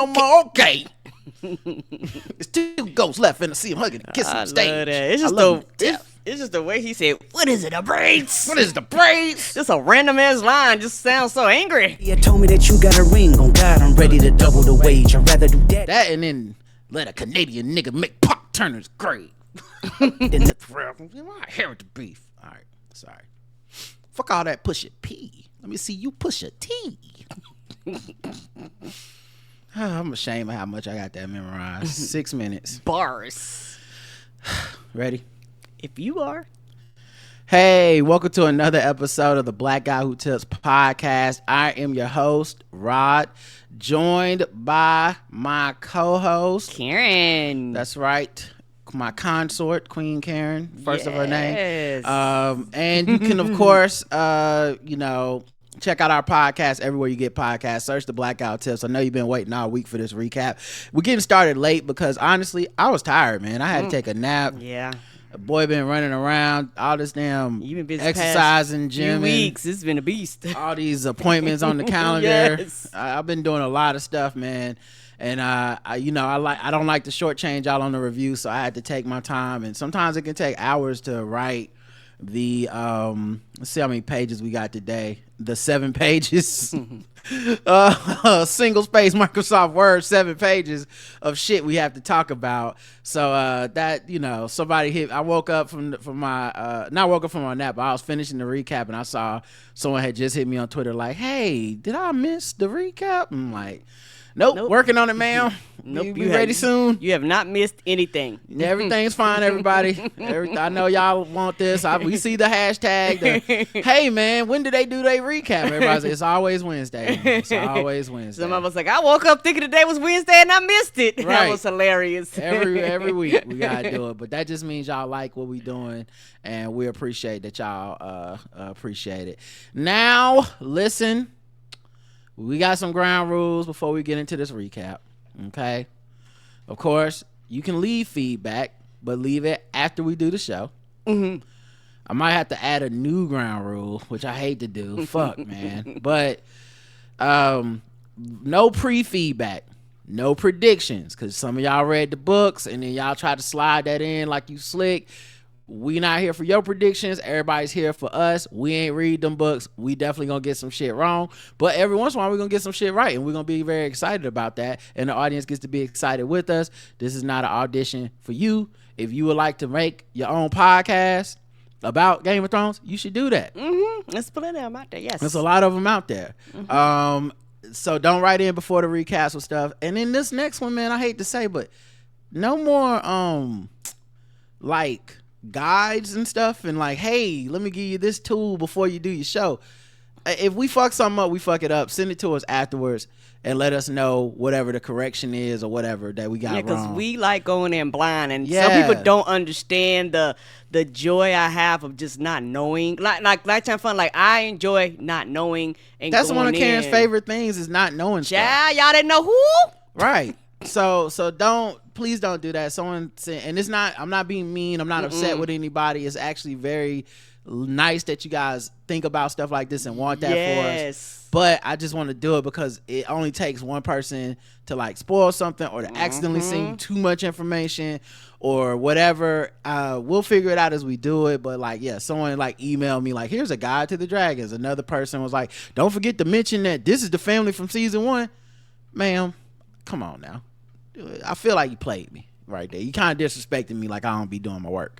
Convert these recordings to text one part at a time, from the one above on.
no more. Okay. There's 2 ghosts left, and I see him hugging and kissing on stage. It's just the way he said, "What is it, the braids? What is the braids?" Just a random ass line. Just sounds so angry. You told me that you got a ring. On God, I'm ready to double the wage. I'd rather do that. That and then let a Canadian nigga make Pop Turner's grave. My hair with the beef. All right, sorry. Fuck all that push it P. Let me see you push a T. I'm ashamed of how much I got that memorized. 6 minutes. Bars. Ready? If you are. Hey, welcome to another episode of the Black Guy Who Tips podcast. I am your host, Rod, joined by my co-host, Karen. That's right. My consort, Queen Karen, first of her name. And you can, of course, check out our podcast everywhere you get podcasts. Search the Blackout Tips. I know you've been waiting all week for this recap. We're getting started late because, honestly, I was tired, man. I had to take a nap. Yeah. A boy been running around, all this damn You've been busy exercising, few gymming. weeks. It's been a beast. All these appointments on the calendar. Yes. I've been doing a lot of stuff, man. And I don't like to shortchange y'all on the review, so I had to take my time. And sometimes it can take hours to write the let's see how many pages we got today. The 7 pages, single space Microsoft Word, 7 pages of shit we have to talk about. So that somebody hit. I woke up from my not woke up from my nap, but I was finishing the recap and I saw someone had just hit me on Twitter like, "Hey, did I miss the recap?" I'm like, Nope. Working on it, ma'am. Nope. You ready soon? You have not missed anything. Everything's fine, everybody. I know y'all want this. We see the hashtag. Hey, man, when do they do their recap? Everybody's like, it's always Wednesday. It's always Wednesday. Some of us like, I woke up thinking today was Wednesday and I missed it. Right. That was hilarious. Every week we got to do it. But that just means y'all like what we doing, and we appreciate that y'all appreciate it. Now, listen. We got some ground rules before we get into this recap, okay? Of course, you can leave feedback, but leave it after we do the show. Mm-hmm. I might have to add a new ground rule, which I hate to do. Fuck, man. But no pre-feedback, no predictions, because some of y'all read the books, and then y'all try to slide that in like you slick. We not here for your predictions. Everybody's here for us. We ain't read them books. We definitely gonna get some shit wrong, but every once in a while we're gonna get some shit right, and we're gonna be very excited about that, and the audience gets to be excited with us. This is not an audition for you. If you would like to make your own podcast about Game of Thrones, you should do that. Mm-hmm. There's plenty of them out there. Yes, there's a lot of them out there. Mm-hmm. So don't write in before the recaps with stuff. And then this next one, man, I hate to say, but no more like guides and stuff and like, hey, let me give you this tool before you do your show. If we fuck something up, we fuck it up. Send it to us afterwards and let us know whatever the correction is or whatever that we got wrong. Yeah, because we like going in blind, and some people don't understand the joy I have of just not knowing. Like Lifetime Fun, like I enjoy not knowing. And that's one of Karen's favorite things is not knowing stuff. Yeah, y'all didn't know who? Right. So please don't do that. Someone said, and it's not, I'm not being mean. I'm not upset with anybody. It's actually very nice that you guys think about stuff like this and want that for us. But I just want to do it because it only takes one person to like spoil something or to accidentally send too much information or whatever. We'll figure it out as we do it. But like, yeah, someone like emailed me like, here's a guide to the dragons. Another person was like, don't forget to mention that this is the family from season 1. Ma'am, come on now. I feel like you played me right there. You kind of disrespecting me like I don't be doing my work.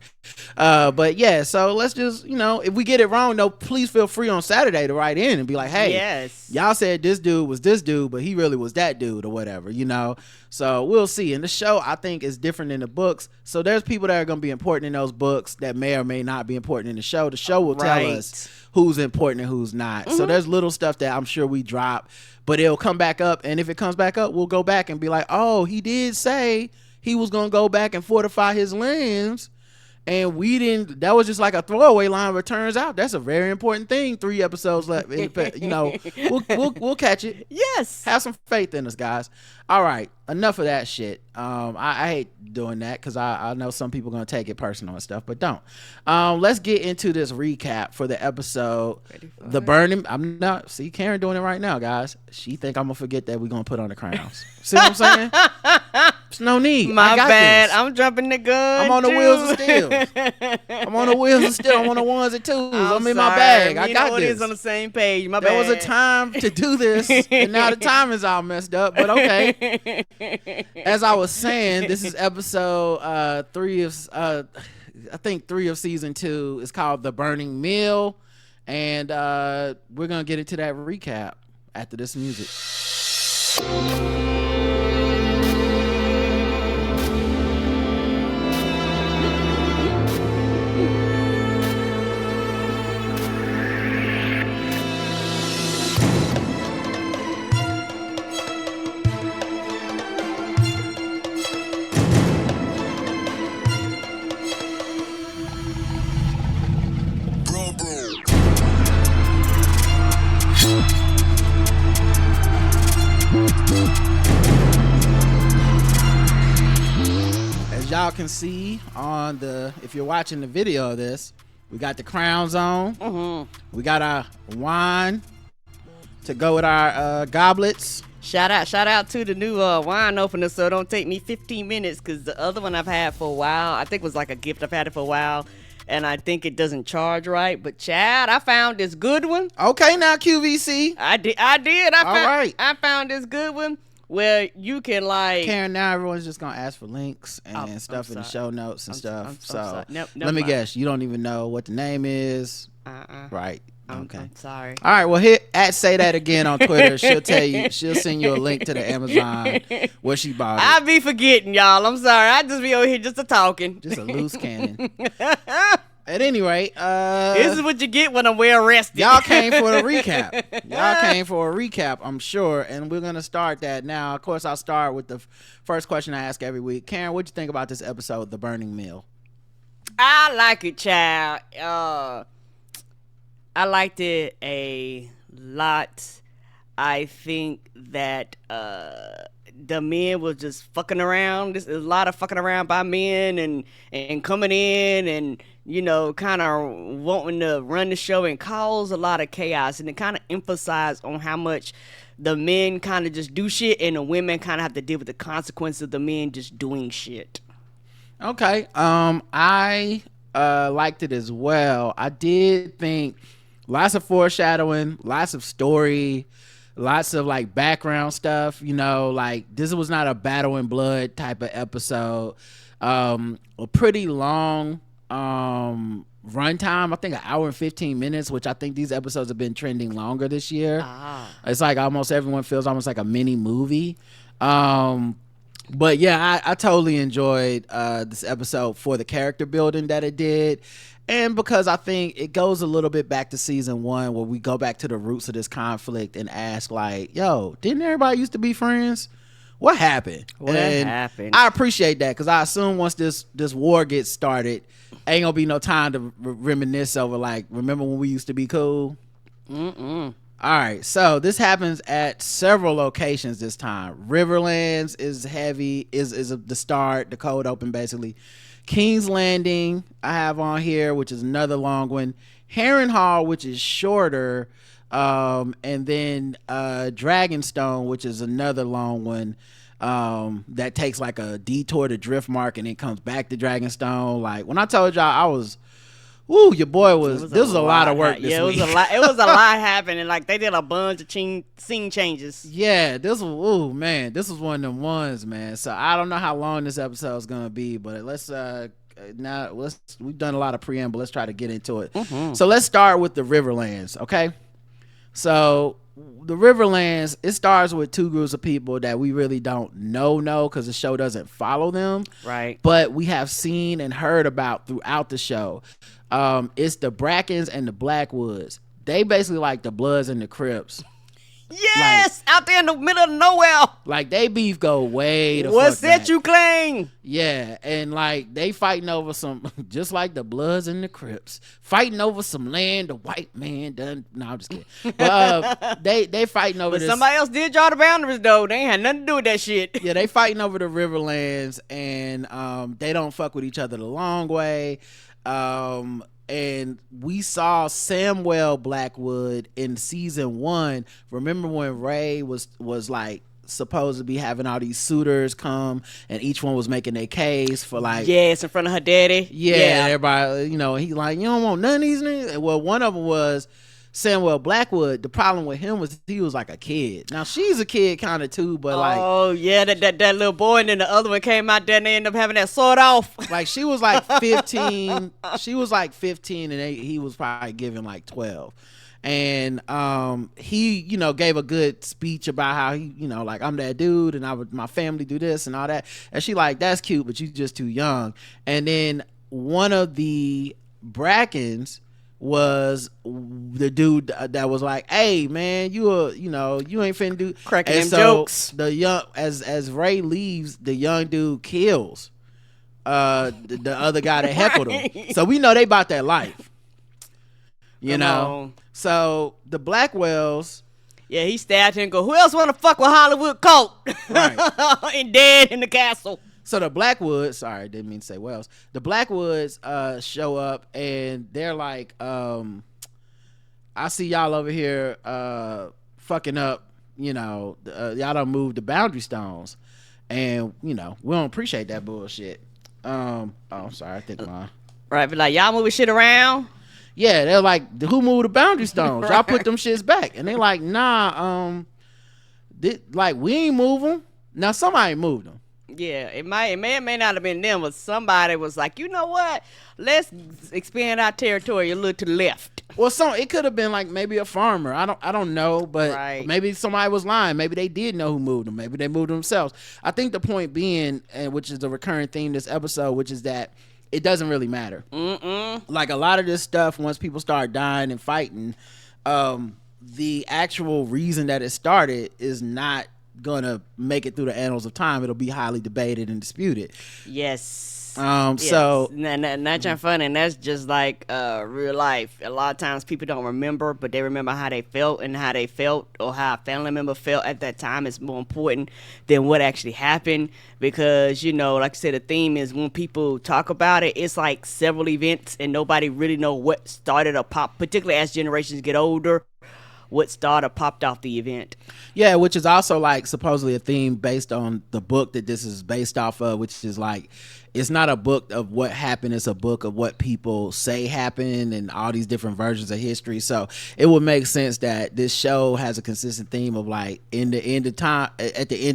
But yeah, so let's just, if we get it wrong, though, please feel free on Saturday to write in and be like, hey, y'all said this dude was this dude, but he really was that dude or whatever, So we'll see. And the show, I think, is different than the books. So there's people that are going to be important in those books that may or may not be important in the show. The show will tell us who's important and who's not. So there's little stuff that I'm sure we drop, but it'll come back up. And if it comes back up, we'll go back and be like, oh, he did say he was going to go back and fortify his limbs And we didn't. That was just like a throwaway line. But turns out that's a very important thing. 3 episodes left. We'll catch it. Yes. Have some faith in us, guys. All right, enough of that shit. I hate doing that because I know some people are gonna take it personal and stuff, but don't. Let's get into this recap for the episode. The Burning. I'm not. See Karen doing it right now, guys. She think I'm gonna forget that we're gonna put on the crowns. See what I'm saying? There's no need. My bad. This. I'm jumping the gun. I'm on the wheels of steel. I'm on the wheels of steel. I'm on the ones and twos. I'm in my bag. I got this. It is on the same page. My there bad. was a time to do this, and now the time is all messed up. But okay. As I was saying, this is episode 3 of I think 3 of season 2. It's called The Burning Meal, and we're gonna get into that recap after this music. Y'all can see on the, if you're watching the video of this, we got the crowns on. Mm-hmm. We got our wine to go with our goblets. Shout out to the new wine opener, so it don't take me 15 minutes, because the other one I've had for a while, I think was like a gift. I've had it for a while, and I think it doesn't charge right. But Chad, I found this good one. Okay, now QVC. I did. I found this good one where you can like. Karen, now everyone's just gonna ask for links and stuff in the show notes and stuff. So let me guess, you don't even know what the name is. Right. Okay. I'm sorry. All right. Well, hit say that again on Twitter. She'll tell you. She'll send you a link to the Amazon where she bought it. I be forgetting, y'all. I'm sorry. I just be over here just a talking. Just a loose cannon. At any rate, this is what you get when I'm well rested. Y'all came for a recap. I'm sure, and we're gonna start that now. Of course, I'll start with the first question I ask every week. Karen, what'd you think about this episode, The Burning Meal? I like it, child. I liked it a lot. I think that the men was just fucking around. There's a lot of fucking around by men and coming in and, you know, kind of wanting to run the show and cause a lot of chaos. And it kind of emphasized on how much the men kind of just do shit and the women kind of have to deal with the consequences of the men just doing shit. Okay. I liked it as well. I did think lots of foreshadowing, lots of story, lots of like background stuff, you know, like this was not a battle in blood type of episode. A pretty long runtime, I think an hour and 15 minutes, which I think these episodes have been trending longer this year. It's like almost everyone feels almost like a mini movie. But yeah, I totally enjoyed this episode for the character building that it did. And because I think it goes a little bit back to season 1 where we go back to the roots of this conflict and ask like, yo, didn't everybody used to be friends? What happened? What happened? I appreciate that because I assume once this war gets started, ain't gonna be no time to reminisce over like, remember when we used to be cool? Mm-mm. All right, so this happens at several locations this time. Riverlands is heavy, is the start, the cold open basically. King's Landing I have on here, which is another long one. Harrenhall, which is shorter, and then Dragonstone, which is another long one that takes like a detour to Driftmark and then comes back to Dragonstone. Like when I told y'all I was, woo, your boy was. This was a lot of work this week. It was a lot. It was a lot happening. Like they did a bunch of scene changes. Yeah, this was. Ooh, man, this was one of them ones, man. So I don't know how long this episode is gonna be, but we've done a lot of preamble. Let's try to get into it. Mm-hmm. So let's start with the Riverlands, okay? So the Riverlands, it starts with 2 groups of people that we really don't know because the show doesn't follow them, right? But we have seen and heard about throughout the show. It's the Brackens and the Blackwoods. They basically like the Bloods and the Crips Yes, out there in the middle of nowhere. Like they beef go way the What's fuck back. that you claim? Yeah, and like they fighting over some, just like the Bloods and the Crips, fighting over some land the white man done. No, I'm just kidding. But they fighting over But this. somebody else did draw the boundaries though. They ain't had nothing to do with that shit. Yeah, they fighting over the Riverlands, and they don't fuck with each other the long way. And we saw Samuel Blackwood in season 1. Remember when Ray was like supposed to be having all these suitors come, and each one was making their case for like, yes, in front of her daddy. yeah. Everybody, he like, you don't want none of these niggas. Well, one of them was Samuel Blackwood. The problem with him was he was like a kid. Now she's a kid kind of too, but like, oh yeah, that little boy, and then the other one came out there and they ended up having that sword off. like she was like 15. She was like 15, and he was probably giving like 12. And he gave a good speech about how he like, I'm that dude, and my family do this and all that. And she like, that's cute, but you just too young. And then one of the Brackens was the dude that was like, hey man, you ain't finna do cracking and them so jokes. The young as Ray leaves, the young dude kills the other guy that heckled him. So we know they about that life. Come on. So the Blackwells, yeah, he stabbed him and go, who else want to fuck with Hollywood Colt? Right. And dead in the castle. so the Blackwoods, sorry, I didn't mean to say Wells. The Blackwoods show up, and they're like, I see y'all over here fucking up, y'all done moved the boundary stones, and we don't appreciate that bullshit. I'm sorry, I think mine. Right, but like, y'all moving shit around? Yeah, they're like, who moved the boundary stones? Y'all put them shits back. And they like, nah, we ain't move them. Now somebody moved them. Yeah, it may or may not have been them, but somebody was like, you know what? Let's expand our territory a little to the left. Well, it could have been like maybe a farmer. I don't know, but Right. maybe somebody was lying. Maybe they did know who moved them. Maybe they moved them themselves. I think the point being, and which is the recurring theme this episode, which is that it doesn't really matter. Like a lot of this stuff, once people start dying and fighting, the actual reason that it started is not gonna make it through the annals of time. It'll be highly debated and disputed. Yes. So not trying fun, and that's just like real life. A lot of times people don't remember, but they remember how they felt, and how they felt or how a family member felt at that time is more important than what actually happened. Because like I said, the theme is when people talk about it, it's like several events, and nobody really know what started or popped. Particularly as generations get older, what started or popped off the event. Yeah, which is also like supposedly a theme based on the book that this is based off of, which is like, it's not a book of what happened, it's a book of what people say happened and all these different versions of history. So it would make sense that this show has a consistent theme of like, at the end of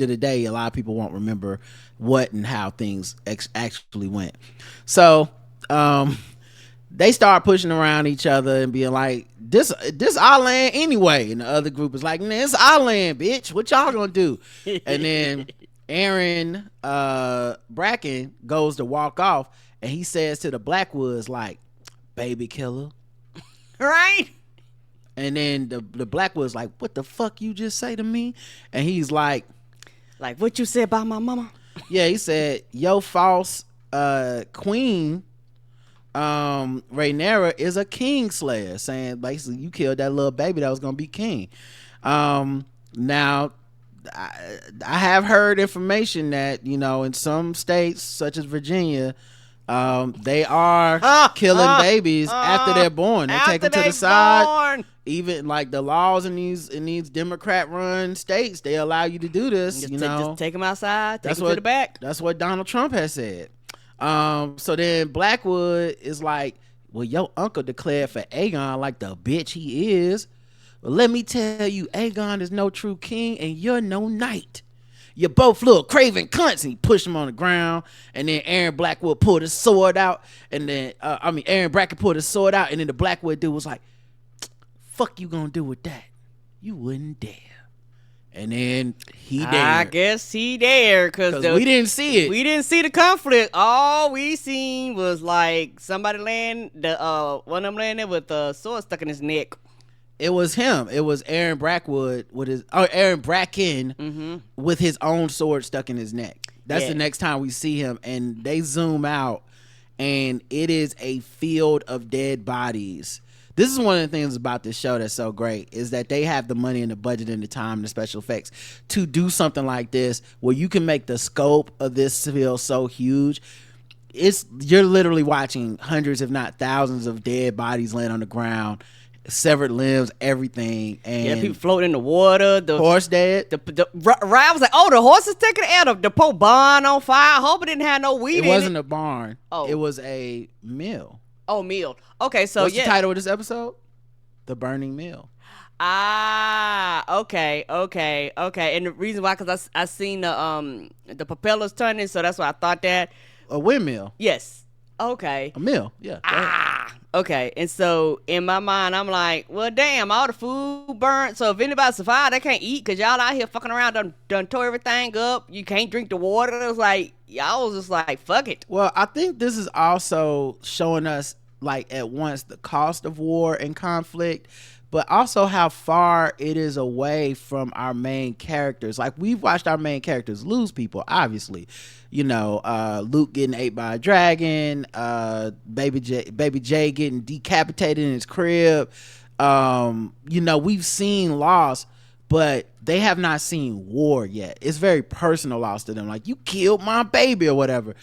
the day, a lot of people won't remember what and how things actually went. So they start pushing around each other and being like, this our land anyway. And the other group is like, man, it's our land, bitch. What y'all gonna do? And then Aaron Bracken goes to walk off, and he says to the Blackwoods like, baby killer. Right? And then the Blackwoods like, what the fuck you just say to me? And he's like, what you said about my mama? Yeah, he said, yo false queen Rhaenyra is a king slayer, saying basically you killed that little baby that was gonna be king. Now I have heard information that in some states such as Virginia, they are killing babies after they're born. They take them to the side. Even like the laws in these Democrat-run states, they allow you to do this. Just take them outside. Take them to the back. That's what Donald Trump has said. So then Blackwood is like, well, your uncle declared for Aegon like the bitch he is. Well, let me tell you, Aegon is no true king, and you're no knight. You're both little craven cunts. And he pushed him on the ground, and then Aaron Blackwood pulled his sword out, and then Aaron Bracken pulled his sword out, and then the Blackwood dude was like, fuck you gonna do with that? You wouldn't dare. And then he dared. I guess he dared because we didn't see it. We didn't see the conflict. All we seen was like somebody laying one of them laying there with a sword stuck in his neck. It was him. It was Aaron Brackwood with Aaron Bracken with his own sword stuck in his neck. That's the next time we see him, and they zoom out, and it is a field of dead bodies. This is one of the things about this show that's so great, is that they have the money and the budget and the time and the special effects to do something like this where you can make the scope of this feel so huge. You're literally watching hundreds, if not thousands, of dead bodies laying on the ground, severed limbs, everything, and people floating in the water. The horse dead. Ryan was like, "Oh, the horse is taking the air. The poor barn on fire. I hope it didn't have no weed in it." It wasn't a barn. Oh. It was a mill. Oh, meal. Okay, so What's the title of this episode? The Burning Mill. Okay. And the reason why, because I seen the propellers turning, so that's why I thought that. A windmill. Yes. Okay. A mill. Yeah. Okay. And so in my mind, I'm like, well, damn, all the food burnt. So if anybody survived, they can't eat because y'all out here fucking around, done tore everything up. You can't drink the water. It was like, y'all was just like, fuck it. Well, I think this is also showing us, like, at once the cost of war and conflict, but also how far it is away from our main characters. Like, we've watched our main characters lose people, obviously. You know, Luke getting ate by a dragon, Baby J getting decapitated in his crib. You know, we've seen loss, but they have not seen war yet. It's very personal loss to them. Like, you killed my baby or whatever.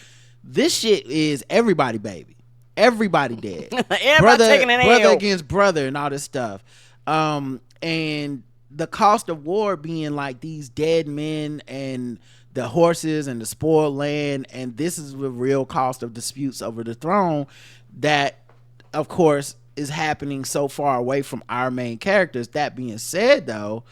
This shit is everybody baby. Everybody dead. Everybody taking an brother L. against brother and all this stuff. And the cost of war being like these dead men and the horses and the spoiled land, and this is the real cost of disputes over the throne that, of course, is happening so far away from our main characters. That being said, though,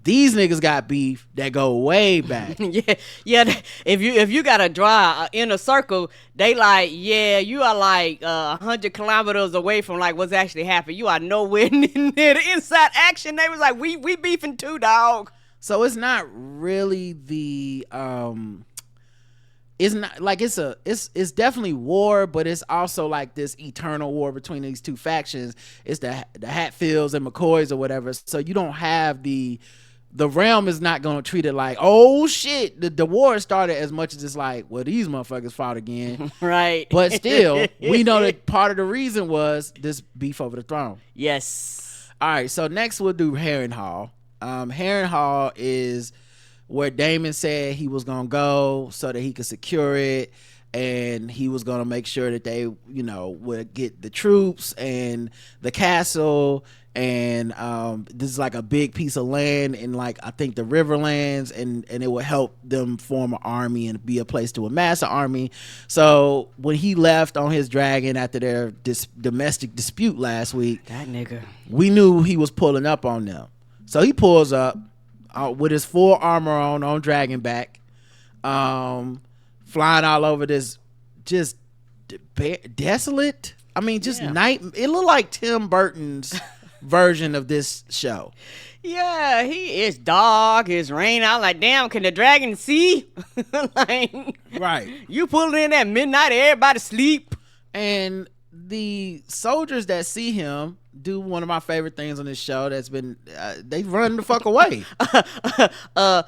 these niggas got beef that go way back. yeah. If you gotta draw in a circle, they like, yeah, you are like 100 kilometers away from like what's actually happening. You are nowhere near the inside action. They was like, we beefing too, dog. So it's not really it's not like it's definitely war, but it's also like this eternal war between these two factions. It's the Hatfields and McCoys or whatever. So you don't have the realm is not going to treat it like, oh shit, the war started, as much as it's like, well, these motherfuckers fought again. Right. But still, we know that part of the reason was this beef over the throne. Yes. All right, so next we'll do Harrenhall. Harrenhall is where Damon said he was going to go so that he could secure it, and he was going to make sure that they, you know, would get the troops and the castle. And this is like a big piece of land in, like, I think the Riverlands, and it will help them form an army and be a place to amass an army. So when he left on his dragon after their domestic dispute last week, that nigga, we knew he was pulling up on them. So he pulls up with his full armor on dragon back, flying all over this just desolate. I mean, just night. It looked like Tim Burton's version of this show. Yeah, he is dark, it's rain out. Like, damn, can the dragon see? Like, right. You pulling in at midnight, everybody sleep. And the soldiers that see him do one of my favorite things on this show that's been they run the fuck away. A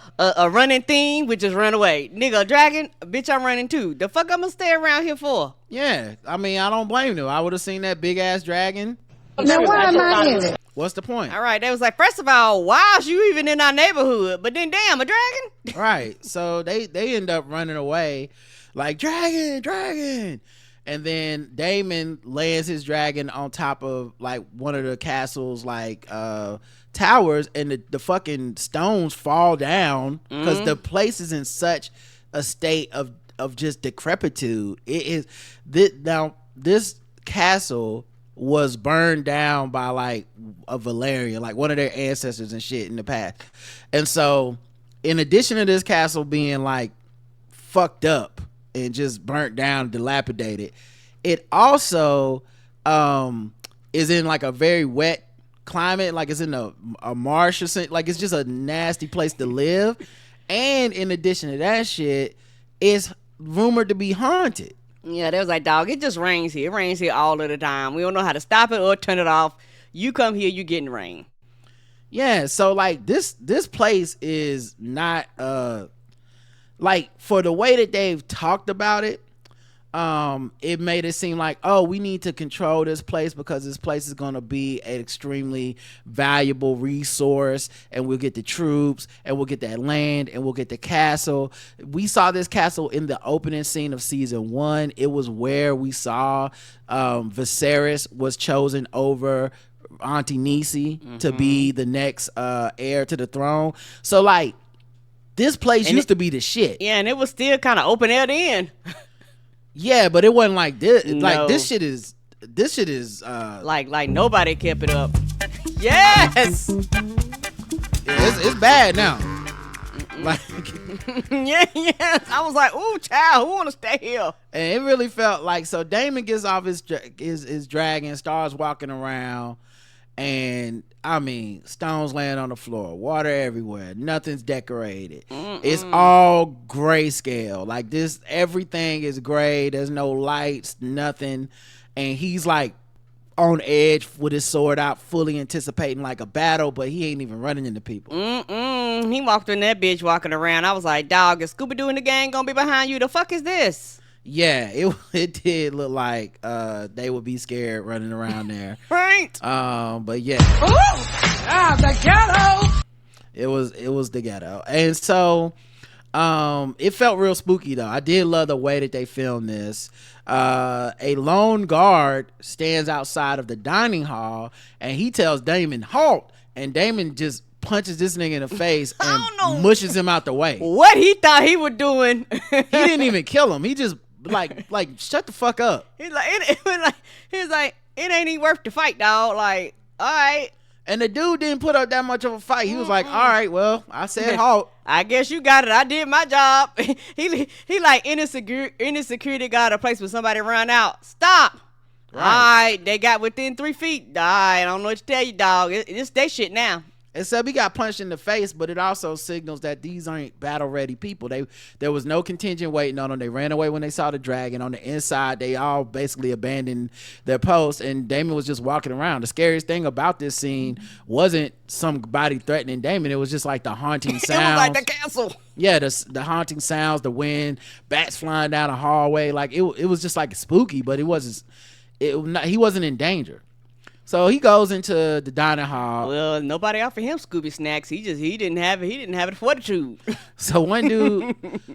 running thing, which is run away. Nigga, a dragon, bitch, I'm running too. The fuck I'm gonna stay around here for? Yeah, I mean, I don't blame them. I would have seen that big ass dragon. Now why am I in it? What's the point? All right, they was like, first of all, why is you even in our neighborhood? But then, damn, a dragon? Right. So they end up running away like, dragon. And then Damon lands his dragon on top of like one of the castle's like towers, and the fucking stones fall down because the place is in such a state of just decrepitude. It is now this castle was burned down by like a Valerian, like one of their ancestors and shit in the past. And so in addition to this castle being like fucked up and just burnt down, dilapidated, it also is in like a very wet climate, like it's in a marsh or something. Like, it's just a nasty place to live. And in addition to that shit, it's rumored to be haunted. Yeah, they was like, dog, it just rains here. It rains here all of the time. We don't know how to stop it or turn it off. You come here, you getting rain. Yeah, so like this place is not like, for the way that they've talked about it, it made it seem like, oh, we need to control this place because this place is going to be an extremely valuable resource, and we'll get the troops, and we'll get that land, and we'll get the castle. We saw this castle in the opening scene of season 1. It was where we saw Viserys was chosen over Auntie Nisi to be the next heir to the throne. So like, this place used to be the shit. Yeah, and it was still kind of open air then. Yeah, but it wasn't like this. No. Like this shit is like nobody kept it up. Yes. It's bad now. Like yeah. I was like, ooh, child, who want to stay here? And it really felt like, so Damon gets off his dragon, starts walking around, and I mean, stones laying on the floor, water everywhere, nothing's decorated. It's all grayscale. Like this, everything is gray. There's no lights, nothing. And he's like on edge with his sword out, fully anticipating like a battle, but he ain't even running into people. He walked in that bitch walking around. I was like, dog, is Scooby-Doo and the gang gonna be behind you? The fuck is this? Yeah, it did look like they would be scared running around there. Right. But yeah. The ghetto. It was the ghetto. And so it felt real spooky though. I did love the way that they filmed this. A lone guard stands outside of the dining hall and he tells Damon, halt, and Damon just punches this nigga in the face and mushes him out the way. What he thought he was doing. He didn't even kill him. He just like shut the fuck up. He's like, it ain't even worth the fight, dog. Like, all right. And the dude didn't put up that much of a fight. He was like, all right, well, I said halt. I guess you got it. I did my job. he like any security guard a place where somebody run out. Stop. Right. All right, they got within 3 feet. All right, I don't know what to tell you, dog. It's their shit now. Except he got punched in the face, but it also signals that these aren't battle-ready people. There was no contingent waiting on them. They ran away when they saw the dragon. On the inside, they all basically abandoned their post, and Damon was just walking around. The scariest thing about this scene wasn't somebody threatening Damon. It was just like the haunting sounds. It was like the castle. Yeah, the haunting sounds, the wind, bats flying down a hallway. Like it was just like spooky, but he wasn't in danger. So he goes into the dining hall. Well, nobody offered him Scooby snacks. He didn't have the fortitude. So one dude,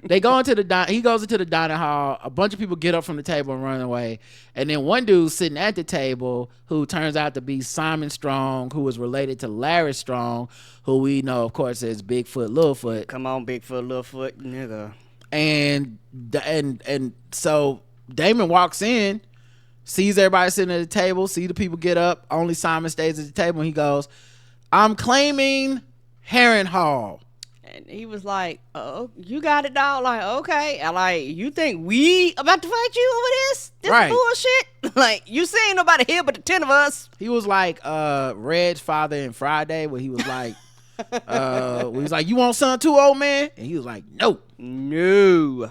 he goes into the dining hall. A bunch of people get up from the table and run away. And then one dude sitting at the table, who turns out to be Simon Strong, who is related to Larry Strong, who we know, of course, as Bigfoot, Littlefoot. Come on, Bigfoot, Littlefoot, nigga. And so Damon walks in, sees everybody sitting at the table, see the people get up, only Simon stays at the table, and he goes, I'm claiming Harrenhall. And he was like, oh, you got it, dog. Like, okay. And like, you think we about to fight you over this? This right. bullshit? Like, you see ain't nobody here but the 10 of us. He was like Red's father in Friday, where he was like, you want son too, old man? And he was like, no.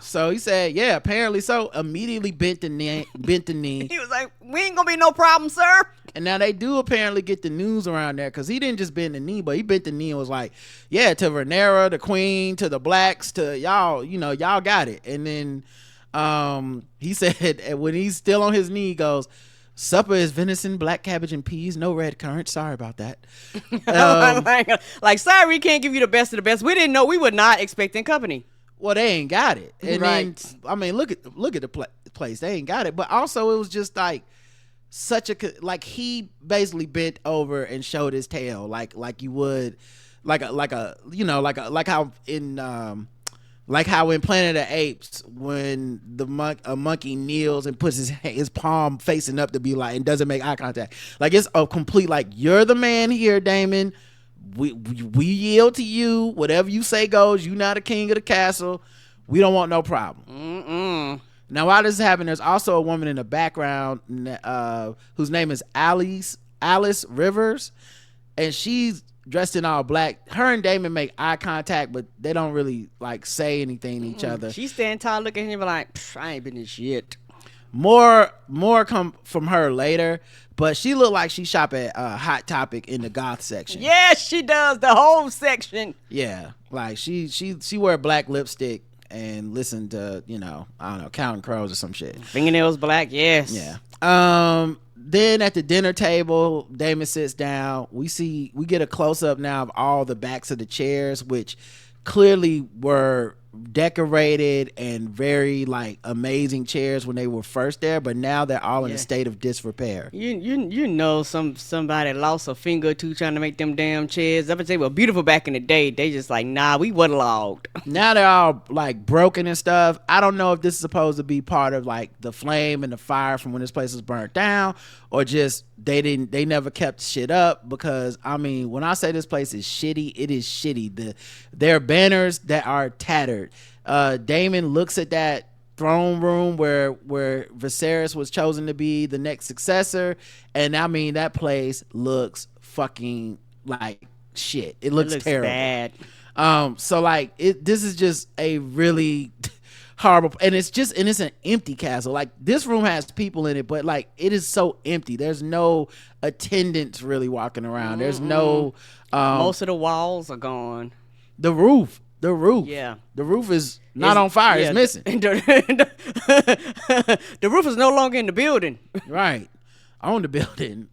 So he said, yeah, apparently so. Immediately bent the knee. He was like, we ain't gonna be no problem, sir. And now they do apparently get the news around there, because he didn't just bend the knee, but he bent the knee and was like, yeah, to Rhaenyra, the queen, to the blacks, to y'all, y'all got it. And then he said, and when he's still on his knee, he goes, supper is venison, black cabbage, and peas. No red currant. Sorry about that. Like, sorry, we can't give you the best of the best. We didn't know. We were not expecting company. Well, they ain't got it. And right. Then, I mean, look at the place. They ain't got it. But also, it was just like he basically bent over and showed his tail, like you would, like how in Planet of the Apes, when a monkey kneels and puts his palm facing up to be like, and doesn't make eye contact. Like, it's a complete, like, you're the man here, Damon. We yield to you. Whatever you say goes. You not the king of the castle. We don't want no problem. Now, while this is happening, there's also a woman in the background whose name is Alice Rivers, and she's dressed in all black. Her and Damon make eye contact, but they don't really like say anything to each other. She stand tall, look at him like, I ain't been in shit. More come from her later, but she looked like she shop at Hot Topic in the goth section. Yes, she does, the whole section. Yeah, like she wear black lipstick and listen to, I don't know, Counting Crows or some shit. Fingernails black, yes. Yeah. Then at the dinner table, Damon sits down. We get a close up now of all the backs of the chairs, which clearly were decorated and very like amazing chairs when they were first there, but now they're all in a state of disrepair. You know somebody lost a finger or two trying to make them damn chairs. I would say, well, beautiful back in the day. They just like, nah, we waterlogged. Now they're all like broken and stuff. I don't know if this is supposed to be part of like the flame and the fire from when this place was burnt down, or just they never kept shit up, because I mean, when I say this place is shitty, it is shitty. There are banners that are tattered. Damon looks at that throne room where Viserys was chosen to be the next successor, and I mean, that place looks fucking like shit. It looks terrible. Bad. So like this is just a really horrible, and it's an empty castle. Like, this room has people in it, but like it is so empty. There's no attendants really walking around. There's no most of the walls are gone. The roof. Yeah. The roof is not on fire. It's missing. The roof is no longer in the building. Right. On the building.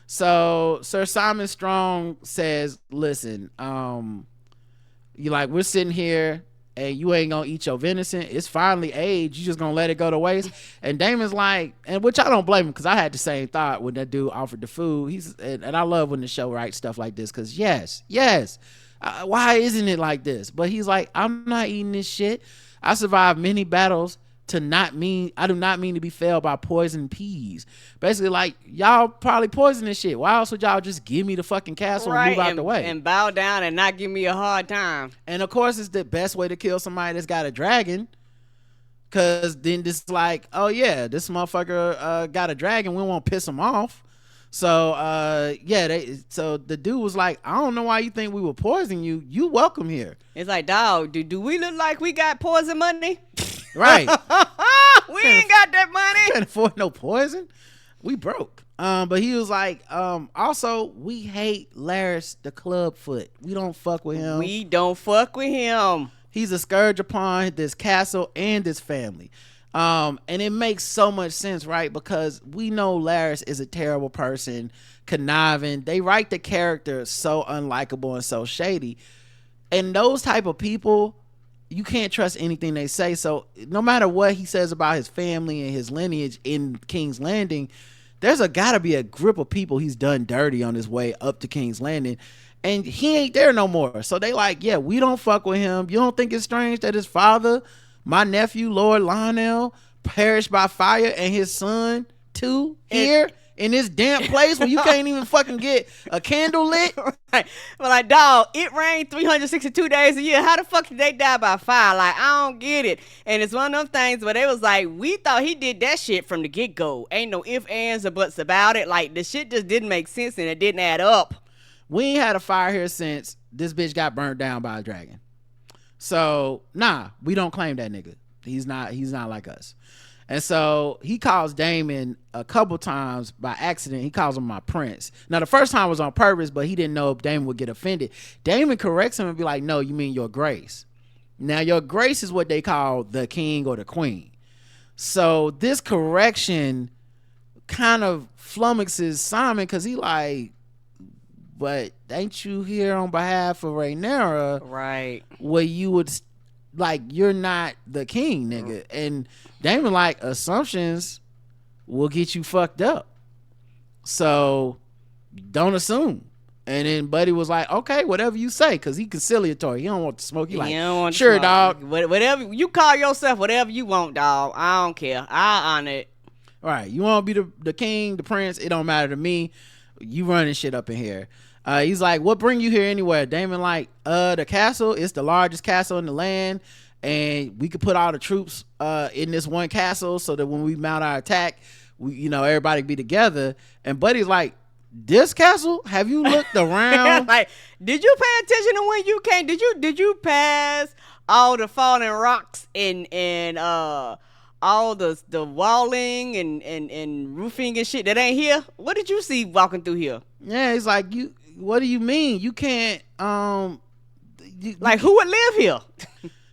So Sir Simon Strong says, listen, we're sitting here and you ain't gonna eat your venison. It's finally aged. You just gonna let it go to waste. And Damon's like, and which I don't blame him, because I had the same thought when that dude offered the food. And I love when the show writes stuff like this, because yes. Why isn't it like this? But he's like, I'm not eating this shit. I survived many battles I do not mean to be felled by poison peas. Basically, like, y'all probably poison this shit. Why else would y'all just give me the fucking castle and move out the way? And bow down and not give me a hard time. And of course, it's the best way to kill somebody that's got a dragon. Cause then this like, oh yeah, this motherfucker got a dragon. We won't piss him off. So so the dude was like, I don't know why you think we will poison you. You welcome here. It's like, dog, do we look like we got poison money? Right. We ain't got that money. Can't afford no poison. We broke. But he was like, also, we hate Larys the Clubfoot. We don't fuck with him. He's a scourge upon this castle and this family. And it makes so much sense, right? Because we know Larys is a terrible person, conniving. They write the character so unlikable and so shady. And those type of people, you can't trust anything they say. So no matter what he says about his family and his lineage in King's Landing, there's gotta be a grip of people he's done dirty on his way up to King's Landing. And he ain't there no more. So they like, yeah, we don't fuck with him. You don't think it's strange that his father, my nephew, Lord Lionel, perished by fire, and his son, too, here in this damp place where you can't even fucking get a candle lit? Right. But like, dog, it rained 362 days a year. How the fuck did they die by fire? Like, I don't get it. And it's one of them things where they was like, we thought he did that shit from the get-go. Ain't no ifs, ands, or buts about it. Like, the shit just didn't make sense and it didn't add up. We ain't had a fire here since this bitch got burnt down by a dragon. So, nah, we don't claim that nigga. He's not like us. And so he calls Damon a couple times by accident. He calls him my prince. Now, the first time was on purpose, but he didn't know if Damon would get offended. Damon corrects him and be like, no, you mean your grace. Now, your grace is what they call the king or the queen. So this correction kind of flummoxes Simon, because he like, but ain't you here on behalf of Rhaenyra? Right. Where you would, like, you're not the king, nigga. And Damon like, assumptions will get you fucked up. So don't assume. And then Buddy was like, okay, whatever you say, because he conciliatory. He don't want to smoke. He like, sure, dog. Whatever you call yourself, whatever you want, dog. I don't care. I'll honor it. All right. You want to be the king, the prince? It don't matter to me. You running shit up in here. He's like, what bring you here anywhere? Damon like, the castle. It's the largest castle in the land, and we could put all the troops in this one castle so that when we mount our attack, we, everybody be together. And Buddy's like, this castle? Have you looked around? Like, did you pay attention to when you came? Did you pass all the fallen rocks and all all the walling and roofing and shit that ain't here? What did you see walking through here? Yeah, he's like, what do you mean? You can't, like, who would live here?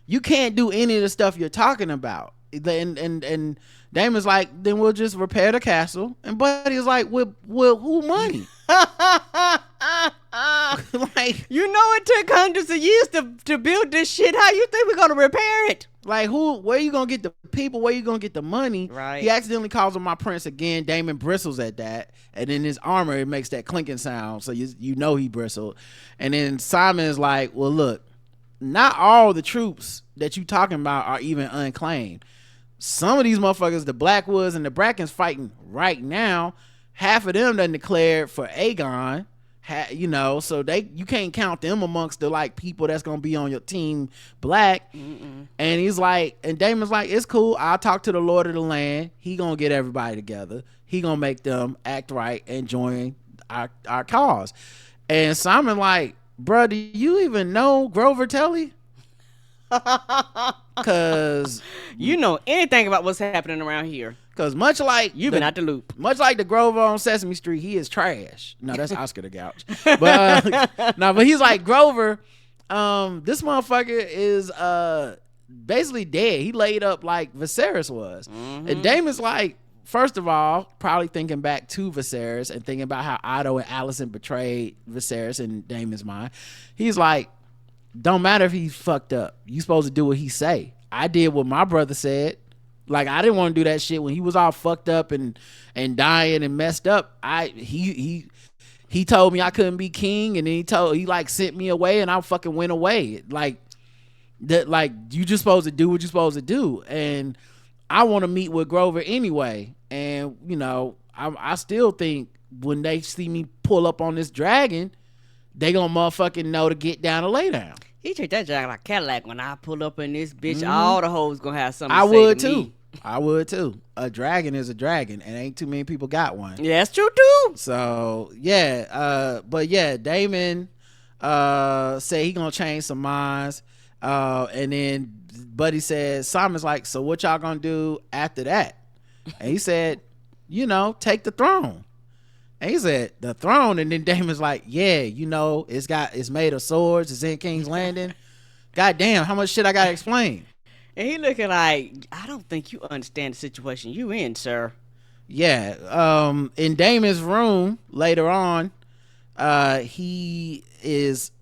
You can't do any of the stuff you're talking about. And Damon's like, then we'll just repair the castle. And Buddy's like, well, who money? Like, you know, it took hundreds of years to build this shit. How you think we're gonna repair it? Like, where you gonna get the people? Where you gonna get the money? Right. He accidentally calls him my prince again. Damon bristles at that, and in his armor it makes that clinking sound, so you know he bristled. And then Simon is like, well, look, not all the troops that you talking about are even unclaimed. Some of these motherfuckers, the Blackwoods and the Brackens, fighting right now. Half of them done declared for Aegon. You know, so you can't count them amongst the like people that's gonna be on your team Black. Mm-mm. And he's like, and Damon's like, it's cool, I'll talk to the Lord of the Land. He gonna get everybody together. He gonna make them act right and join our cause. And Simon like, bro, do you even know Grover Telly? Cause you know anything about what's happening around here. Cause much like you've been out the loop, much like the Grover on Sesame Street, he is trash. No, that's Oscar the Grouch. But but he's like Grover. This motherfucker is basically dead. He laid up like Viserys was. Mm-hmm. And Damon's like, first of all, probably thinking back to Viserys and thinking about how Otto and Alicent betrayed Viserys in Damon's mind. He's like, don't matter if he's fucked up. You supposed to do what he say. I did what my brother said. Like, I didn't want to do that shit when he was all fucked up and dying and messed up. He told me I couldn't be king, and then he like sent me away, and I fucking went away. Like you just supposed to do what you're supposed to do. And I want to meet with Grover anyway. And you know, I still think when they see me pull up on this dragon, they gonna motherfucking know to get down and lay down. He treat that dragon like Cadillac. When I pull up in this bitch, all the hoes gonna have something to say would to too. Me. I would too. A dragon is a dragon, and ain't too many people got one. Yeah, that's true too. So yeah, but yeah, Damon say he gonna change some minds, and then Buddy says, Simon's like, so what y'all gonna do after that? And he said, you know, take the throne. And he said, the throne. And then Damon's like, yeah, you know, it's made of swords. It's in King's Landing. God damn, how much shit I gotta explain? And he looking like, I don't think you understand the situation you in, sir. Yeah. In Damon's room later on, he is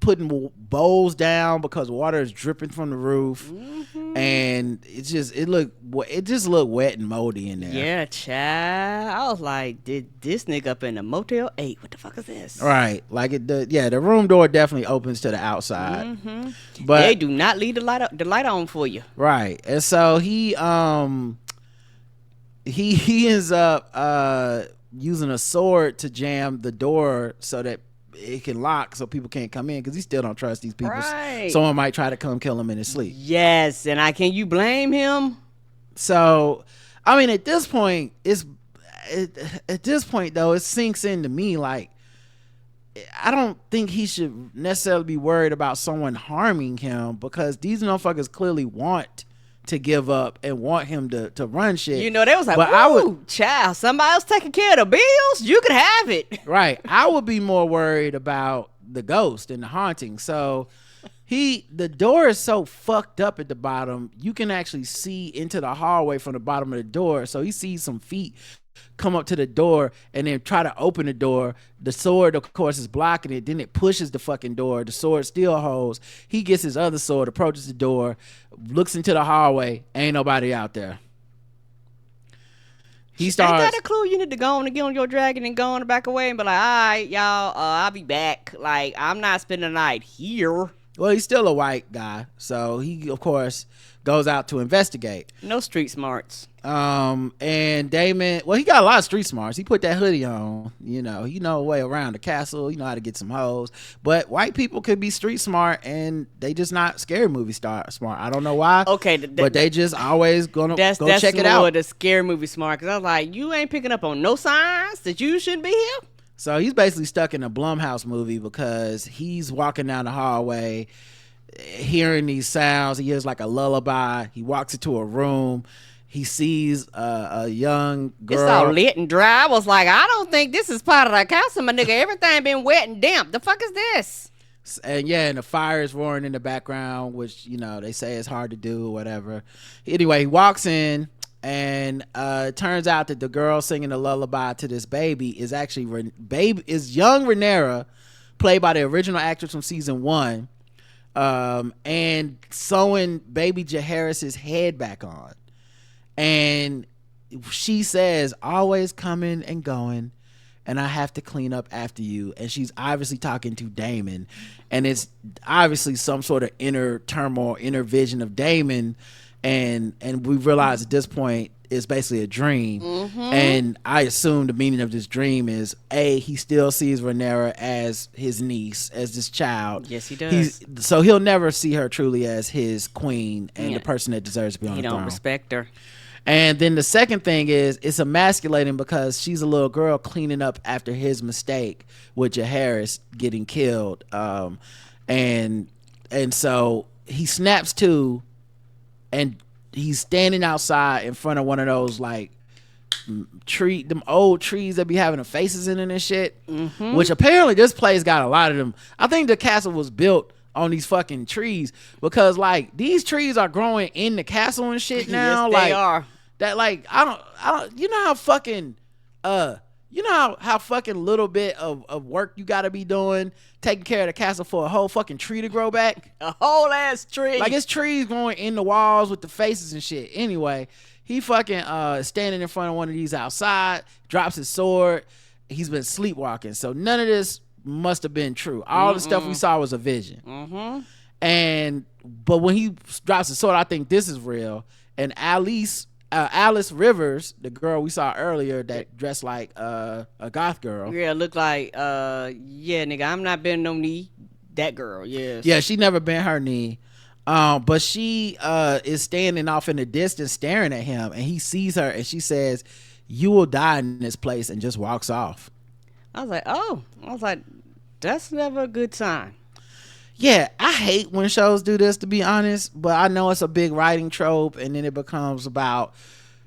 putting bowls down because water is dripping from the roof. Mm-hmm. And it just looked wet and moldy in there. Yeah, child. I was like, did this nigga up in the Motel 8? What the fuck is this? Right. Like the room door definitely opens to the outside. Mm-hmm. But they do not leave the light on for you. Right. And so he ends up using a sword to jam the door so that it can lock so people can't come in, because he still don't trust these people. Right. Someone might try to come kill him in his sleep. Yes, and can you blame him? So, I mean, at this point though, it sinks into me like, I don't think he should necessarily be worried about someone harming him, because these motherfuckers clearly want to give up and want him to run shit. You know, they was like, ooh, child, somebody else taking care of the bills? You could have it. Right. I would be more worried about the ghost and the haunting. So the door is so fucked up at the bottom, you can actually see into the hallway from the bottom of the door. So he sees some feet come up to the door and then try to open the door. The sword, of course, is blocking it. Then it pushes the fucking door. The sword still holds. He gets his other sword, approaches the door, looks into the hallway. Ain't nobody out there. He starts. Ain't that a clue? You need to go on and get on your dragon and go on and back away and be like, all right, y'all, I'll be back. Like, I'm not spending the night here. Well, he's still a white guy, so he, of course, goes out to investigate. No street smarts. And Damon, well, he got a lot of street smarts. He put that hoodie on, you know a way around the castle, you know how to get some hoes. But white people could be street smart, and they just not scary movie smart. I don't know why. Okay, but they just always go check it out. That's more the scary movie smart, because I was like, you ain't picking up on no signs that you shouldn't be here. So he's basically stuck in a Blumhouse movie, because he's walking down the hallway, hearing these sounds. He hears like a lullaby. He walks into a room, he sees a young girl. It's all lit and dry. I was like, I don't think this is part of the castle, my nigga. Everything been wet and damp. The fuck is this? And yeah, and the fire is roaring in the background, which, you know, they say it's hard to do or whatever. Anyway, he walks in, and it turns out that the girl singing the lullaby to this baby is actually young Rhaenyra, played by the original actress from season 1, and sewing baby Jaehaerys's head back on. And she says, always coming and going, and I have to clean up after you. And she's obviously talking to Daemon, and it's obviously some sort of inner turmoil, inner vision of Daemon, and we realize at this point it's basically a dream. And I assume the meaning of this dream is he still sees Rhaenyra as his niece, as this child. Yes, he does. So he'll never see her truly as his queen and the person that deserves to be on the throne. He don't respect her. And then the second thing is it's emasculating because she's a little girl cleaning up after his mistake with Jaehaerys getting killed. And so he snaps to, and he's standing outside in front of one of those like them old trees that be having the faces in it and shit, which apparently this place got a lot of them. I think the castle was built on these fucking trees because like these trees are growing in the castle and shit now. Yes, like, they are. That like I don't you know how fucking how fucking little bit of work you gotta be doing taking care of the castle for a whole fucking tree to grow back? A whole ass tree. Like it's trees growing in the walls with the faces and shit. Anyway, he fucking standing in front of one of these outside, drops his sword. He's been sleepwalking, so none of this must have been true. All the stuff we saw was a vision. But when he drops his sword, I think this is real. And Alice Rivers, the girl we saw earlier that dressed like a goth girl. Yeah, look like nigga, I'm not bending no knee. That girl, yes. Yeah, she never bent her knee. But she is standing off in the distance staring at him, and he sees her and she says, "You will die in this place," and just walks off. I was like, that's never a good sign. Yeah, I hate when shows do this, to be honest, but I know it's a big writing trope, and then it becomes about,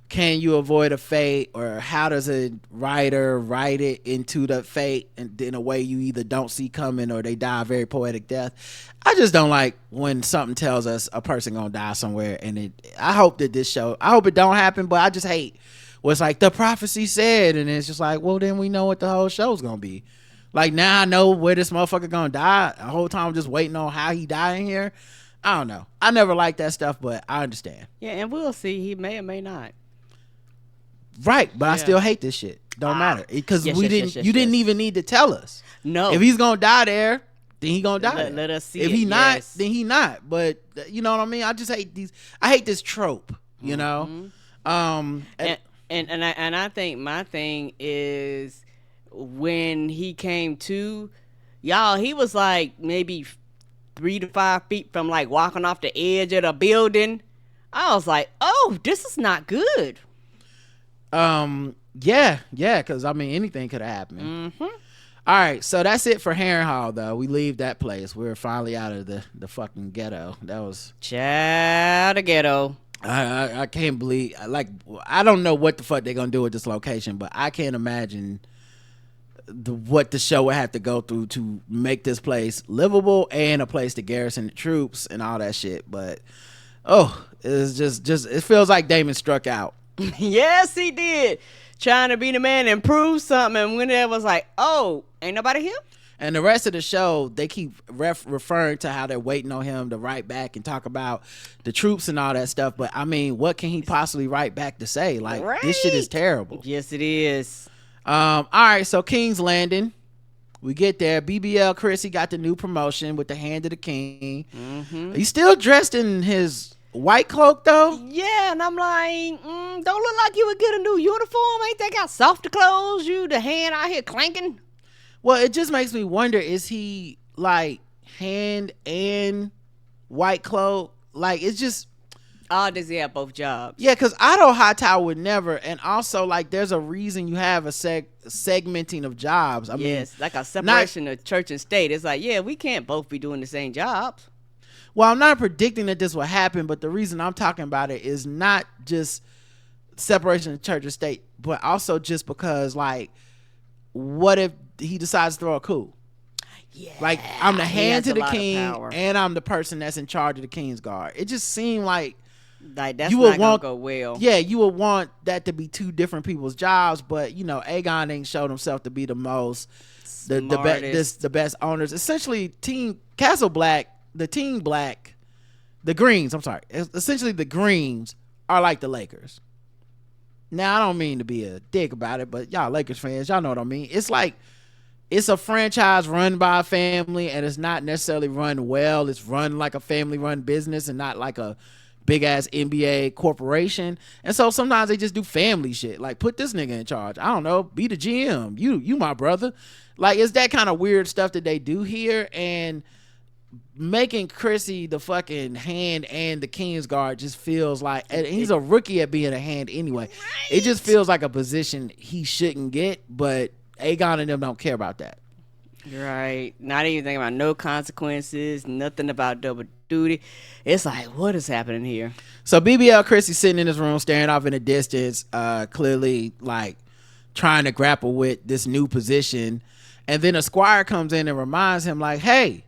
can you avoid a fate, or how does a writer write it into the fate in a way you either don't see coming or they die a very poetic death. I just don't like when something tells us a person gonna die somewhere, and I hope that this show, I hope it don't happen, but I just hate what's like the prophecy said, and it's just like, well, then we know what the whole show's gonna be. Like, now I know where this motherfucker gonna die. The whole time I'm just waiting on how he died in here. I don't know. I never liked that stuff, but I understand. Yeah, and we'll see. He may or may not. Right, but I still hate this shit. Don't matter. Because you didn't even need to tell us. No. If he's gonna die there, then he gonna die there. Let us see if it. he not, then he not. But you know what I mean? I just hate I hate this trope, you know? And I think my thing is, when he came to, y'all, he was like maybe 3 to 5 feet from like walking off the edge of the building. I was like, oh, this is not good. Yeah, because I mean anything could have happened. All right, so that's it for Harrenhall, though. We leave that place. We're finally out of the fucking ghetto. That was Child the ghetto. I can't believe, like, I don't know what the fuck they're gonna do with this location, but I can't imagine what the show would have to go through to make this place livable and a place to garrison the troops and all that shit. But it's just it feels like Damon struck out. Yes, he did. Trying to be the man and prove something, and when it was like, oh, ain't nobody here? And the rest of the show, they keep referring to how they're waiting on him to write back and talk about the troops and all that stuff. But I mean, what can he possibly write back to say? Like, This shit is terrible. Yes, it is. All right, so King's Landing. We get there. BBL Chris, he got the new promotion with the Hand of the King. He's still dressed in his white cloak, though. Yeah, and I'm like, don't look like you would get a new uniform. Ain't they got softer clothes? You the hand out here clanking? Well, it just makes me wonder, is he like hand and white cloak? Like, it's just... Oh, does he have both jobs? Yeah, because Otto Hightower would never. And also, like, there's a reason you have a segmenting of jobs. I mean, like a separation of church and state. It's like, yeah, we can't both be doing the same jobs. Well, I'm not predicting that this will happen, but the reason I'm talking about it is not just separation of church and state, but also just because, like, what if he decides to throw a coup? Yeah, Like, I'm the hand to the king, power. and I'm the person that's in charge of the King's Guard. It just seemed like that's you not would gonna want, go well. yeah, you would want that to be two different people's jobs, but you know, Aegon ain't showed himself to be the most the best owners. Essentially, Team Castle Black, the Team Black, the Greens. I'm sorry, essentially the Greens are like the Lakers. Now, I don't mean to be a dick about it, but y'all Lakers fans, y'all know what I mean. It's like, it's a franchise run by a family, and it's not necessarily run well. It's run like a family-run business and not like a big-ass NBA corporation. And so sometimes they just do family shit. Like, put this nigga in charge. I don't know. Be the GM. You my brother. Like, it's that kind of weird stuff that they do here. And making Chrissy the fucking hand and the King's Guard just feels like, and he's a rookie at being a hand anyway. Right. It just feels like a position he shouldn't get, but Aegon and them don't care about that. Right. Not even thinking about no consequences, nothing about double duty. It's like, what is happening here? So BBL Chrissy sitting in his room staring off in the distance, clearly like trying to grapple with this new position. And then a squire comes in and reminds him like, hey,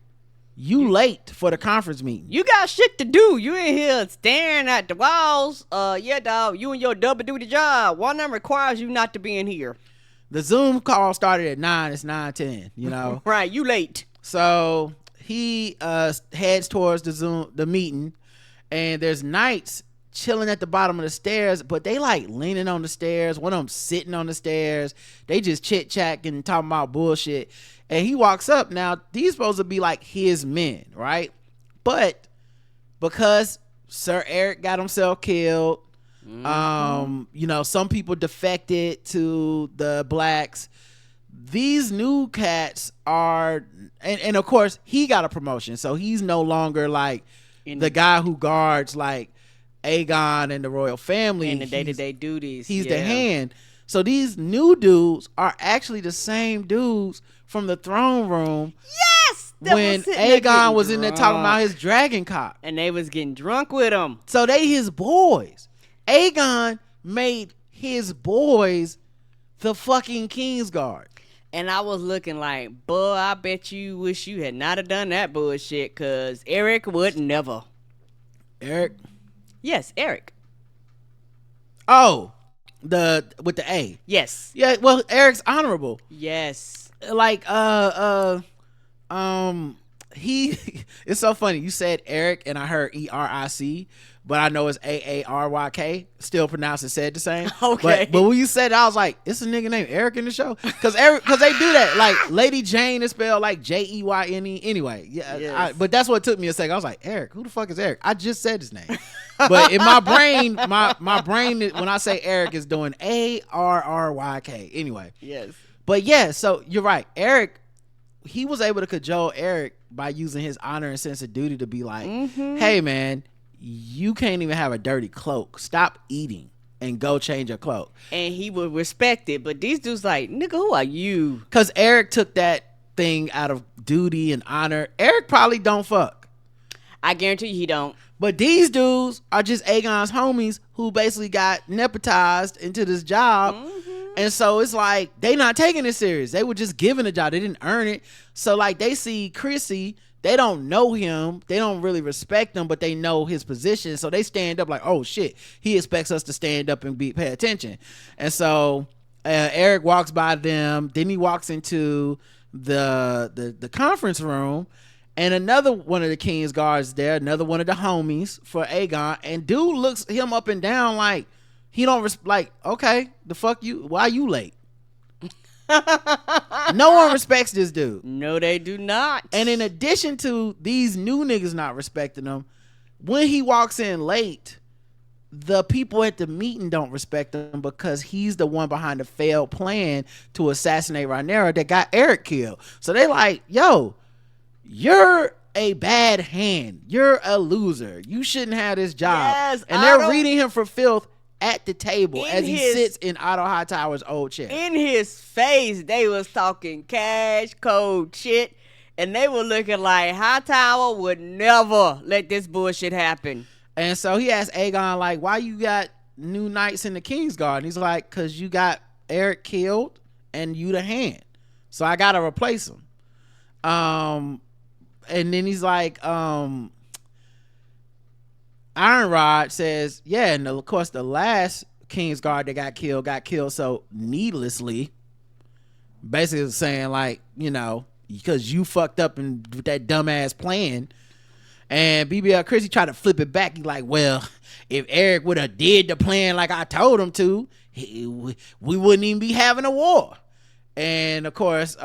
you late for the conference meeting. You got shit to do. You in here staring at the walls. Yeah, dog, you and your double duty job. One of them requires you not to be in here. The Zoom call started at 9. It's 9:10, you know? Right, you late. So he heads towards the meeting, and there's knights chilling at the bottom of the stairs, but they like leaning on the stairs. One of them sitting on the stairs. They just chit-chatting and talking about bullshit. And he walks up. Now, these supposed to be like his men, right? But because Sir Eric got himself killed, you know, some people defected to the blacks. These new cats are, and of course he got a promotion, so he's no longer like the guy who guards like Aegon and the royal family and the day-to-day duties. He's the hand. So these new dudes are actually the same dudes from the throne room. Yes, when Aegon was in there talking about his dragon cock, and they was getting drunk with him. So they his boys. Aegon made his boys the fucking King's Guard. And I was looking like, boy, I bet you wish you had not have done that bullshit, because Eric would never. Eric? Yes, Eric. Oh, with the A. Yes. Yeah, well, Eric's honorable. Yes. Like, he, it's so funny. You said Eric, and I heard ERIC, but I know it's AARYK. Still pronounced and said the same. Okay. But when you said it, I was like, it's a nigga named Eric in the show? Because they do that. Like, Lady Jane is spelled like JEYNE. Anyway, yeah. Yes. But that's what took me a second. I was like, Eric, who the fuck is Eric? I just said his name. But in my brain, my brain, when I say Eric, is doing ARRYK. Anyway. Yes. But yeah, so you're right. Eric, he was able to cajole Eric by using his honor and sense of duty to be like, hey man, you can't even have a dirty cloak. Stop eating and go change your cloak. And he would respect it. But these dudes like, nigga, who are you? Because Eric took that thing out of duty and honor. Eric probably don't fuck. I guarantee you he don't. But these dudes are just Aegon's homies who basically got nepotized into this job. And so it's like, they not taking it serious. They were just given a job. They didn't earn it. So like, they see Chrissy, they don't know him. They don't really respect him, but they know his position. So they stand up like, oh shit, he expects us to stand up and pay attention. And so Eric walks by them. Then he walks into the conference room, and another one of the King's Guards there, another one of the homies for Aegon. And dude looks him up and down like, he don't like, okay, the fuck you, why you late? No one respects this dude. No, they do not. And in addition to these new niggas not respecting him, when he walks in late, the people at the meeting don't respect him because he's the one behind the failed plan to assassinate Rhaenyra that got Eric killed. So they like, yo, you're a bad hand. You're a loser. You shouldn't have this job. Yes, and they're reading him for filth at the table as he sits in Otto Hightower's old chair. In his face, they was talking cash code shit, and they were looking like Hightower would never let this bullshit happen. And so he asked Aegon, like, why you got new knights in the Kingsguard? And he's like, cause you got Eric killed and you the hand, so I gotta replace him. And then he's like, Iron Rod says, yeah, and of course the last Kingsguard that got killed so needlessly, basically saying like, you know, because you fucked up and with that dumbass plan. And BBL Chrissy tried to flip it back. He's like, well, if Eric would have did the plan like I told him to, we wouldn't even be having a war. And of course,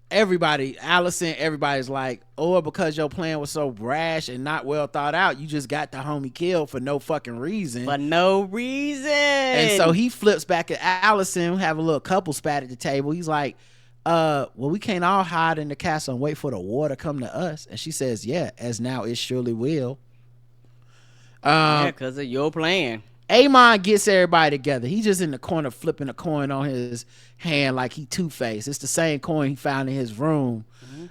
everybody's like, oh, because your plan was so brash and not well thought out, you just got the homie killed for no fucking reason. For no reason. And so he flips back at Allison, have a little couple spat at the table. He's like, well, we can't all hide in the castle and wait for the war to come to us. And she says, yeah, as now it surely will. Yeah, because of your plan. Amon gets everybody together. He's just in the corner flipping a coin on his hand like he Two-Face. It's the same coin he found in his room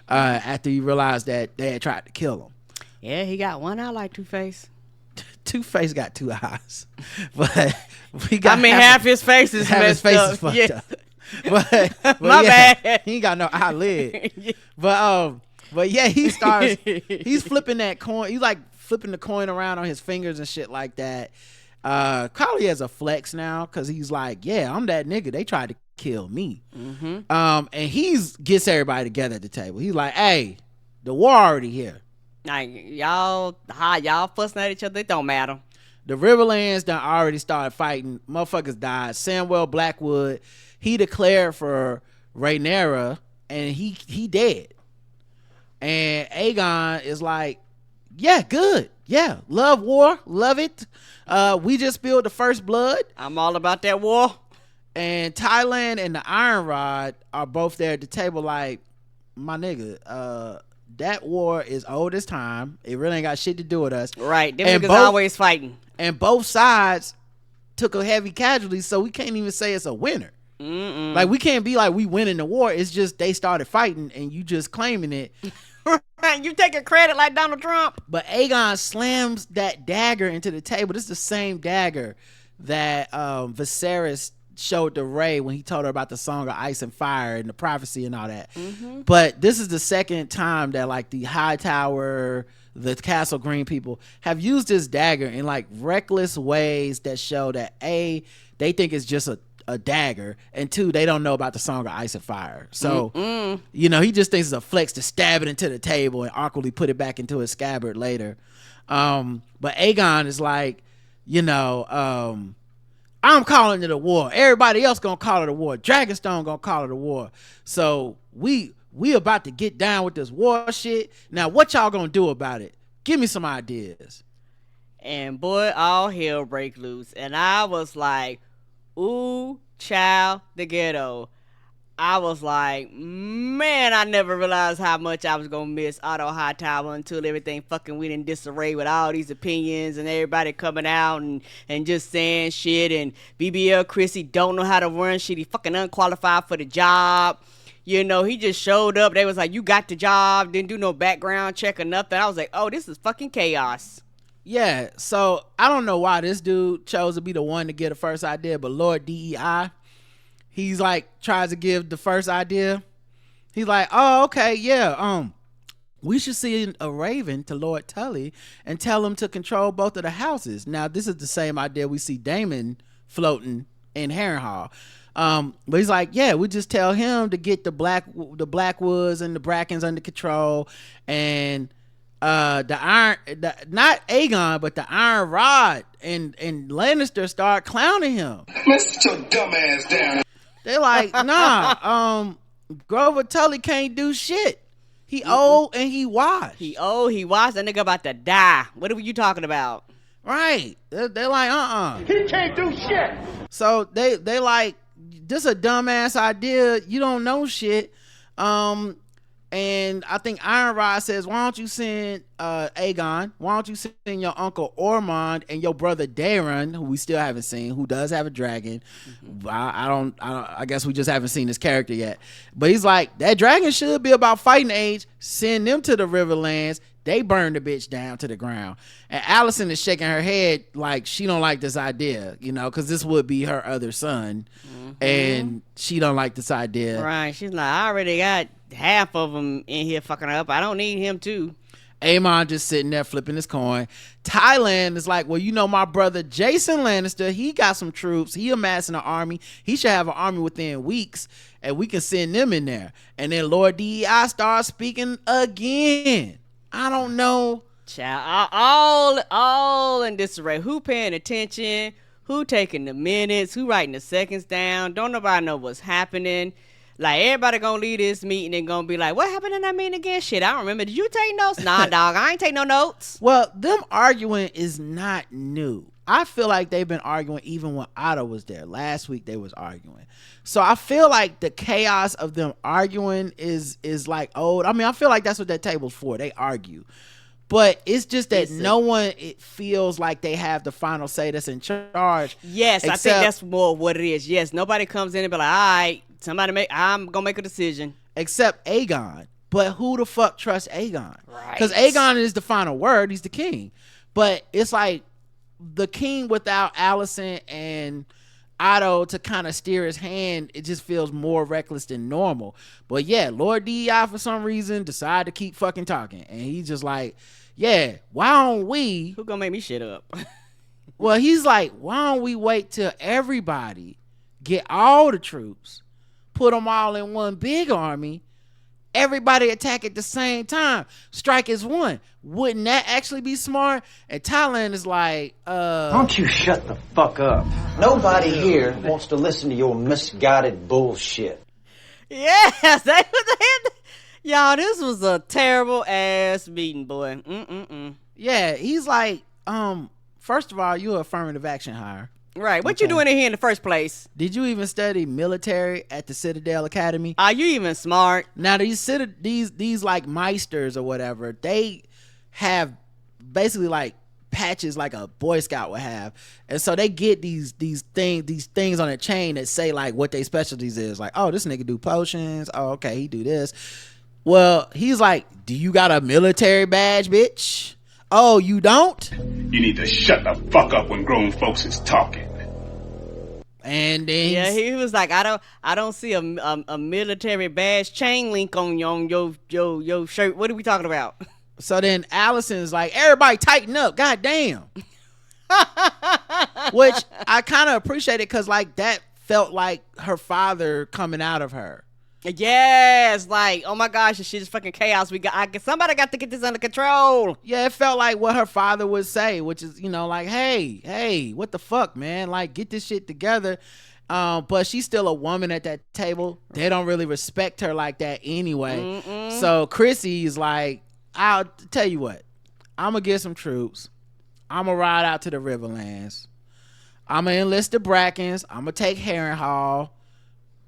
after he realized that they had tried to kill him. Yeah, he got one eye like Two-Face. Two-Face got two eyes. But we got half his face is messed up. Fucked up. But My bad. He ain't got no eyelid. Yeah. But yeah, he's flipping that coin. He's like flipping the coin around on his fingers and shit like that. Carly has a flex now because he's like, yeah, I'm that nigga. They tried to kill me. Mm-hmm. And gets everybody together at the table. He's like, hey, the war already here. Like, y'all fussing at each other, it don't matter. The Riverlands done already started fighting. Motherfuckers died. Samuel Blackwood, he declared for Rhaenyra, and he dead. And Aegon is like, yeah, good. Yeah, love war. Love it. We just spilled the first blood. I'm all about that war. And Thailand and the Iron Rod are both there at the table like, my nigga, that war is old as time. It really ain't got shit to do with us. Right. Them niggas always fighting. And both sides took a heavy casualty, so we can't even say it's a winner. Mm-mm. Like, we can't be like we winning the war. It's just they started fighting and you just claiming it. Right, you taking credit like Donald Trump. But Aegon slams that dagger into the table. This is the same dagger that Viserys showed to Rey when he told her about the Song of Ice and Fire and the prophecy and all that. Mm-hmm. But this is the second time that like the High Tower, the Castle Green people have used this dagger in like reckless ways that show that A, they think it's just a dagger, and two, they don't know about the Song of Ice and Fire. So, you know, he just thinks it's a flex to stab it into the table and awkwardly put it back into his scabbard later. But Aegon is like, you know, I'm calling it a war. Everybody else gonna call it a war. Dragonstone gonna call it a war. So we about to get down with this war shit. Now, what y'all gonna do about it? Give me some ideas. And boy, all hell break loose. And I was like, ooh, child, the ghetto. I was like, man, I never realized how much I was gonna miss Otto Hightower until everything fucking went in disarray with all these opinions and everybody coming out and just saying shit. And BBL Chrissy don't know how to run shit. He fucking unqualified for the job. You know, he just showed up. They was like, you got the job, didn't do no background check or nothing. I was like, oh, this is fucking chaos. Yeah, so I don't know why this dude chose to be the one to get the first idea, but Lord DEI, he's like tries to give the first idea. He's like, oh, okay, yeah, we should send a raven to Lord Tully and tell him to control both of the houses. Now, this is the same idea we see Daemon floating in Harrenhall. But he's like, yeah, we just tell him to get the Blackwoods and the Brackens under control, and not Aegon, but the Iron Rod and Lannister start clowning him. Man, sit your dumb ass down. They're like, nah, Grover Tully can't do shit. He old and he washed. He old, he washed. That nigga about to die. What are you talking about? Right. They're like, He can't do shit. So they like, this a dumbass idea. You don't know shit. And I think Iron Rod says, why don't you send Aegon? Why don't you send your uncle Ormond and your brother Daeron, who we still haven't seen, who does have a dragon. Mm-hmm. I guess we just haven't seen this character yet. But he's like, that dragon should be about fighting age. Send them to the Riverlands. They burned the bitch down to the ground. And Allison is shaking her head like she don't like this idea, you know, because this would be her other son. And she don't like this idea. Right. She's like, I already got half of them in here fucking up. I don't need him too. Aemon just sitting there flipping his coin. Thailand is like, well, you know, my brother Jason Lannister, he got some troops. He amassing an army. He should have an army within weeks, and we can send them in there. And then Lord DEI starts speaking again. I don't know. Child, all in disarray. Who paying attention? Who taking the minutes? Who writing the seconds down? Don't nobody know what's happening. Like, everybody gonna leave this meeting and gonna be like, what happened in that meeting again? Shit, I don't remember. Did you take notes? Nah, dog, I ain't take no notes. Well, them arguing is not new. I feel like they've been arguing even when Otto was there. Last week they was arguing. So I feel like the chaos of them arguing is like old. I mean, I feel like that's what that table's for. They argue. But it's just that it feels like they have the final say that's in charge. Yes, I think that's more what it is. Yes, nobody comes in and be like, all right, I'm going to make a decision. Except Aegon. But who the fuck trusts Aegon? Right. Because Aegon is the final word. He's the king. But it's like the king without Allison and Otto to kind of steer his hand, it just feels more reckless than normal. But yeah, Lord DEI for some reason decided to keep fucking talking. And he's just like, yeah, why don't we... Who gonna make me shit up? Well, he's like, why don't we wait till everybody get all the troops, put them all in one big army, everybody attack at the same time, strike as one. Wouldn't that actually be smart? And Thailand is like, Don't you shut the fuck up. Nobody here wants to listen to your misguided bullshit. Yes, that's what they had. Y'all, this was a terrible ass meeting, boy. Yeah, he's like, first of all, you're affirmative action hire. Right. What you doing in here in the first place? Did you even study military at the Citadel Academy? Are you even smart? Now these like meisters or whatever, they have basically like patches like a Boy Scout would have, and so they get these things on a chain that say like what their specialties is. Like, oh, this nigga do potions. Oh, okay, he do this. Well, he's like, do you got a military badge, bitch? Oh, you don't? You need to shut the fuck up when grown folks is talking. And then he was like, I don't see a military badge chain link on your shirt. What are we talking about? So then Allison's like, everybody tighten up, goddamn. Which I kind of appreciated because like that felt like her father coming out of her. Yes, like, oh my gosh, this shit is fucking chaos. Somebody got to get this under control. Yeah, it felt like what her father would say, which is, you know, like, hey, what the fuck, man? Like, get this shit together. But she's still a woman at that table. They don't really respect her like that anyway. So Chrissy's like, I'll tell you what, I'm gonna get some troops. I'm gonna ride out to the Riverlands. I'm gonna enlist the Brackens. I'm gonna take Harrenhall.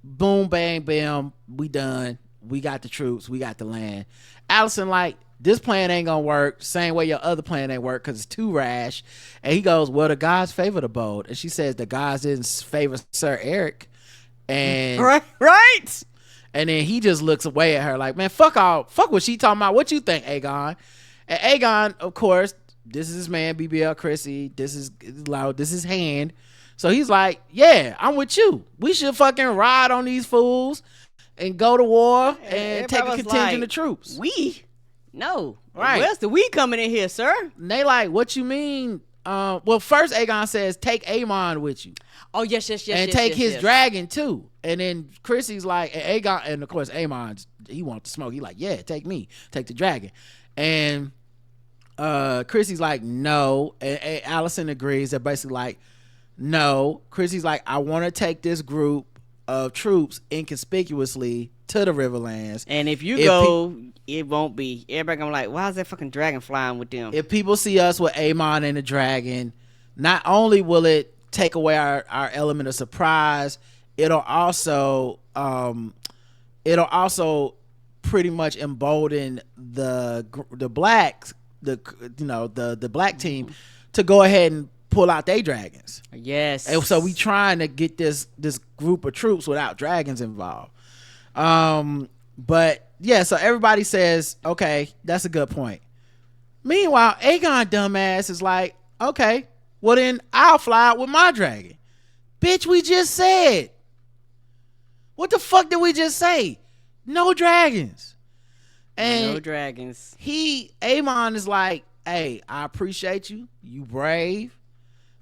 Boom, bang, bam, we done. We got the troops. We got the land. Allison like, this plan ain't gonna work. Same way your other plan ain't work because it's too rash. And he goes, well, the gods favor the bold. And she says the gods didn't favor Sir Eric. And right. And then he just looks away at her like, man, fuck what she talking about. What you think, Aegon? And Aegon, of course, this is his man, BBL Chrissy. This is loud. This is Hand. So he's like, yeah, I'm with you. We should fucking ride on these fools and go to war and take a contingent of troops. We? No. Right. Where's the we coming in here, sir? And they like, what you mean? Well, first Aegon says, take Aemon with you. Oh, yes. And take his dragon too. And then Chrissy's like, and Aegon, and of course Aemon, he wants to smoke. He like, yeah, take me. Take the dragon. And Chrissy's like, no. And Allison agrees. They're basically like, no. Chrissy's like, I want to take this group of troops inconspicuously to the Riverlands. And if you go, it won't be. Everybody gonna be like, why is that fucking dragon flying with them? If people see us with Aemon and the dragon, not only will it take away our element of surprise, it'll also pretty much embolden the blacks, the black team to go ahead and pull out their dragons. Yes. And so we trying to get this group of troops without dragons involved. But yeah, so everybody says, okay, that's a good point. Meanwhile, Aegon dumbass is like, okay, well then I'll fly out with my dragon. Bitch, we just said. What the fuck did we just say? No dragons. And no dragons. Aemon is like, hey, I appreciate you. You brave,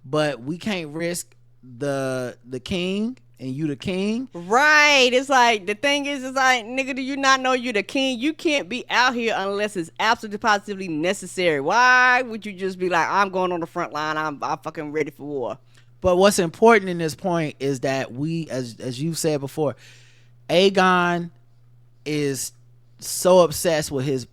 but we can't risk the king and you the king. Right. It's like, the thing is, it's like, nigga, do you not know you the king? You can't be out here unless it's absolutely positively necessary. Why would you just be like, I'm going on the front line, I'm fucking ready for war? But what's important in this point is that we, as you said before, Aegon is so obsessed with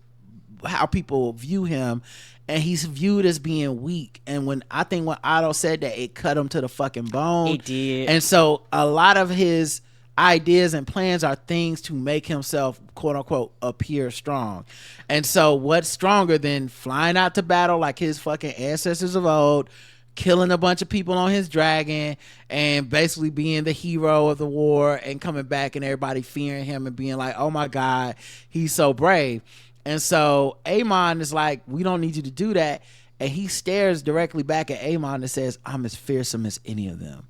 how people view him, and he's viewed as being weak. And when Otto said that, it cut him to the fucking bone. It did. And so a lot of his ideas and plans are things to make himself, quote unquote, appear strong. And so what's stronger than flying out to battle like his fucking ancestors of old, killing a bunch of people on his dragon, and basically being the hero of the war, and coming back and everybody fearing him and being like, oh my God, he's so brave. And so Aemon is like, we don't need you to do that. And he stares directly back at Aemon and says, I'm as fearsome as any of them.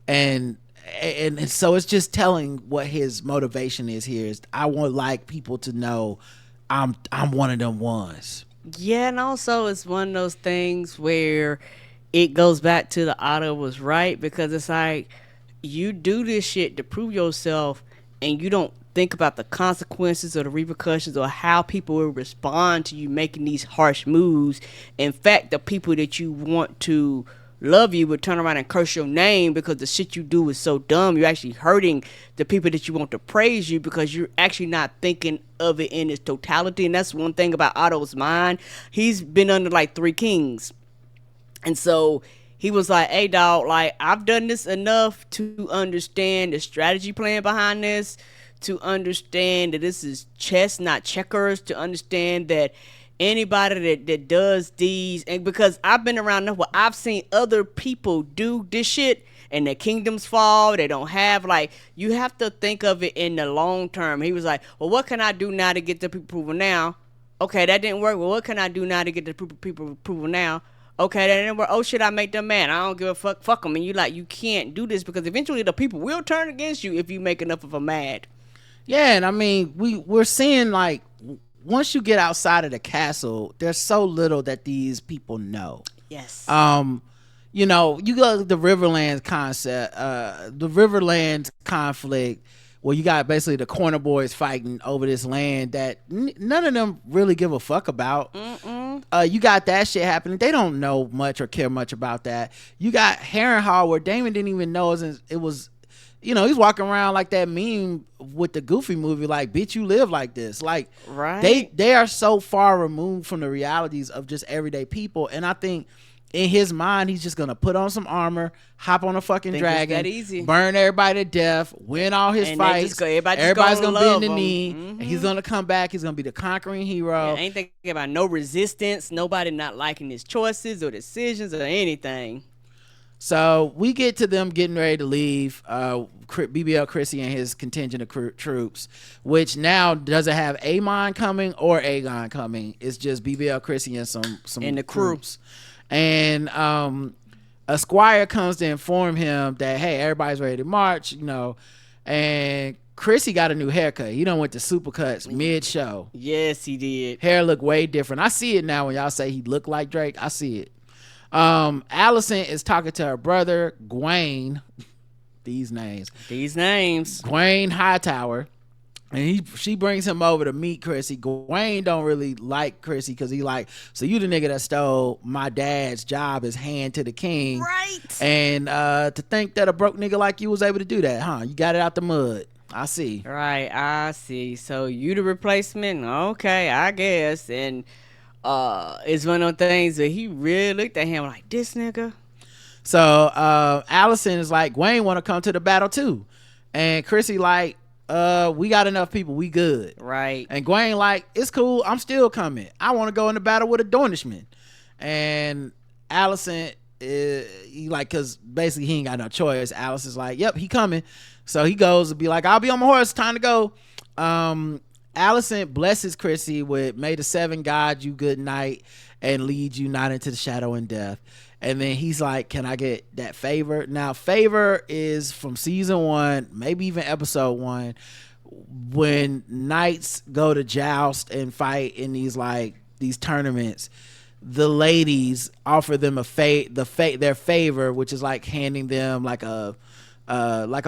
And so it's just telling what his motivation is here. Is I would like people to know I'm one of them ones. Yeah, and also it's one of those things where it goes back to the Otto was right, because it's like, you do this shit to prove yourself, and you don't think about the consequences or the repercussions or how people will respond to you making these harsh moves. In fact, the people that you want to love you would turn around and curse your name because the shit you do is so dumb. You're actually hurting the people that you want to praise you because you're actually not thinking of it in its totality. And that's one thing about Otto's mind. He's been under like 3 kings. And so he was like, hey dog, like, I've done this enough to understand the strategy plan behind this, to understand that this is chess, not checkers, to understand that anybody that does these, and because I've been around enough where I've seen other people do this shit and their kingdoms fall. They don't have, like, you have to think of it in the long term. He was like, well, what can I do now to get the people approval now? Okay, that didn't work. Well, what can I do now to get the people approval now? Okay, that didn't work. Oh shit, I make them mad. I don't give a fuck. Fuck them. And you like, you can't do this because eventually the people will turn against you if you make enough of them mad. Yeah, and I mean, we're seeing, like, once you get outside of the castle, there's so little that these people know. Yes. You know, you go to the Riverlands concept, the Riverlands conflict, where you got basically the corner boys fighting over this land that none of them really give a fuck about. You got that shit happening. They don't know much or care much about that. You got Harrenhall, where Damon didn't even know it was, you know, he's walking around like that meme with the Goofy movie, like, bitch, you live like this. Like, right. They are so far removed from the realities of just everyday people. And I think in his mind, he's just gonna put on some armor, hop on a fucking dragon, that easy. Burn everybody to death, win all his fights. Everybody's gonna bend the knee, and he's gonna come back. He's gonna be the conquering hero. Yeah, ain't thinking about no resistance, nobody not liking his choices or decisions or anything. So we get to them getting ready to leave. BBL Chrissy and his contingent of troops, which now doesn't have Aemon coming or Aegon coming. It's just BBL Chrissy and some and the crew. Troops. And a squire comes to inform him that, hey, everybody's ready to march, you know. And Chrissy got a new haircut. He done went to supercuts mid-show. Yes, he did. Hair look way different. I see it now when y'all say he looked like Drake. I see it. Allison is talking to her brother, Gwaine. These names. Gwaine Hightower. And she brings him over to meet Chrissy. Gwaine don't really like Chrissy because he like, so you the nigga that stole my dad's job as hand to the king. Right. And to think that a broke nigga like you was able to do that, huh? You got it out the mud. I see. Right, I see. So you the replacement? Okay, I guess. And it's one of those things that he really looked at him like, this nigga. So Allison is like, Gwaine want to come to the battle too. And Chrissy like, we got enough people, we good. Right. And Gwaine like, it's cool, I'm still coming. I want to go in the battle with a Dornishman. And Allison he like, cause basically he ain't got no choice. Allison's like, yep, he coming. So he goes to be like, I'll be on my horse, time to go. Allison blesses Chrissy with, may the seven guide you good night and lead you not into the shadow and death. And then he's like, can I get that favor? Now, favor is from season 1, maybe even episode 1, when knights go to joust and fight in these tournaments. The ladies offer them their favor, which is like handing them like a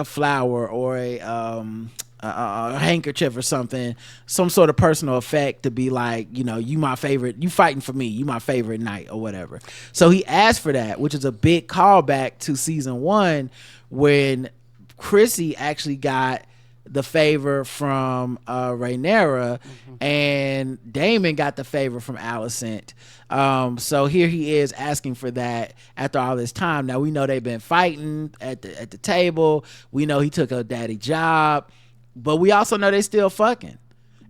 flower or a handkerchief or something, some sort of personal effect to be like, you my favorite, you fighting for me, you my favorite knight or whatever. So he asked for that, which is a big callback to season 1 when Chrissy actually got the favor from Rhaenyra, and Damon got the favor from Alicent. So here he is asking for that after all this time. Now we know they've been fighting at the table. We know he took a daddy job, but we also know they still fucking.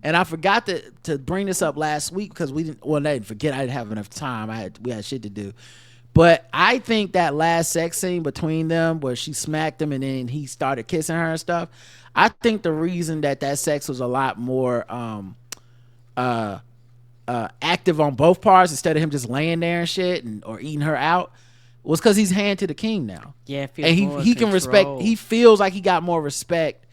And I forgot to bring this up last week because I didn't forget. I didn't have enough time. We had shit to do. But I think that last sex scene between them where she smacked him and then he started kissing her and stuff, I think the reason that sex was a lot more active on both parts instead of him just laying there and shit or eating her out was because he's hand to the king now. Yeah, and he can respect. He feels like he got more respect,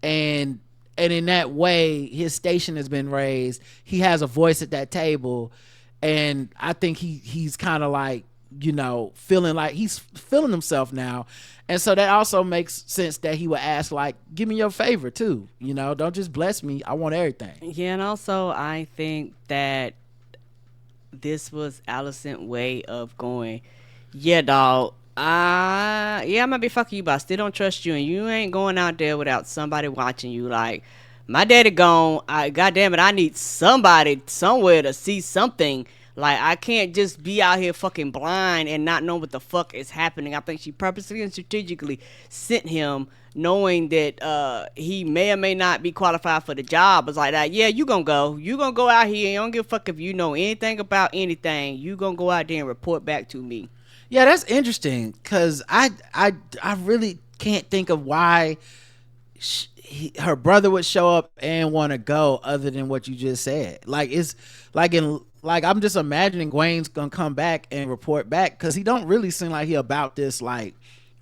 and in that way, his station has been raised. He has a voice at that table, and I think he's kind of like, feeling like he's feeling himself now. And so that also makes sense that he would ask, like, give me your favor too. Don't just bless me. I want everything. Yeah, and also I think that this was Alicent's way of going, yeah, dog, I'm gonna be fucking you, but I still don't trust you, and you ain't going out there without somebody watching you. Like, my daddy gone, goddamn it, I need somebody somewhere to see something. Like, I can't just be out here fucking blind and not know what the fuck is happening. I think she purposely and strategically sent him knowing that he may or may not be qualified for the job. It's like that, yeah, you gonna go. You gonna go out here and you don't give a fuck if you know anything about anything. You gonna go out there and report back to me. Yeah, that's interesting because I really can't think of why her brother would show up and want to go other than what you just said. Like, it's like I'm just imagining Gwen's gonna come back and report back because he don't really seem like he about this like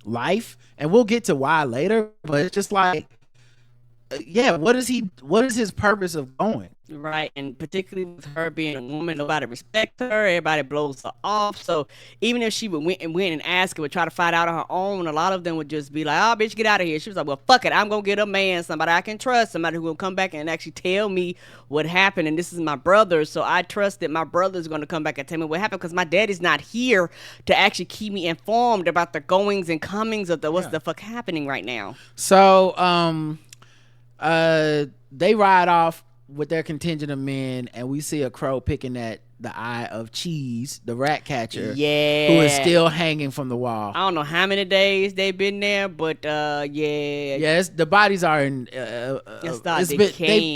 life, and we'll get to why later. But it's just like, yeah, what is his purpose of going? Right, and particularly with her being a woman, nobody respects her. Everybody blows her off. So even if she went and asked her, would try to find out on her own, a lot of them would just be like, "Oh, bitch, get out of here." She was like, "Well, fuck it, I'm gonna get a man, somebody I can trust, somebody who will come back and actually tell me what happened. And this is my brother, so I trust that my brother's gonna come back and tell me what happened because my daddy's not here to actually keep me informed about the goings and comings of what's the fuck happening right now." So they ride off with their contingent of men, and we see a crow picking at the eye of Cheese, the rat catcher, who is still hanging from the wall. I don't know how many days they've been there, but the bodies are in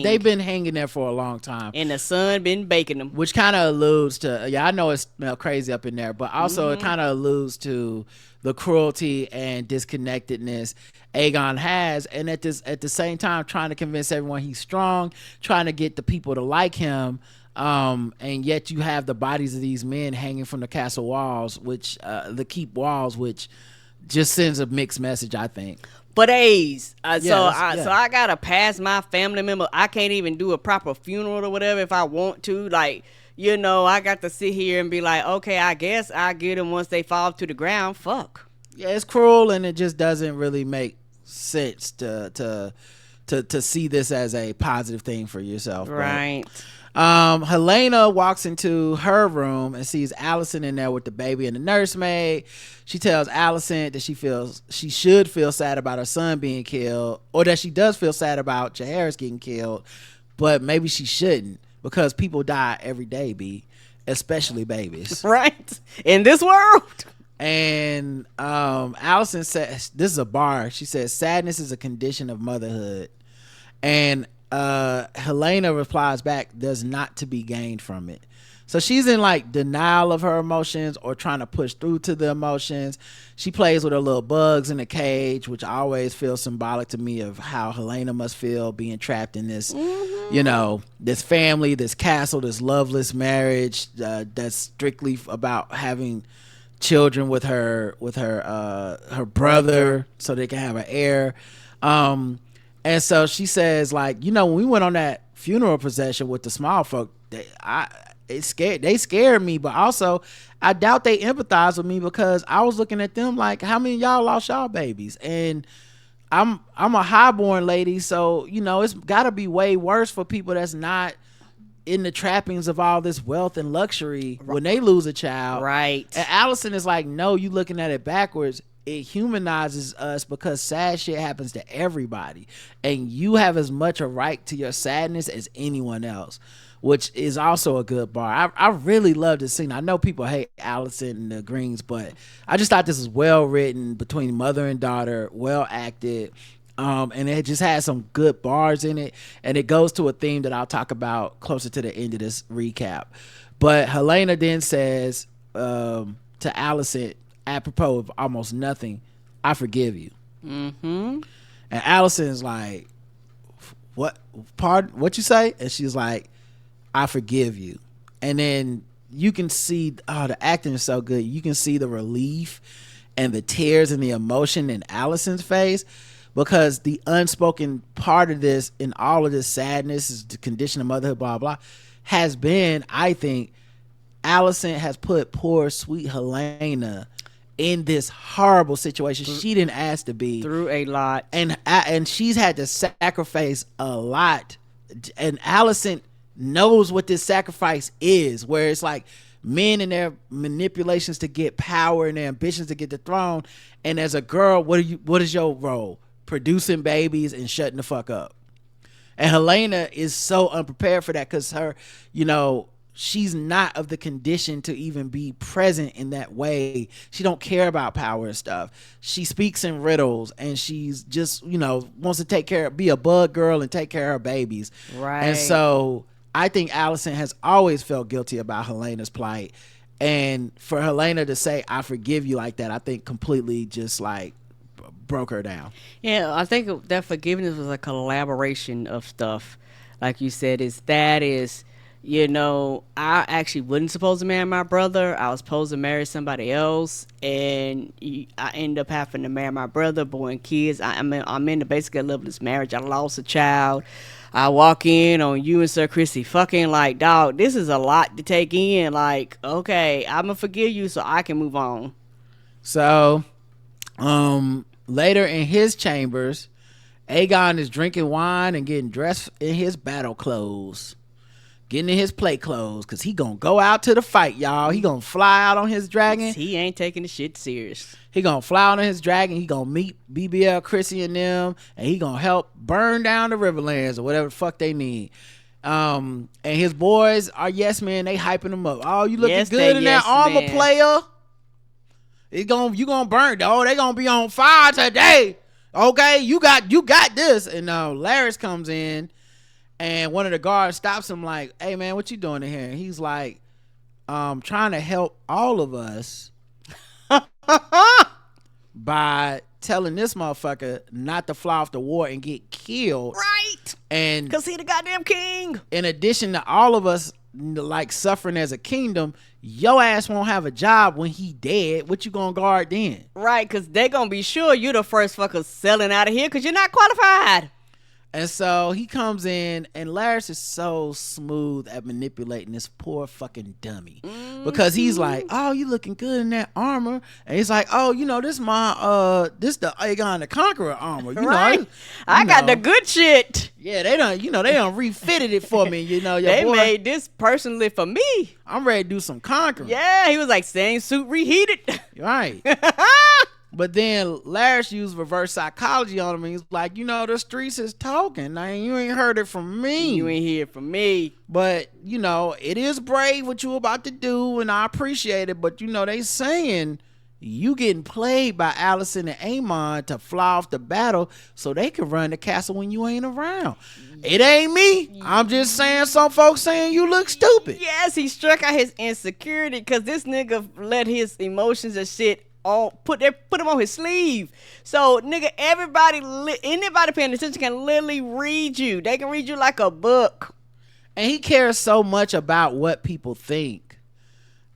they've been hanging there for a long time, and the sun been baking them, which kind of alludes to I know it smells crazy up in there, but also it kind of alludes to the cruelty and disconnectedness Aegon has, and at the same time trying to convince everyone he's strong, trying to get the people to like him, and yet you have the bodies of these men hanging from the castle walls, which the keep walls, which just sends a mixed message, I think. But so I gotta pass my family member. I can't even do a proper funeral or whatever if I want to. Like, I got to sit here and be like, okay, I guess I get them once they fall to the ground. Fuck. Yeah, it's cruel, and it just doesn't really make sense to see this as a positive thing for yourself. Right. Helena walks into her room and sees Alicent in there with the baby and the nursemaid. She tells Alicent that she should feel sad about her son being killed, or that she does feel sad about Jaehaerys getting killed, but maybe she shouldn't because people die every day, especially babies. Right. In this world. And Alicent says, this is a bar, she says, sadness is a condition of motherhood. And Helena replies back, there's not to be gained from it. So she's in like denial of her emotions or trying to push through to the emotions. She plays with her little bugs in a cage, which always feels symbolic to me of how Helena must feel being trapped in this you know, this family, this castle, this loveless marriage that's strictly about having children with her brother so they can have an heir. And so she says, like, you know, when we went on that funeral procession with the small folk, they scared me, but also I doubt they empathize with me because I was looking at them like, how many of y'all lost y'all babies? And I'm a highborn lady, so you know it's got to be way worse for people that's not in the trappings of all this wealth and luxury when they lose a child. Right. And Allison is like, no, you looking at it backwards. It humanizes us because sad shit happens to everybody, and you have as much a right to your sadness as anyone else, which is also a good bar. I really love this scene. I know people hate Allison and the Greens, but I just thought this was well written between mother and daughter, well acted, and it just has some good bars in it, and it goes to a theme that I'll talk about closer to the end of this recap. But Helena then says to Allison, apropos of almost nothing, I forgive you. Mm-hmm. And Allison's like, what you say? And she's like, I forgive you. And then you can see, the acting is so good. You can see the relief and the tears and the emotion in Allison's face, because the unspoken part of this and all of this sadness is the condition of motherhood, blah, blah, has been, I think, Allison has put poor sweet Helena in this horrible situation she didn't ask to be, through a lot, and she's had to sacrifice a lot, and Allison knows what this sacrifice is, where it's like men and their manipulations to get power and their ambitions to get the throne, and as a girl, what is your role? Producing babies and shutting the fuck up. And Helena is so unprepared for that because her, you know, she's not of the condition to even be present in that way. She don't care about power and stuff. She speaks in riddles, and she's just, you know, wants to be a bug girl and take care of her babies. Right. And so I think Allison has always felt guilty about Helena's plight. And for Helena to say, I forgive you like that, I think completely just like broke her down. Yeah, I think that forgiveness was a collaboration of stuff. Like you said, you know, I actually wasn't supposed to marry my brother. I was supposed to marry somebody else, and I ended up having to marry my brother, born kids. I'm in the basically loveless marriage. I lost a child. I walk in on you and Sir Chrissy fucking like, dog, this is a lot to take in. Like, okay, I'm gonna forgive you so I can move on. So, later in his chambers, Aegon is drinking wine and getting dressed in his battle clothes. Getting in his play clothes, because he gonna go out to the fight, y'all. He gonna fly out on his dragon. He ain't taking the shit serious. He gonna fly out on his dragon. He gonna meet BBL, Chrissy, and them, and he gonna help burn down the Riverlands or whatever the fuck they need. And his boys are yes men. They hyping him up. Oh, you looking good in that armor, player. You gonna burn. Oh, they gonna be on fire today. Okay, you got this. And Larys comes in. And one of the guards stops him like, hey, man, what you doing in here? And he's like, trying to help all of us by telling this motherfucker not to fly off the war and get killed. Right. And because he the goddamn king. In addition to all of us, like, suffering as a kingdom, your ass won't have a job when he dead. What you gonna guard then? Right, because they gonna be sure you the first fucker selling out of here because you're not qualified. And so he comes in, and Larys is so smooth at manipulating this poor fucking dummy. Because he's like, oh, you looking good in that armor. And he's like, oh, you know, this the Aegon the Conqueror armor. You right. know, I got the good shit. Yeah, they done refitted it for me. You know, they made this personally for me. I'm ready to do some conquering. Yeah, he was like, same suit reheated. Right. But then Larys used reverse psychology on him, and he's like, you know, the streets is talking. Now, you ain't heard it from me. You ain't hear it from me. But, you know, it is brave what you about to do, and I appreciate it. But, you know, they saying you getting played by Allison and Aemon to fly off the battle so they can run the castle when you ain't around. It ain't me. I'm just saying some folks saying you look stupid. Yes, he struck out his insecurity because this nigga let his emotions and shit on put him on his sleeve. So nigga, anybody paying attention can literally read you. They can read you like a book. And he cares so much about what people think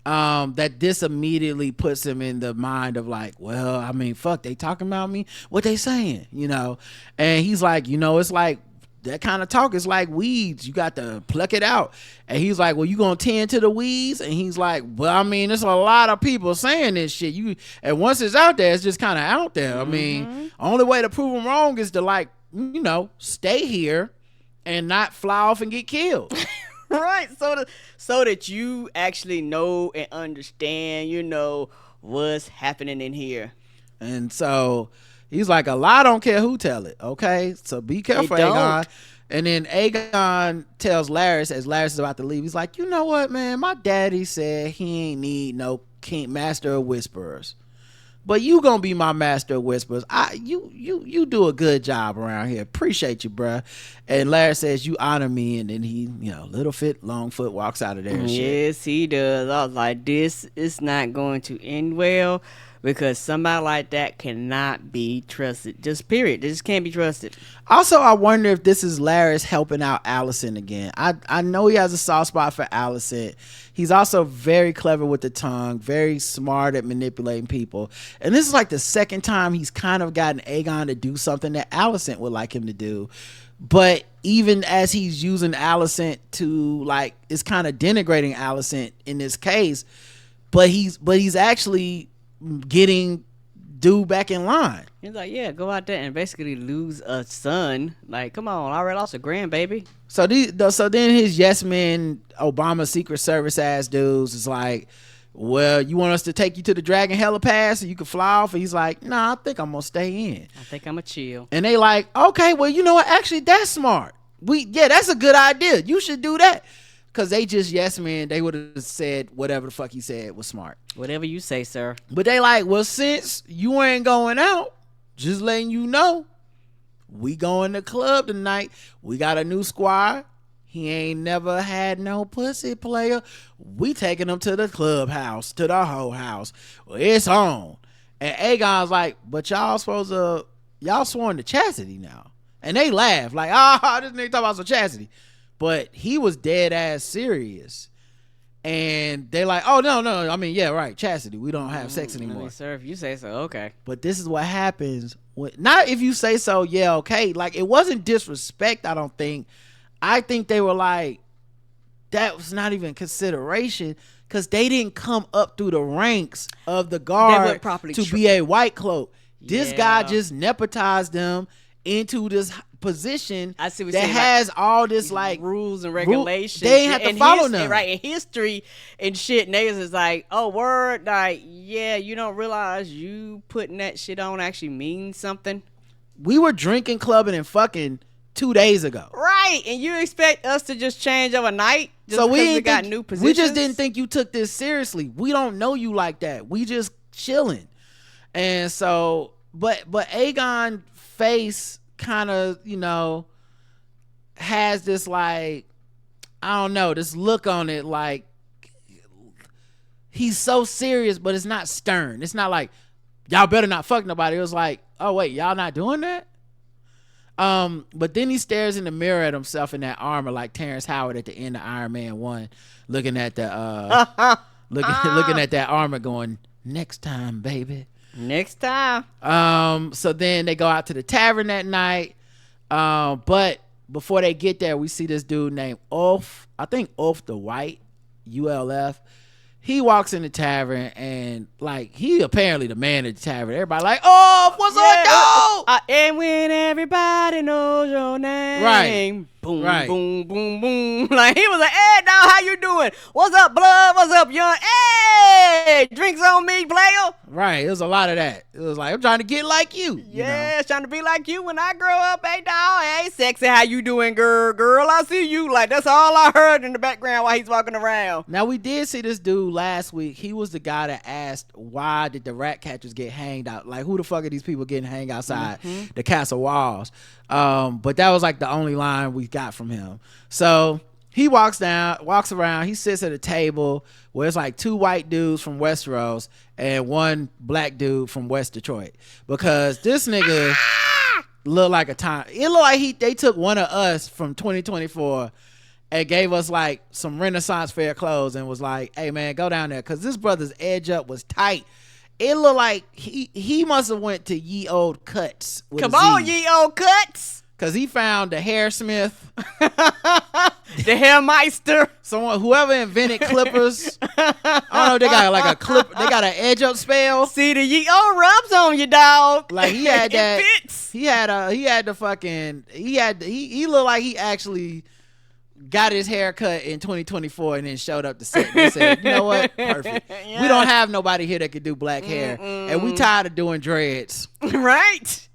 that this immediately puts him in the mind of like, well, I mean, fuck, they talking about me? What they saying? You know? And he's like, you know, it's like that kind of talk is like weeds. You got to pluck it out. And he's like, well, you gonna tend to the weeds? And he's like, well, I mean, there's a lot of people saying this shit. And once it's out there, it's just kind of out there. I mean, only way to prove them wrong is to like, you know, stay here and not fly off and get killed. Right. So that you actually know and understand, you know, what's happening in here. And so he's like, a lie don't care who tell it. Okay. So be careful, Aegon. And then Aegon tells Larys, as Larys is about to leave, he's like, you know what, man? My daddy said he ain't need no king master of whisperers. But you gonna be my master of whispers. You do a good job around here. Appreciate you, bruh. And Larry says, you honor me. And then he, you know, Littlefoot, Longfoot walks out of there and shit. Yes, he does. I was like, this is not going to end well because somebody like that cannot be trusted. Just period. They just can't be trusted. Also, I wonder if this is Larys helping out Alicent again. I know he has a soft spot for Alicent. He's also very clever with the tongue, very smart at manipulating people. And this is like the second time he's kind of gotten Aegon to do something that Alicent would like him to do. But even as he's using Alicent to like, it's kind of denigrating Alicent in this case, but he's actually getting dude back in line. He's like, yeah, go out there and basically lose a son. Like, come on, I already lost a grandbaby. So then his yes men, Obama Secret Service ass dudes is like, well, you want us to take you to the Dragon helipad so you can fly off? And he's like, nah, I think I'm gonna stay in. I think I'm gonna chill. And they like, okay, well, you know what? Actually, that's smart. That's a good idea. You should do that. Cause they just yes man, they would have said whatever the fuck he said was smart. Whatever you say, sir. But they like, well, since you ain't going out, just letting you know, we going to club tonight. We got a new squire. He ain't never had no pussy player. We taking him to the clubhouse, to the whole house. Well, it's on. And Aegon's like, but y'all sworn to chastity now. And they laugh like, this nigga talking about some chastity. But he was dead ass serious. And they're like, oh, no. I mean, yeah, right. Chastity. We don't have sex anymore. I mean, sir, if you say so, okay. But this is what happens. Not if you say so, yeah, okay. Like, it wasn't disrespect, I don't think. I think they were like, that was not even consideration because they didn't come up through the ranks of the guard to be a white cloak. This guy just nepotized them into this position that has like, all this like rules and regulations. They have to follow them, right? In history and shit, niggas is like, oh word, like yeah, you don't realize you putting that shit on actually means something. We were drinking, clubbing, and fucking 2 days ago, right? And you expect us to just change overnight? Just so we got new positions. We just didn't think you took this seriously. We don't know you like that. We just chilling, and so but Aegon face kind of, you know, has this like, I don't know, this look on it like he's so serious, but it's not stern. It's not like y'all better not fuck nobody. It was like, oh wait, y'all not doing that? But then he stares in the mirror at himself in that armor like Terrence Howard at the end of Iron Man 1, looking at the looking at that armor going, next time, baby. Next time. So then they go out to the tavern that night. But before they get there, we see this dude named Ulf. I think Ulf the White, ULF. He walks in the tavern and like he apparently the man at the tavern. Everybody like, oh, what's up, dog? And when everybody knows your name, right? Boom, right. Boom, boom, boom. Like he was like, hey, dog, how you doing? What's up, blood? What's up, young? Hey, drinks on me, player. Right. It was a lot of that. It was like, I'm trying to get like you. Yeah, trying to be like you when I grow up. Hey, dog. Hey, sexy, how you doing, girl? Girl, I see you. Like that's all I heard in the background while he's walking around. Now we did see this dude last week. He was the guy that asked why did the rat catchers get hanged out? Like who the fuck are these people getting hanged outside the castle walls? But that was like the only line we got from him. So he walks around, he sits at a table where it's like 2 white dudes from Westeros and 1 black dude from West Detroit, because this nigga looked like it looked like they took one of us from 2024 and gave us like some Renaissance fair clothes and was like, hey man, go down there, because this brother's edge up was tight. It looked like he must have went to Ye Old Cuts. Come on, Ye Old Cuts. Cause he found the hairsmith, the hairmeister, whoever invented clippers. I don't know. They got like a clip. They got an edge up spell. See, the Ye Old rubs on you, dog. Like he had that. It fits. He looked like he actually got his hair cut in 2024 and then showed up to set and said, you know what, perfect. Yeah. We don't have nobody here that could do black hair, and we tired of doing dreads. Right.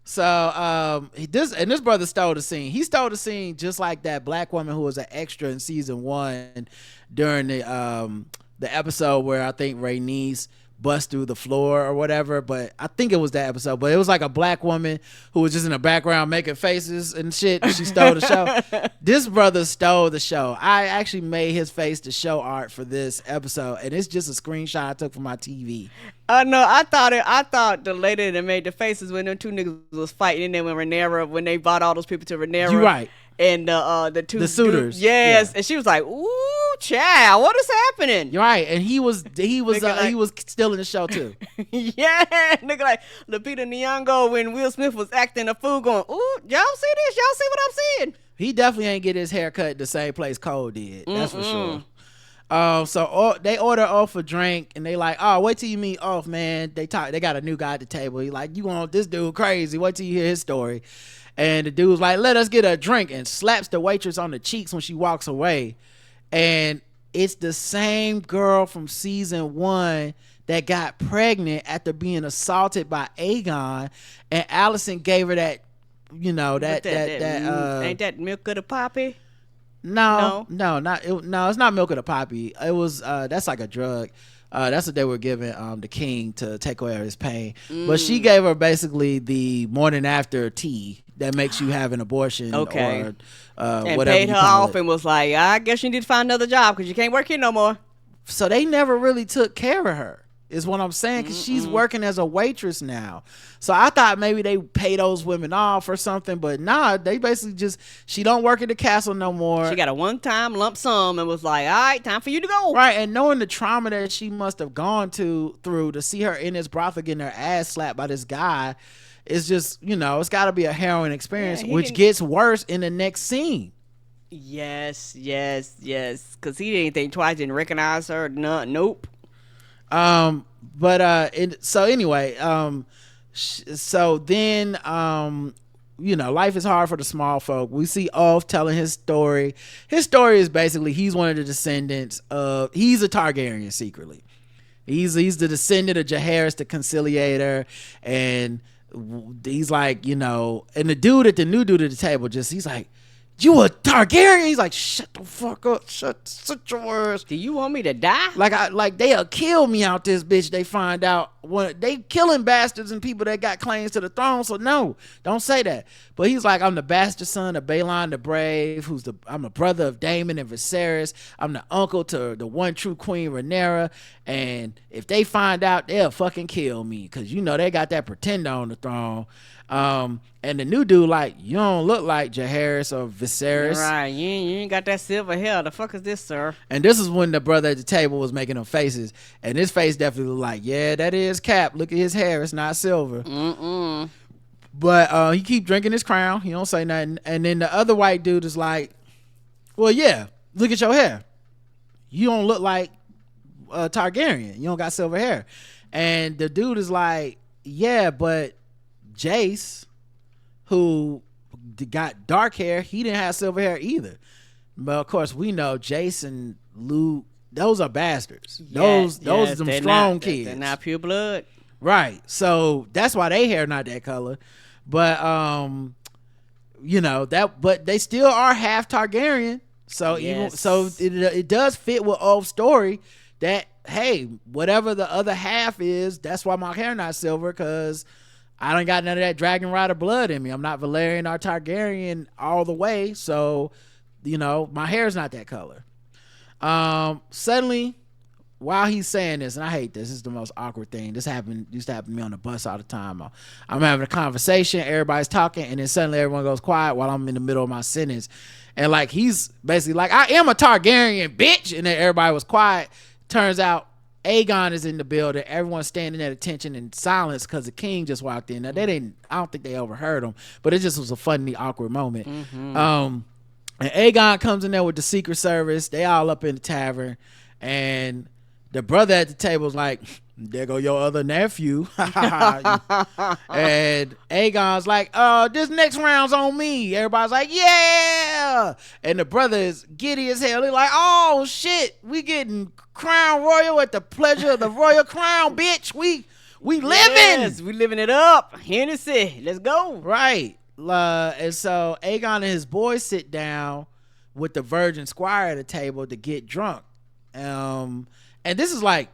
So this brother stole the scene. He stole the scene just like that black woman who was an extra in season 1 during the episode where I think Rhaenys bust through the floor or whatever, but I think it was that episode. But it was like a black woman who was just in the background making faces and shit. She stole the show. This brother stole the show. I actually made his face the show art for this episode, and it's just a screenshot I took from my TV. No, I thought the lady that made the faces when them 2 niggas was fighting, and then when they brought all those people to Rhaenyra, you right, and the suitors, yes, yeah. And she was like, "Ooh, child, what is happening?" You're right, and he was still in the show too. Yeah, nigga, like Lupita Nyong'o when Will Smith was acting a fool, going, "Ooh, y'all see this? Y'all see what I'm seeing?" He definitely ain't get his hair cut the same place Cole did. That's for sure. So they order off a drink and they like, oh, wait till you meet off, man. They got a new guy at the table. He like, you want this dude crazy? Wait till you hear his story. And the dude's like, let us get a drink, and slaps the waitress on the cheeks when she walks away. And it's the same girl from season 1 that got pregnant after being assaulted by Aegon, and Allison gave her that, you know, that ain't that milk of the poppy? No, it's not milk of the poppy. It was that's like a drug. That's what they were giving the king to take away his pain. But she gave her basically the morning after tea that makes you have an abortion. Okay. Or and whatever paid her off and was like, I guess you need to find another job because you can't work here no more. So they never really took care of her, is what I'm saying, because she's working as a waitress now. So I thought maybe they pay those women off or something, but nah, they basically just, she don't work at the castle no more. She got a one-time lump sum and was like, all right, time for you to go. Right, and knowing the trauma that she must have gone through to see her in this brothel getting her ass slapped by this guy, it's just, you know, it's got to be a harrowing experience, which gets worse in the next scene. Yes, because he didn't think twice, didn't recognize her, nope. So anyway, so then, you know, life is hard for the small folk. We see Ulf telling his story. His story is basically he's one of the descendants of, he's a Targaryen secretly. He's the descendant of Jaehaerys the Conciliator, and he's like, you know, and the new dude at the table he's like, you a Targaryen? He's like, shut the fuck up. Shut your words. Do you want me to die? Like they'll kill me out this bitch. They find out when they killing bastards and people that got claims to the throne. So no, don't say that. But he's like, I'm the bastard son of Balon the Brave. I'm the brother of Daemon and Viserys. I'm the uncle to the one true queen Rhaenyra. And if they find out, they'll fucking kill me. Cause you know, they got that pretender on the throne. And the new dude like, you don't look like Jaehaerys or Viserys. Right, you ain't got that silver hair. The fuck is this, sir? And this is when the brother at the table was making them faces, and his face definitely looked like, yeah, that is Cap. Look at his hair, it's not silver. But he keep drinking his crown. He don't say nothing. And then the other white dude is like, well, yeah, look at your hair. You don't look like Targaryen. You don't got silver hair. And the dude is like, yeah, but Jace, who got dark hair, he didn't have silver hair either. But of course, we know Jace and Luke, those are bastards. Those are them strong kids. They're not pure blood. Right. So that's why they hair not that color. But you know, but they still are half Targaryen. So it does fit with Ulf's story that, hey, whatever the other half is, that's why my hair not silver, because I don't got none of that dragon rider blood in me. I'm not Valerian or Targaryen all the way. So my hair's not that color. Suddenly, while he's saying this, and I hate this is the most awkward thing. This used to happen to me on the bus all the time. I'm having a conversation, everybody's talking, and then suddenly everyone goes quiet while I'm in the middle of my sentence. And like he's basically like, I am a Targaryen, bitch. And then everybody was quiet. Turns out Aegon is in the building. Everyone's standing at attention in silence because the king just walked in. Now I don't think they overheard him, but it just was a funny, awkward moment. And Aegon comes in there with the Secret Service. They all up in the tavern, and the brother at the table is like, there go your other nephew. And Aegon's like, this next round's on me. Everybody's like, yeah. And the brother is giddy as hell. They're like, oh shit, we getting crown royal at the pleasure of the royal crown, bitch. We living. Yes, we living it up. Hennessy, let's go. Right. And so Aegon and his boys sit down with the virgin squire at a table to get drunk. And this is like,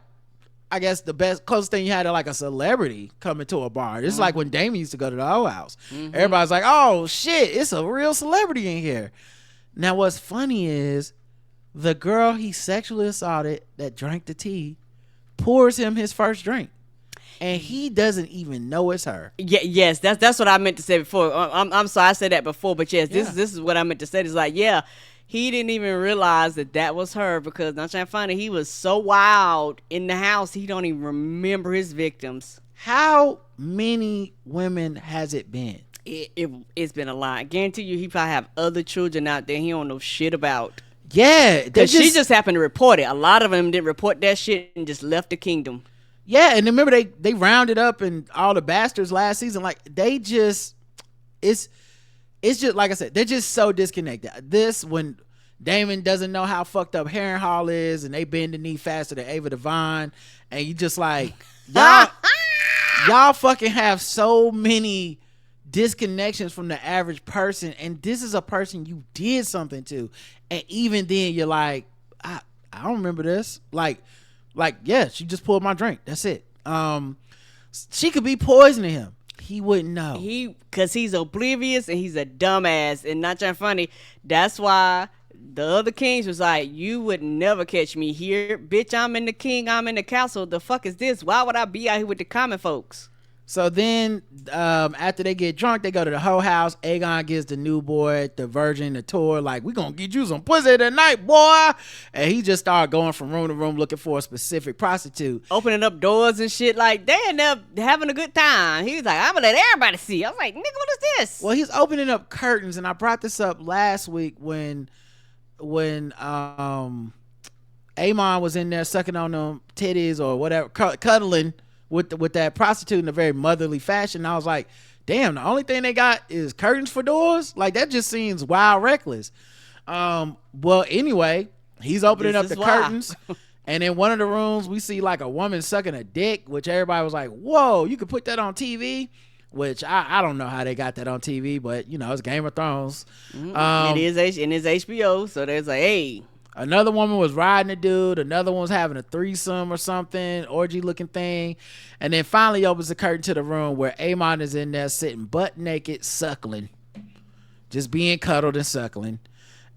I guess the closest thing you had to like a celebrity coming to a bar. This is like when Damon used to go to the old house. Everybody's like, oh shit, it's a real celebrity in here. Now what's funny is the girl he sexually assaulted that drank the tea pours him his first drink. And he doesn't even know it's her. Yeah, yes, that's what I meant to say before. I'm sorry I said that before, but yes, this is what I meant to say. It's like, yeah, he didn't even realize that was her because not trying to find it. He was so wild in the house he don't even remember his victims. How many women has it been? It's been a lot. I guarantee you, he probably have other children out there he don't know shit about. Yeah, because she just happened to report it. A lot of them didn't report that shit and just left the kingdom. Yeah, and remember they rounded up and all the bastards last season. Like they just, it's just like I said, they're just so disconnected. This when Damon doesn't know how fucked up Harrenhall is, and they bend the knee faster than Ava Devine, and you just like y'all fucking have so many disconnections from the average person, and this is a person you did something to, and even then you're like, I don't remember this. Like yeah, she just pulled my drink. That's it. She could be poisoning him. He wouldn't know. Because he's oblivious and he's a dumbass and not trying funny. That's why the other kings was like, you would never catch me here. Bitch, I'm in the king. I'm in the castle. The fuck is this? Why would I be out here with the common folks? So then after they get drunk, they go to the whole house. Aegon gives the new boy, the virgin, the tour. Like, we gonna get you some pussy tonight, boy. And he just started going from room to room looking for a specific prostitute. Opening up doors and shit. Like, they ended up having a good time. He was like, I'm gonna let everybody see. I was like, nigga, what is this? Well, he's opening up curtains. And I brought this up last week when Aemon was in there sucking on them titties or whatever, cuddling with that prostitute in a very motherly fashion. I was like, damn, the only thing they got is curtains for doors? Like, that just seems wild reckless. Well, anyway, he's opening up the curtains, and in one of the rooms we see like a woman sucking a dick, which everybody was like, whoa, you could put that on TV, which I don't know how they got that on TV, but you know, it's Game of Thrones. It is HBO, so there's like, hey. Another woman was riding a dude. Another one was having a threesome or something, orgy looking thing. And then finally opens the curtain to the room where Aemon is in there sitting butt naked, suckling. Just being cuddled and suckling.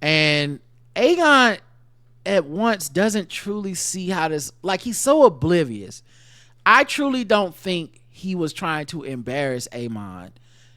And Aegon at once doesn't truly see how this, like, he's so oblivious. I truly don't think he was trying to embarrass Aemon.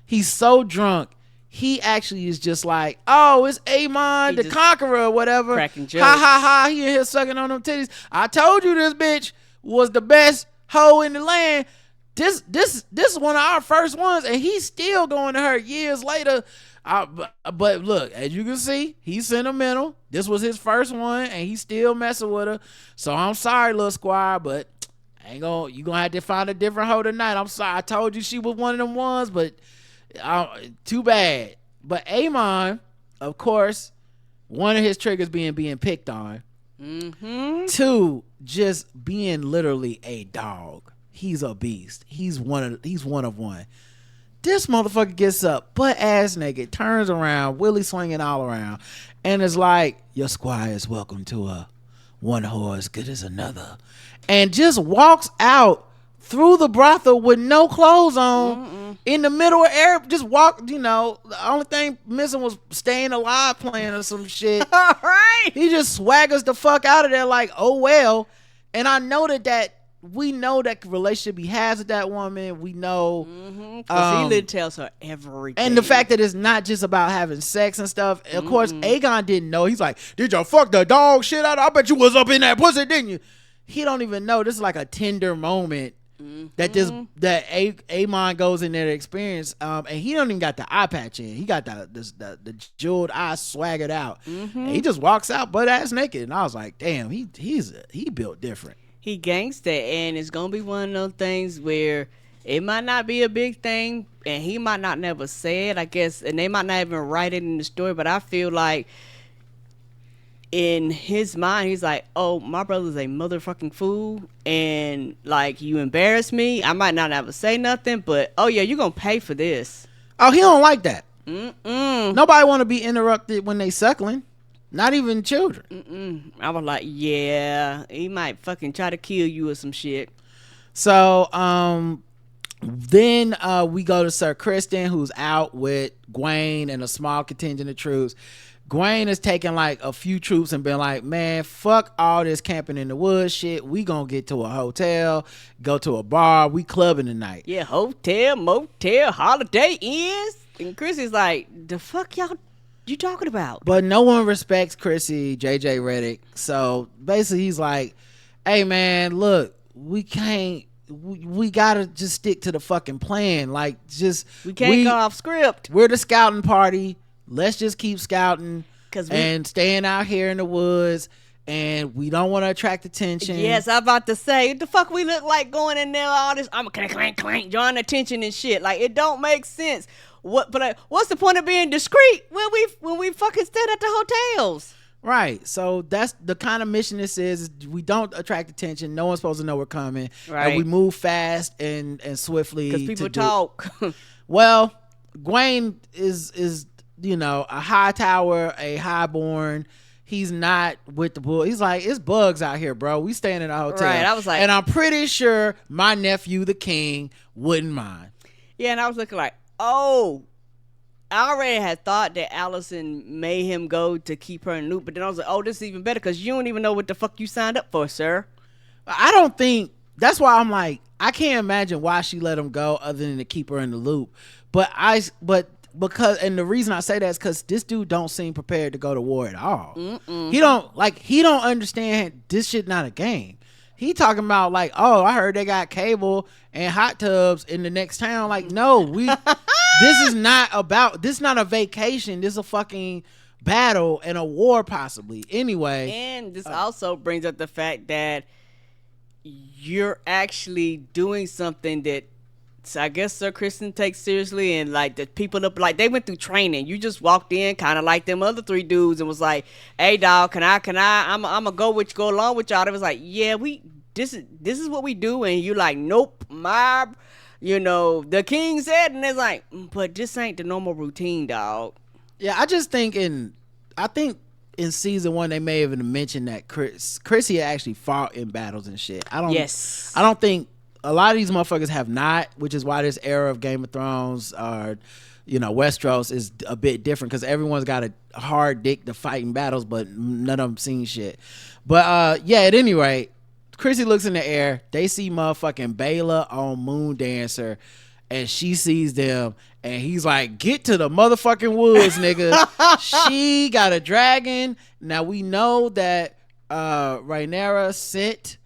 He's so drunk. He actually is just like, oh, it's Aemon the Conqueror or whatever. Cracking jokes. Ha ha ha. He in here sucking on them titties. I told you this bitch was the best hoe in the land. This is one of our first ones, and he's still going to her years later. But look, as you can see, he's sentimental. This was his first one, and he's still messing with her. So I'm sorry, little squire, but you gonna have to find a different hoe tonight. I'm sorry. I told you she was one of them ones, but too bad. But Aemon, of course, one of his triggers being picked on. Two, just being literally a dog. He's a beast. He's one of one. This motherfucker gets up, butt ass naked, turns around, willy swinging all around, and is like, your squire is welcome to one whore as good as another, and just walks out through the brothel with no clothes on in the middle of air, just walk, the only thing missing was Staying Alive playing or some shit. All right. He just swaggers the fuck out of there like, oh well. And I know that we know that relationship he has with that woman. We know because he literally tells her everything. and the fact that it's not just about having sex and stuff. Of course, Aegon didn't know. He's like, did y'all fuck the dog shit out? I bet you was up in that pussy, didn't you? He don't even know. This is like a tender moment that Aemon goes in there to experience. And he don't even got the eye patch in. He got the jeweled eye swaggered out. And he just walks out butt ass naked. And I was like, damn, he built different. He gangsta, and it's gonna be one of those things where it might not be a big thing, and he might not never say it, I guess, and they might not even write it in the story. But I feel like in his mind, he's like, oh, my brother's a motherfucking fool, and like, you embarrass me. I might not ever say nothing, but oh yeah, you're gonna pay for this. Oh, he don't like that. Nobody want to be interrupted when they suckling. Not even children. I was like, yeah, he might fucking try to kill you or some shit. So then we go to Sir Kristen, who's out with Gwaine and a small contingent of troops. Gwaine is taking like a few troops and been like, man, fuck all this camping in the woods shit. We gonna get to a hotel, go to a bar, we clubbing tonight. Yeah, hotel, motel, Holiday Inns. And Chrissy's like, the fuck y'all you talking about? But no one respects Chrissy, JJ Redick. So basically he's like, hey man, look, we gotta just stick to the fucking plan. Like, we can't go off script. We're the scouting party. Let's just keep scouting and staying out here in the woods, and we don't want to attract attention. Yes, I'm about to say, what the fuck we look like going in there, all this, I'm clank, drawing attention and shit. Like, it don't make sense. But what's the point of being discreet when we fucking stayed at the hotels? Right. So that's the kind of mission this is. We don't attract attention. No one's supposed to know we're coming. Right. And we move fast and swiftly. Because people talk. Well, Gwaine is a high tower, a highborn. He's not with the bull. He's like, it's bugs out here, bro. We staying in a hotel. Right. I was like, and I'm pretty sure my nephew, the king, wouldn't mind. Yeah, and I was looking like, oh, I already had thought that Allison made him go to keep her in loop, but then I was like, oh, this is even better because you don't even know what the fuck you signed up for, sir. I don't think, that's why I'm like, I can't imagine why she let him go other than to keep her in the loop. Because the reason I say that is because this dude don't seem prepared to go to war at all. He don't understand this shit not a game. He talking about like, oh, I heard they got cable and hot tubs in the next town. Like, no, this is not a vacation. This is a fucking battle and a war possibly. Anyway. And this also brings up the fact that you're actually doing something that I guess Sir Kristen takes seriously, and like the people up, like they went through training. You just walked in kind of like them other three dudes and was like, hey dog, can I I'm gonna go along with y'all. It was like, yeah, this is what we do, and you like, nope, the king said, and it's like, but this ain't the normal routine, dog. Yeah, I think in season 1 they may have mentioned that Chrissy had actually fought in battles and shit. I don't think a lot of these motherfuckers have not, which is why this era of Game of Thrones or Westeros is a bit different, because everyone's got a hard dick to fight in battles, but none of them seen shit. But yeah, at any rate, Chrissy looks in the air. They see motherfucking Bela on Moon Dancer, and she sees them, and he's like, get to the motherfucking woods, nigga. She got a dragon. Now we know that Rhaenyra sent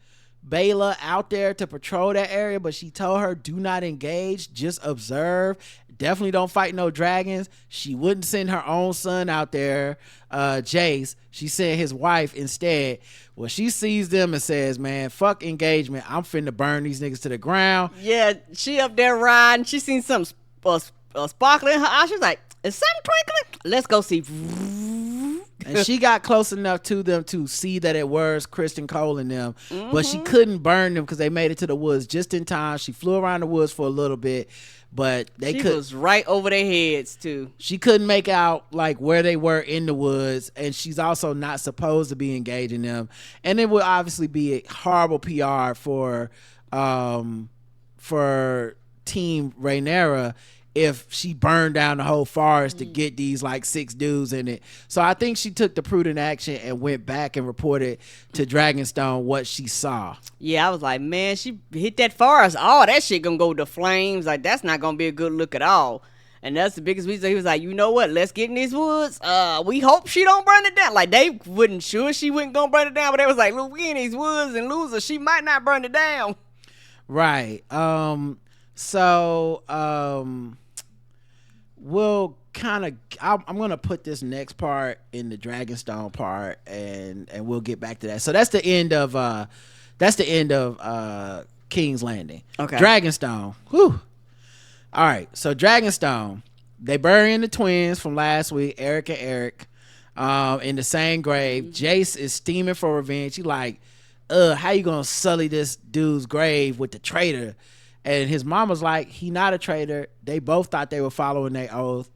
Bela out there to patrol that area, but she told her, do not engage, just observe. Definitely don't fight no dragons. She wouldn't send her own son out there, Jace. She sent his wife instead. Well, she sees them and says, man, fuck engagement. I'm finna burn these niggas to the ground. Yeah, she up there riding. She seen something sparkling in her eyes. She was like, is something twinkling? Let's go see. And she got close enough to them to see that it was Kristen Cole and them, but she couldn't burn them because they made it to the woods just in time. She flew around the woods for a little bit, but she was right over their heads too. She couldn't make out like where they were in the woods, and she's also not supposed to be engaging them. And it would obviously be a horrible PR for for Team Rhaenyra if she burned down the whole forest to get these like 6 dudes in it. So I think she took the prudent action and went back and reported to Dragonstone what she saw. Yeah, I was like, man, she hit that forest. Oh, that shit gonna go to flames. Like, that's not gonna be a good look at all. And that's the biggest reason. He was like, you know what? Let's get in these woods. We hope she don't burn it down. Like, they wasn't sure she wasn't gonna burn it down, but they was like, look, we in these woods and loser, she might not burn it down. Right. We'll kind of. I'm gonna put this next part in the Dragonstone part, and we'll get back to that. So that's the end of King's Landing. Okay. Dragonstone. Whew. All right. So Dragonstone, they burying the twins from last week, Eric and Eric, in the same grave. Jace is steaming for revenge. He like, how you gonna sully this dude's grave with the traitor? And his mama's like, he not a traitor. They both thought they were following their oath.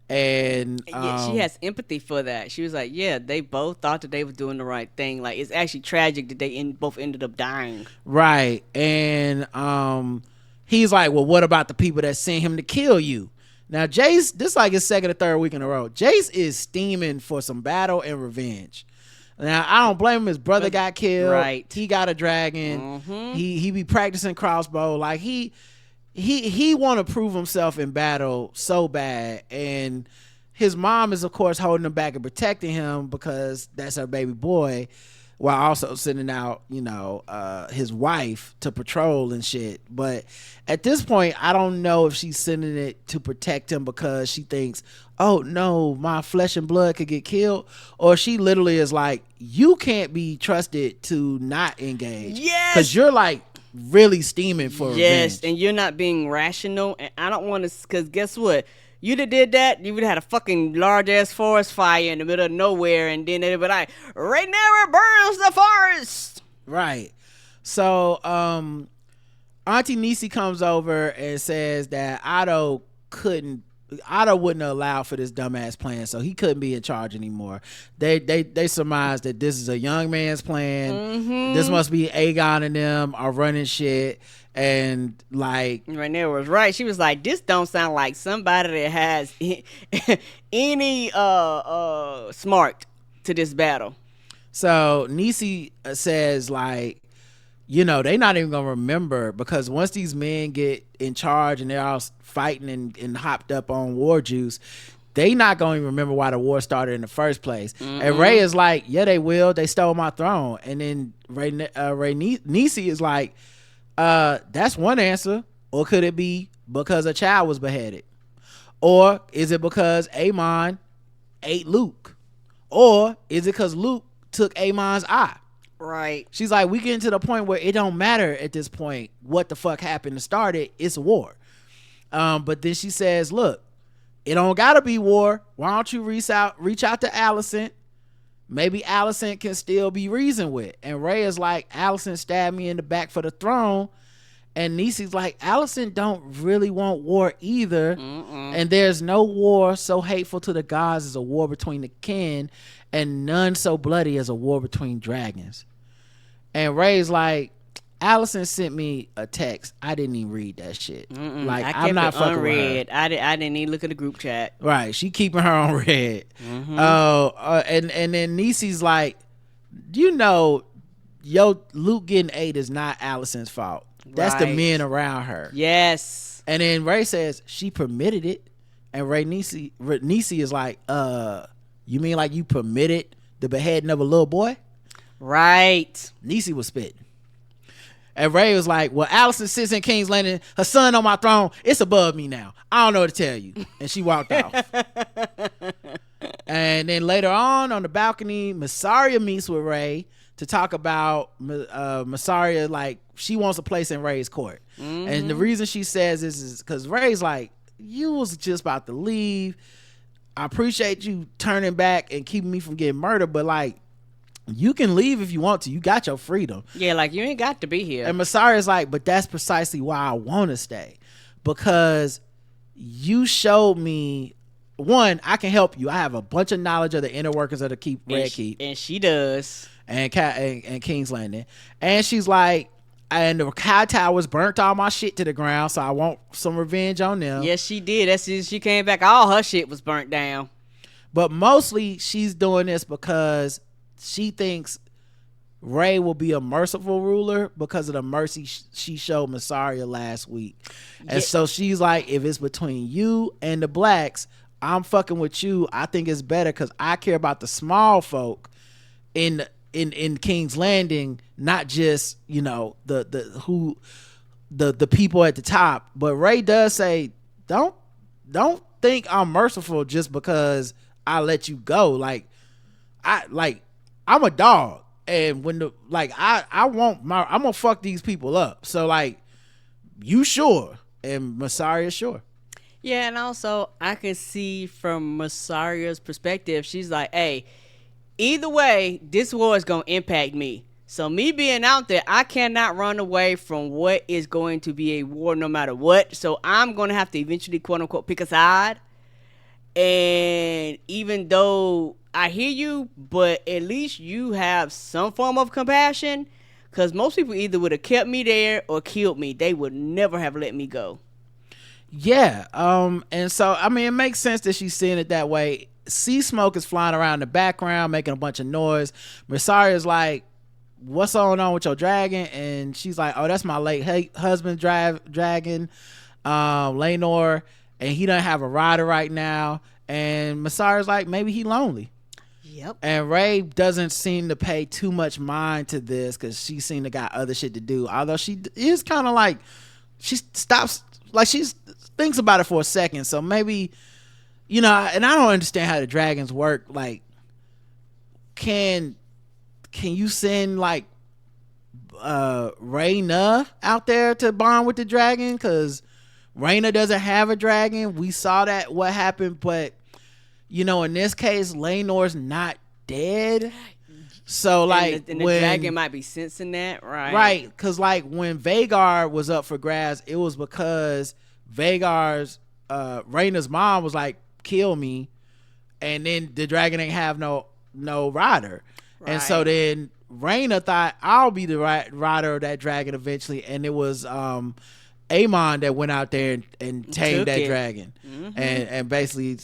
And she has empathy for that. She was like, yeah, they both thought that they were doing the right thing. Like, it's actually tragic that they both ended up dying. Right. And he's like, well, what about the people that sent him to kill you? Now, Jace, this is like his second or third week in a row. Jace is steaming for some battle and revenge. Now, I don't blame him. His brother got killed. Right. He got a dragon. Mm-hmm. He be practicing crossbow. Like, he want to prove himself in battle so bad. And his mom is, of course, holding him back and protecting him because that's her baby boy, while also sending out, his wife to patrol and shit. But at this point, I don't know if she's sending it to protect him because she thinks, oh no, my flesh and blood could get killed, or she literally is like, you can't be trusted to not engage. Yes, because you're like really steaming for revenge. And you're not being rational. And I don't want to, because guess what? You'd have did that, you would have had a fucking large-ass forest fire in the middle of nowhere, and then they'd be like, Rhaenyra burns the forest! Right. So, Auntie Niecy comes over and says that Otto wouldn't allow for this dumbass plan, so he couldn't be in charge anymore. They surmise that this is a young man's plan. Mm-hmm. This must be Aegon and them are running shit. And like Rhaenyra was right. She was like, this don't sound like somebody that has any smart to this battle. So Niecy says like, they not even gonna remember, because once these men get in charge and they're all fighting and hopped up on war juice, they not gonna even remember why the war started in the first place. Mm-hmm. And Ray is like, yeah, they will. They stole my throne. And then Niecy is like, that's one answer. Or could it be because a child was beheaded? Or is it because Aemon ate Luke? Or is it because Luke took Aemon's eye? Right. She's like, we getting to the point where it don't matter at this point what the fuck happened to start it. It's war. But then she says, look, it don't gotta be war. Why don't you reach out to Alicent? Maybe Alicent can still be reasoned with. And Ray is like, Alicent stabbed me in the back for the throne. And Niecy's like, Alicent don't really want war either. Mm-mm. And there's no war so hateful to the gods as a war between the kin, and none so bloody as a war between dragons. And Ray's like, Alicent sent me a text. I didn't even read that shit. Mm-mm. Like, I'm not fucking unread. with her. I didn't even look at the group chat. Right. She keeping her on red. Mm-hmm. And then Niecy's like, Luke getting ate is not Alicent's fault. That's the men around her. Yes. And then Ray says she permitted it. And Niecy is like, you mean like you permitted the beheading of a little boy? Right. Niecy was spitting. And Ray was like, well, Alicent sits in King's Landing, her son on my throne, it's above me now. I don't know what to tell you. And she walked off. And then later on the balcony, Mysaria meets with Ray to talk about Mysaria, like, she wants a place in Ray's court. Mm-hmm. And the reason she says this is because Ray's like, you was just about to leave. I appreciate you turning back and keeping me from getting murdered, but like, you can leave if you want to. You got your freedom. Yeah, like, you ain't got to be here. And Mysaria's like, but that's precisely why I want to stay, because you showed me, one, I can help you. I have a bunch of knowledge of the inner workings of the Red Keep. And she does. And King's Landing. And she's like, And the High Towers burnt all my shit to the ground, so I want some revenge on them. Yes, she did. As soon as she came back, all her shit was burnt down. But mostly, she's doing this because she thinks Ray will be a merciful ruler because of the mercy she showed Mysaria last week. And so she's like, if it's between you and the blacks, I'm fucking with you. I think it's better because I care about the small folk in King's Landing, not just, you know, the people at the top. But Ray does say, don't think I'm merciful just because I let you go. I'm a dog, and when I'm gonna fuck these people up. So like, you sure? And Mysaria sure. Yeah, and also I can see from Mysaria's perspective, she's like, hey, either way, this war is going to impact me. So me being out there, I cannot run away from what is going to be a war no matter what. So I'm going to have to eventually, quote unquote, pick a side. And even though I hear you, but at least you have some form of compassion. Because most people either would have kept me there or killed me. They would never have let me go. Yeah. And so, I mean, it makes sense that she's seeing it that way. Sea smoke is flying around in the background, making a bunch of noise. Mysaria's like, what's going on with your dragon? And she's like, oh, that's my late husband dragon, Laenor, and he doesn't have a rider right now. And Mysaria's like, maybe he lonely. Yep. And Ray doesn't seem to pay too much mind to this because she seemed to got other shit to do. Although she is kind of like, she stops, like she thinks about it for a second. So maybe, you know, and I don't understand how the dragons work. Like, can you send like Rhaena out there to bond with the dragon? Because Rhaena doesn't have a dragon. We saw that what happened, but you know, in this case, Laenor's not dead. So like, and the dragon might be sensing that, right? Right, because like when Vhagar was up for grabs, it was because Vhagar's Rhaena's mom was like, kill me, and then the dragon ain't have no rider. Right. And so then Rhaena thought, I'll be the rider of that dragon eventually, and it was Aemon that went out there and tamed that dragon. Mm-hmm. and basically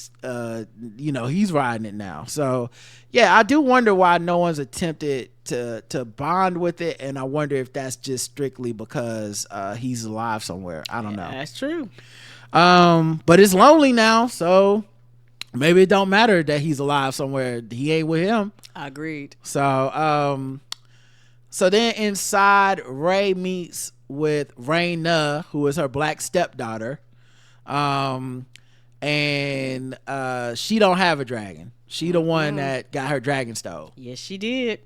you know, he's riding it now. So yeah, I do wonder why no one's attempted to bond with it, and I wonder if that's just strictly because he's alive somewhere. I don't know. That's true. But it's lonely now, so maybe it don't matter that he's alive somewhere. He ain't with him. Agreed. So so then inside, Ray meets with Rhaena, who is her black stepdaughter, and she don't have a dragon. She the one that got her dragon stole. Yes, she did.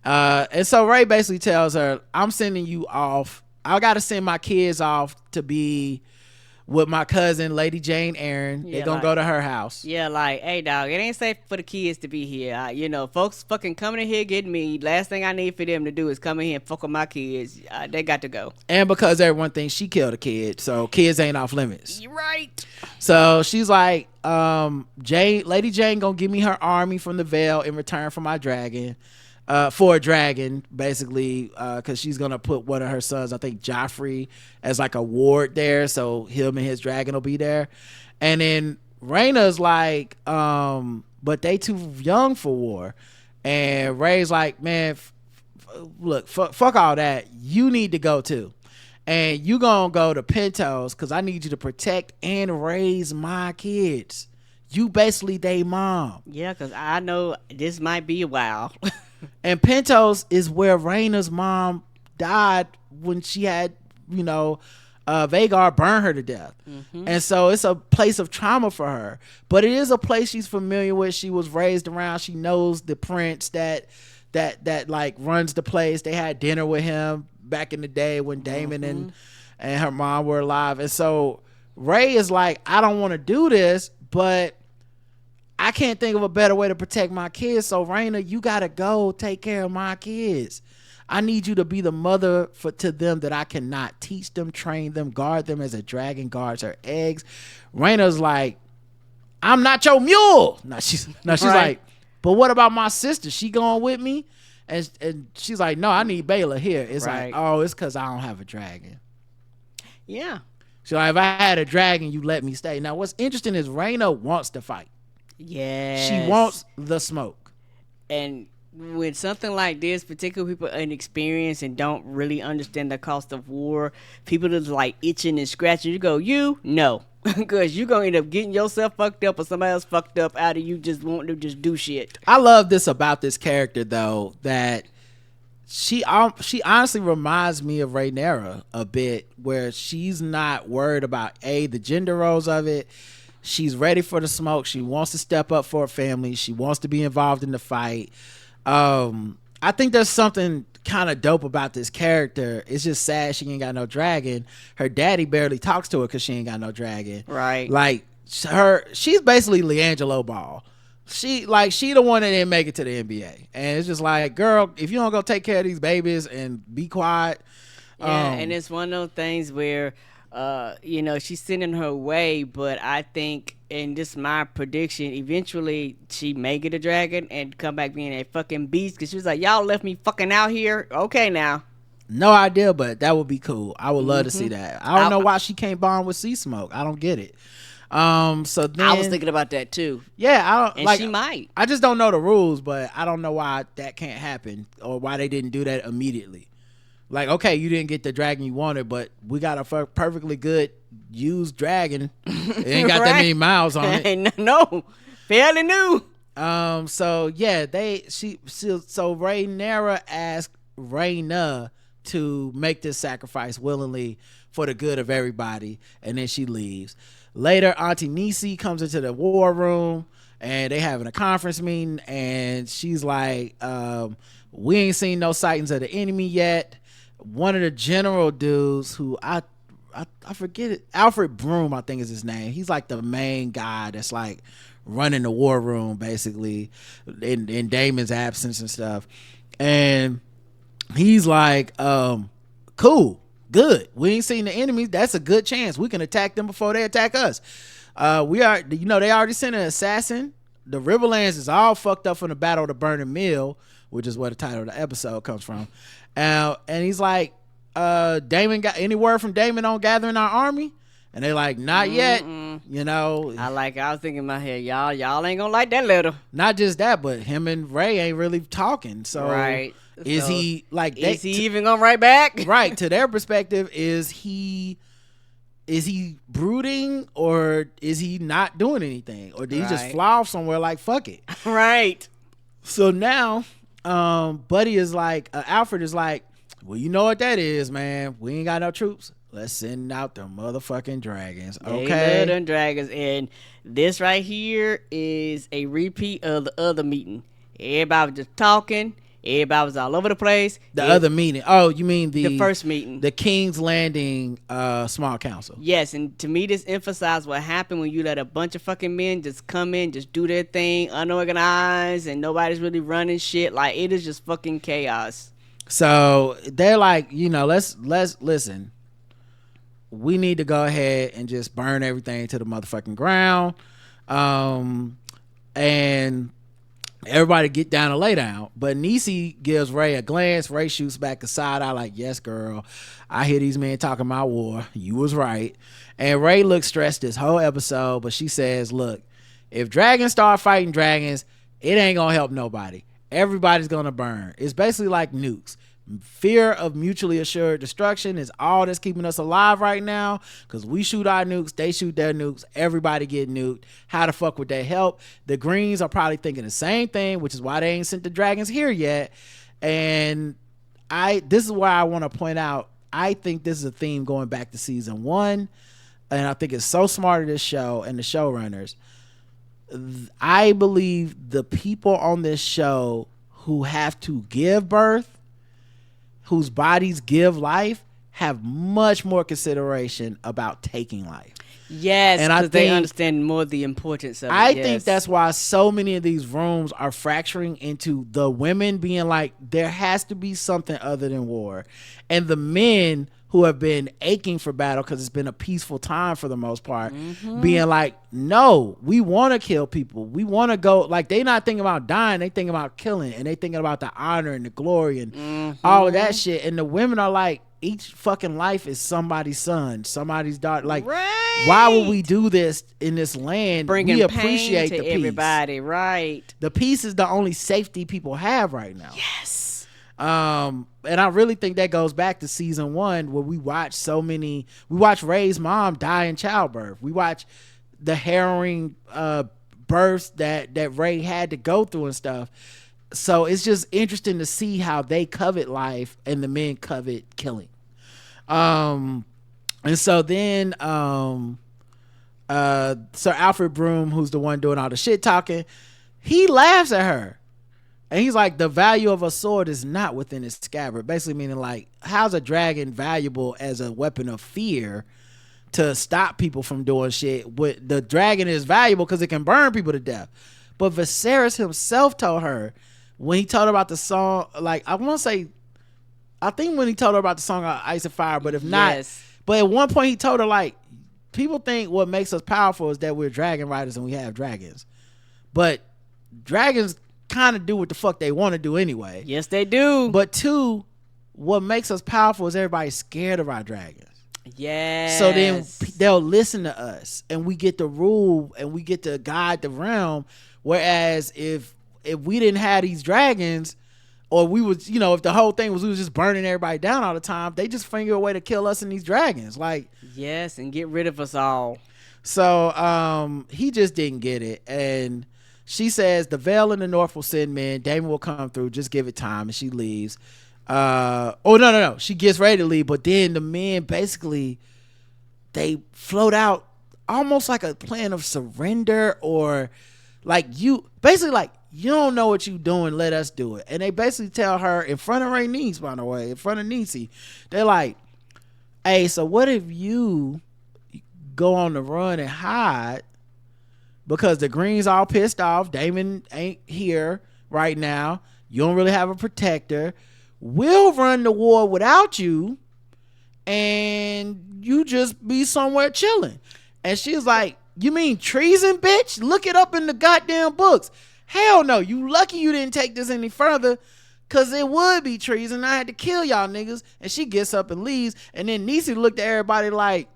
And so Ray basically tells her, I'm sending you off. I gotta send my kids off to be with my cousin, Lady Jane Eyre. They're gonna go to her house. Yeah, like, hey, dog, it ain't safe for the kids to be here. You know, folks fucking coming in here getting me. Last thing I need for them to do is come in here and fuck with my kids. They got to go. And because everyone thinks she killed a kid, so kids ain't off limits. You're right. So she's like, Lady Jane gonna give me her army from the Vale in return for my dragon. For a dragon, basically, because she's gonna put one of her sons, I think Joffrey, as like a ward there, so him and his dragon will be there. And then Rhaena's like, but they too young for war. And Ray's like, man, look, fuck all that. You need to go too, and you gonna go to Pentos because I need you to protect and raise my kids. You basically they mom. Yeah, because I know this might be a while. And Pentos is where Rhaena's mom died when she had, you know, Vhagar burn her to death. Mm-hmm. And so it's a place of trauma for her. But it is a place she's familiar with. She was raised around. She knows the prince that like runs the place. They had dinner with him back in the day when Daemon and her mom were alive. And so Ray is like, I don't want to do this, but I can't think of a better way to protect my kids. So Rhaena, you gotta go take care of my kids. I need you to be the mother to them that I cannot teach them, train them, guard them as a dragon guards her eggs. Rhaena's like, I'm not your mule. Now she's right. Like, but what about my sister? She going with me? And she's like, no, I need Baylor here. It's Right. like, oh, it's because I don't have a dragon. Yeah. So if I had a dragon, you let me stay. Now, what's interesting is Rhaena wants to fight. Yeah. She wants the smoke. And when something like this, particularly people inexperienced and don't really understand the cost of war, people just like itching and scratching. You go, no. Because you're going to end up getting yourself fucked up or somebody else fucked up out of you just wanting to just do shit. I love this about this character, though, that she honestly reminds me of Rhaenyra a bit, where she's not worried about, the gender roles of it. She's ready for the smoke. She wants to step up for her family. She wants to be involved in the fight. I think there's something kind of dope about this character. It's just sad she ain't got no dragon. Her daddy barely talks to her because she ain't got no dragon. Right. Like she's basically LiAngelo Ball. She the one that didn't make it to the NBA, and it's just like, girl, if you don't go take care of these babies and be quiet. Yeah, and it's one of those things where she's sending her way, but I think, and this is my prediction, eventually she may get a dragon and come back being a fucking beast, because she was like, y'all left me fucking out here. Okay, now. No idea, but that would be cool. I would love to see that. I don't know why she can't bond with Sea Smoke. I don't get it. So then, I was thinking about that too. Yeah, I don't. And she might. I just don't know the rules, but I don't know why that can't happen or why they didn't do that immediately. Like, okay, you didn't get the dragon you wanted, but we got a perfectly good used dragon. It ain't got that many miles on it. No, fairly new. So yeah, so Rhaenyra asked Rhaena to make this sacrifice willingly for the good of everybody, and then she leaves. Later, Auntie Nisi comes into the war room, and they having a conference meeting, and she's like, we ain't seen no sightings of the enemy yet. One of the general dudes, who I forget it, Alfred Broom, I think is his name. He's like the main guy that's like running the war room basically in Damon's absence and stuff. And he's like, cool, good. We ain't seen the enemy. That's a good chance. We can attack them before they attack us. They already sent an assassin. The Riverlands is all fucked up from the Battle of the Burning Mill, which is where the title of the episode comes from. And he's like, Damon, got any word from Damon on gathering our army? And they're like, not yet. I was thinking in my head, y'all ain't gonna like that letter. Not just that, but him and Ray ain't really talking. So right. Is he even gonna write back? Right. To their perspective, is he brooding, or is he not doing anything? Or did he just fly off somewhere like, fuck it? Right. So now, Buddy is like, Alfred is like, well, you know what that is, man. We ain't got no troops. Let's send out the motherfucking dragons. Okay. They love them dragons. And this right here is a repeat of the other meeting. Everybody was just talking. Everybody was all over the place. The other meeting. Oh, you mean the first meeting. The King's Landing small council. Yes, and to me this emphasized what happened when you let a bunch of fucking men just come in, just do their thing, unorganized, and nobody's really running shit. Like, it is just fucking chaos. So they're like, let's listen. We need to go ahead and just burn everything to the motherfucking ground. And everybody get down and lay down. But Nisi gives Ray a glance. Ray shoots back a side eye like, yes, girl. I hear these men talking about war. You was right. And Ray looks stressed this whole episode, but she says, look, if dragons start fighting dragons, it ain't gonna help nobody. Everybody's gonna burn. It's basically like nukes. Fear of mutually assured destruction is all that's keeping us alive right now, because we shoot our nukes, they shoot their nukes, everybody get nuked. How the fuck would they help? The Greens are probably thinking the same thing, which is why they ain't sent the dragons here yet. And this is why I want to point out, I think this is a theme going back to season 1, and I think it's so smart of this show and the showrunners. I believe the people on this show who have to give birth, whose bodies give life, have much more consideration about taking life. Yes, because they understand more the importance of it. I think that's why so many of these rooms are fracturing into the women being like, there has to be something other than war, and the men who have been aching for battle because it's been a peaceful time for the most part, being like, no, we want to kill people. We want to go. Like, they not thinking about dying. They thinking about killing. And they thinking about the honor and the glory and all of that shit. And the women are like, each fucking life is somebody's son, somebody's daughter. Like, why would we do this in this land? Bringing we appreciate pain to the peace. everybody, right? The peace is the only safety people have right now. Yes. And I really think that goes back to season 1 where we watched Ray's mom die in childbirth. We watch the harrowing births that Ray had to go through and stuff. So it's just interesting to see how they covet life and the men covet killing. And so then Sir Alfred Broom, who's the one doing all the shit talking, he laughs at her. And he's like, the value of a sword is not within its scabbard. Basically meaning like, how's a dragon valuable as a weapon of fear to stop people from doing shit? The dragon is valuable because it can burn people to death. But Viserys himself told her, when he told her about the song, like, I think when he told her about the song Ice and Fire, but if not, but at one point he told her, like, people think what makes us powerful is that we're dragon riders and we have dragons. But dragons kind of do what the fuck they want to do anyway. Yes, they do. But 2, what makes us powerful is everybody's scared of our dragons. Yes. So then they'll listen to us and we get to rule and we get to guide the realm. Whereas if we didn't have these dragons, or we was, if the whole thing was we was just burning everybody down all the time, they just finger a way to kill us and these dragons. Like, yes, and get rid of us all. So he just didn't get it. And she says the Vale in the North will send men. Daemon will come through. Just give it time. And she leaves. No. She gets ready to leave. But then the men basically, they float out almost like a plan of surrender, or like you don't know what you doing. Let us do it. And they basically tell her in front of Rhaenys, by the way, in front of Niecy, they're like, hey, so what if you go on the run and hide? Because the Greens all pissed off. Daemon ain't here right now. You don't really have a protector. We'll run the war without you, and you just be somewhere chilling. And she's like, you mean treason, bitch? Look it up in the goddamn books. Hell no. You lucky you didn't take this any further, because it would be treason. I had to kill y'all niggas. And she gets up and leaves. And then Niecy looked at everybody like,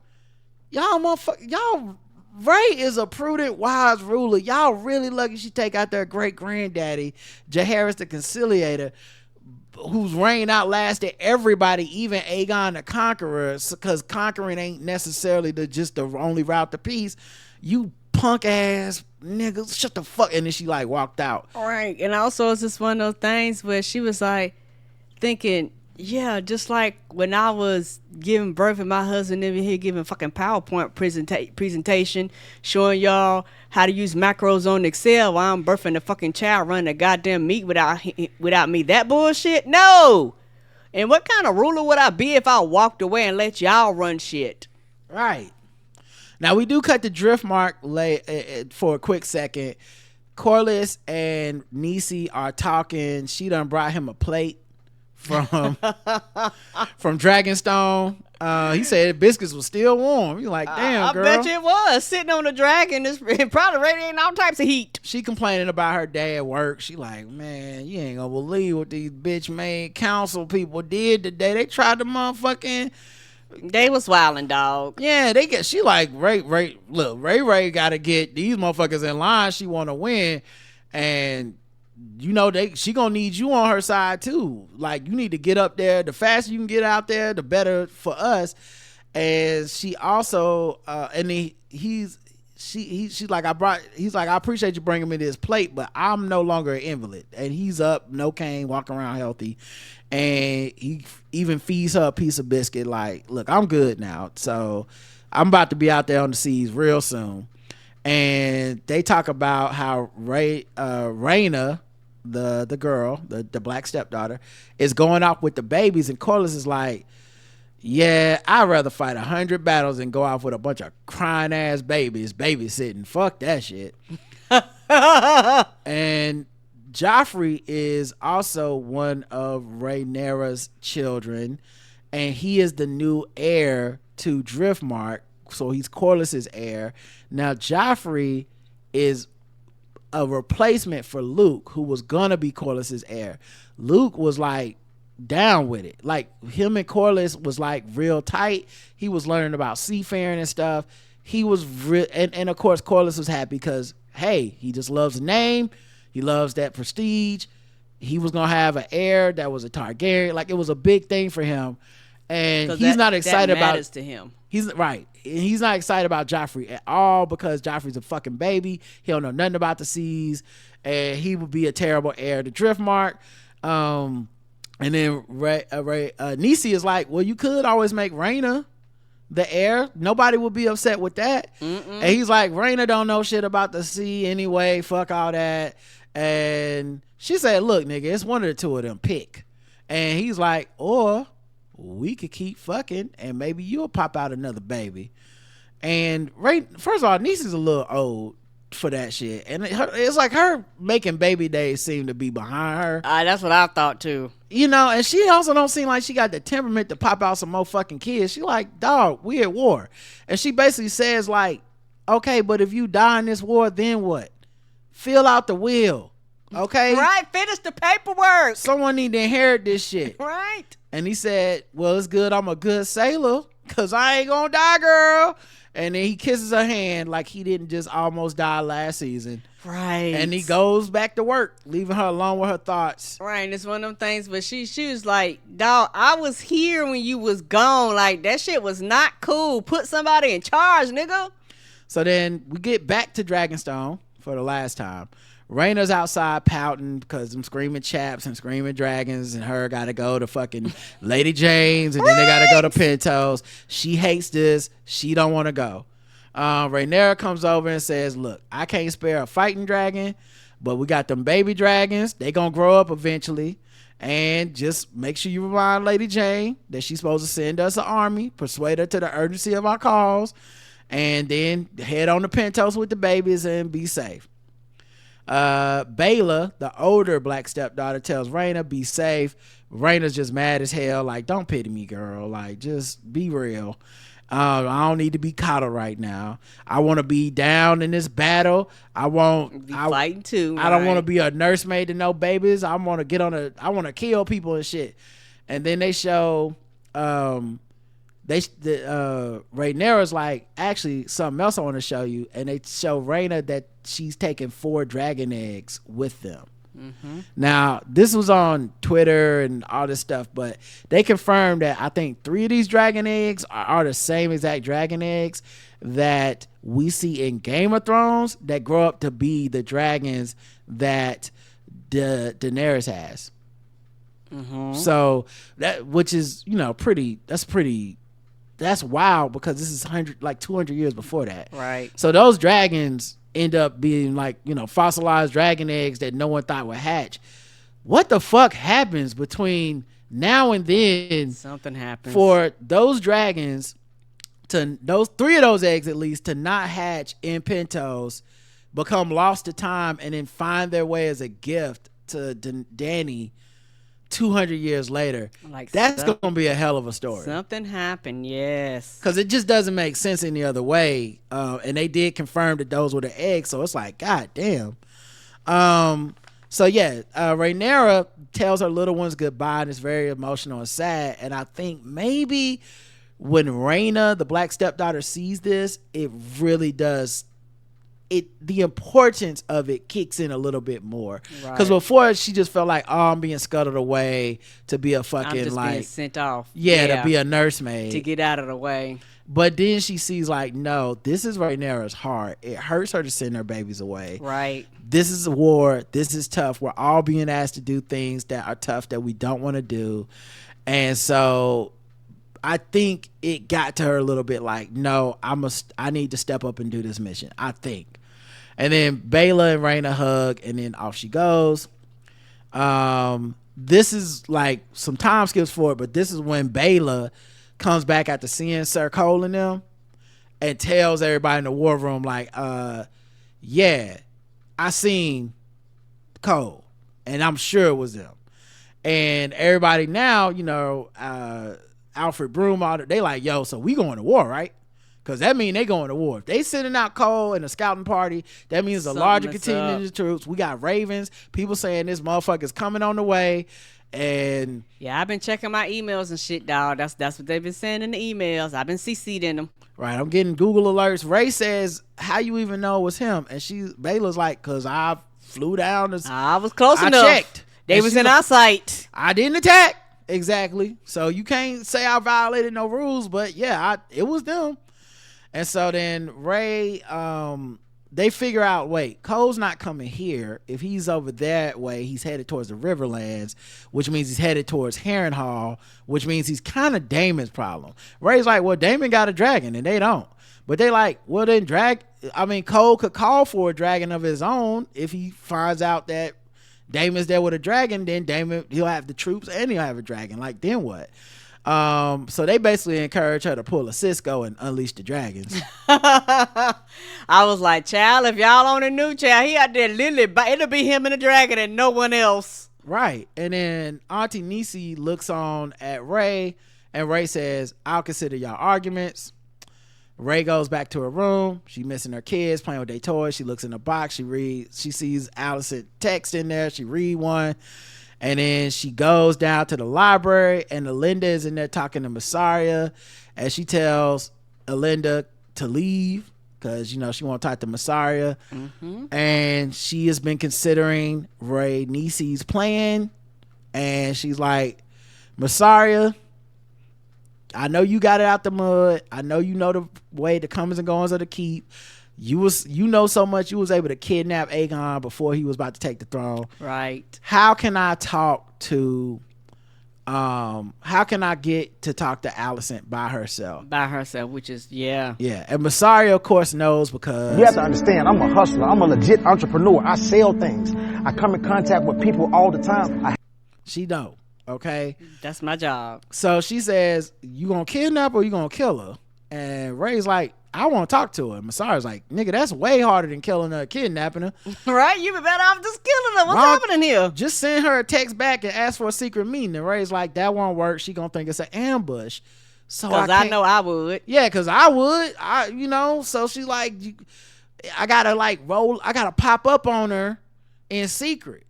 y'all motherfuckers, y'all... Ray is a prudent, wise ruler. Y'all really lucky she take out their great granddaddy, Jaehaerys the Conciliator, whose reign outlasted everybody, even Aegon the Conqueror, because conquering ain't necessarily the only route to peace. You punk ass niggas, shut the fuck. And then she like walked out. All right. And also it's just one of those things where she was like thinking, yeah, just like when I was giving birth and my husband over here giving fucking PowerPoint presentation showing y'all how to use macros on Excel while I'm birthing a fucking child running a goddamn meat without me. That bullshit? No. And what kind of ruler would I be if I walked away and let y'all run shit? Right. Now we do cut the drift mark for a quick second. Corlys and Niecy are talking. She done brought him a plate from Dragonstone. He said biscuits was still warm. You're like, damn, girl. I bet you it was. Sitting on the dragon, it probably radiating all types of heat. She complaining about her day at work. She like, man, you ain't gonna believe what these bitch made council people did today. They tried to motherfucking... They was wilding, dog. Yeah, she like, Ray gotta get these motherfuckers in line. She wanna win. And she gonna need you on her side too. Like, you need to get up there. The faster you can get out there, the better for us. And she also he's like, I appreciate you bringing me this plate, but I'm no longer an invalid. And he's up, no cane, walking around healthy, and he even feeds her a piece of biscuit. Like, look, I'm good now, so I'm about to be out there on the seas real soon. And they talk about how Rhaena, the girl, the black stepdaughter, is going off with the babies, and Corlys is like, yeah, I'd rather fight 100 battles than go off with a bunch of crying ass babies babysitting. Fuck that shit. And Joffrey is also one of Rhaenyra's children, and he is the new heir to Driftmark, so he's Corliss's heir. Now Joffrey is a replacement for Luke, who was gonna be Corliss's heir. Luke was like down with it. Like him and Corlys was like real tight. He was learning about seafaring and stuff. He was and of course Corlys was happy because hey, he just loves the name. He loves that prestige. He was gonna have an heir that was a Targaryen. Like it was a big thing for him, and he's not excited about it. To him. He's right. He's not excited about Joffrey at all because Joffrey's a fucking baby. He don't know nothing about the seas, and he would be a terrible heir to Driftmark. And then Nisi is like, well, you could always make Rhaena the heir. Nobody would be upset with that. And he's like, Rhaena don't know shit about the sea anyway. Fuck all that. And she said, look, nigga, it's one of the two of them. Pick. And he's like, or we could keep fucking and maybe you'll pop out another baby. And first of all, Nisi's a little old for that shit. And it's like her making baby days seem to be behind her. That's what I thought too. You know, and she also don't seem like she got the temperament to pop out some more fucking kids. She like, dog, we at war. And she basically says like, okay, but if you die in this war, then what? Fill out the will. Okay? Right, finish the paperwork. Someone need to inherit this shit. Right. And he said, well, it's good I'm a good sailor because I ain't gonna die, girl. And then he kisses her hand like he didn't just almost die last season. Right. And he goes back to work, leaving her alone with her thoughts. Right, and it's one of them things, but she was like, dog, I was here when you was gone. Like, that shit was not cool. Put somebody in charge, nigga. So then we get back to Dragonstone for the last time. Rhaena's outside pouting because them screaming chaps and screaming dragons and her gotta go to fucking Lady James and then they gotta go to Pentos. She hates this. She don't want to go. Rhaenyra comes over and says, look, I can't spare a fighting dragon, but we got them baby dragons. They gonna grow up eventually. And just make sure you remind Lady Jane that she's supposed to send us an army, persuade her to the urgency of our cause, and then head on to Pentos with the babies and be safe. Baela, the older black stepdaughter, tells Rhaena, be safe. Rhaena's just mad as hell, like, don't pity me, girl. Like, just be real. I don't need to be coddled right now. I want to be down in this battle. I want be fighting too. I don't want to be a nursemaid to no babies. I want to I want to kill people and shit. And then they show Rhaenyra's like, actually something else I want to show you, and they show Rhaena that she's taking 4 dragon eggs with them. Now this was on Twitter and all this stuff, but they confirmed that I think 3 of these dragon eggs are the same exact dragon eggs that we see in Game of Thrones that grow up to be the dragons that Daenerys has. So that, which is, you know, that's wild because this is 200 years before that. Right. So those dragons end up being like, you know, fossilized dragon eggs that no one thought would hatch. What the fuck happens between now and then? Something happens for those dragons to those 3 of those eggs at least to not hatch in Pentos, become lost to time, and then find their way as a gift to Dany 200 years later. Like, that's gonna be a hell of a story. Something happened, yes, because it just doesn't make sense any other way. And they did confirm that those were the eggs, so it's like, god damn. So yeah, Rhaenyra tells her little ones goodbye, and it's very emotional and sad. And I think maybe when Rhaena, the black stepdaughter, sees this, it really does. The importance of it kicks in a little bit more, because before she just felt like, oh, I'm being scuttled away to be a fucking, I'm just like, being sent off, to be a nursemaid, to get out of the way. But then she sees like, no, this is Rhaenyra's heart. It hurts her to send her babies away. Right. This is a war. This is tough. We're all being asked to do things that are tough that we don't want to do, and so I think it got to her a little bit like, no, I need to step up and do this mission, I think. And then Baela and Rhaena hug, and then off she goes. This is like some time skips forward, but this is when Baela comes back after seeing Sir Cole and them and tells everybody in the war room, like, yeah, I seen Cole, and I'm sure it was them. And everybody now, you know, Alfred Broom, all that, they like, yo, so we going to war, right? Because that means they going to war. If they sending out Cole in a scouting party, that means a larger contingent of troops. We got Ravens. People saying this motherfucker's coming on the way. And yeah, I've been checking my emails and shit, dog. That's what they've been saying in the emails. I've been CC'd in them. Right, I'm getting Google alerts. Ray says, how you even know it was him? And Bayla's like, because I flew down. I was close enough. I checked. They was in our sight. I didn't attack. Exactly. So you can't say I violated no rules, but yeah, it was them. And so then Ray, they figure out, wait, Cole's not coming here. If he's over that way, he's headed towards the Riverlands, which means he's headed towards Harrenhall, which means he's kind of Damon's problem. Ray's like, well, Damon got a dragon, and they don't. But they like, well, then Cole could call for a dragon of his own if he finds out that Damon's there with a dragon. Then Damon, he'll have the troops and he'll have a dragon. Like, then what? So they basically encourage her to pull a Cisco and unleash the dragons. I was like, child, if y'all on a new child, he out there literally, it'll be him and the dragon and no one else. Right. And then Auntie Niecy looks on at Ray, and Ray says, I'll consider y'all arguments. Ray goes back to her room. She missing her kids, playing with their toys. She looks in the box. She sees Allison text in there. She read one. And then she goes down to the library, and Alinda is in there talking to Massaria, and she tells Alinda to leave because, she want to talk to Massaria. Mm-hmm. And she has been considering Ray Niecy's plan, and she's like, Massaria, I know you got it out the mud. I know you know the way the comings and goings of the keep. You know so much. You was able to kidnap Aegon before he was about to take the throne. Right. How can I get to talk to Allison by herself? By herself, which is, yeah. Yeah. And Massaria, of course, knows because... You have to understand, I'm a hustler. I'm a legit entrepreneur. I sell things. I come in contact with people all the time. She know. Okay? That's my job. So she says, you gonna kidnap her or you gonna kill her? And Ray's like, I want to talk to her. Masaria's like, nigga, that's way harder than killing her, kidnapping her. Right? You be better off just killing her. What's happening here? Just send her a text back and ask for a secret meeting. And Ray's like, that won't work. She gonna think it's an ambush. So because I know I would. Yeah, because I would. So she's like, I gotta pop up on her in secret.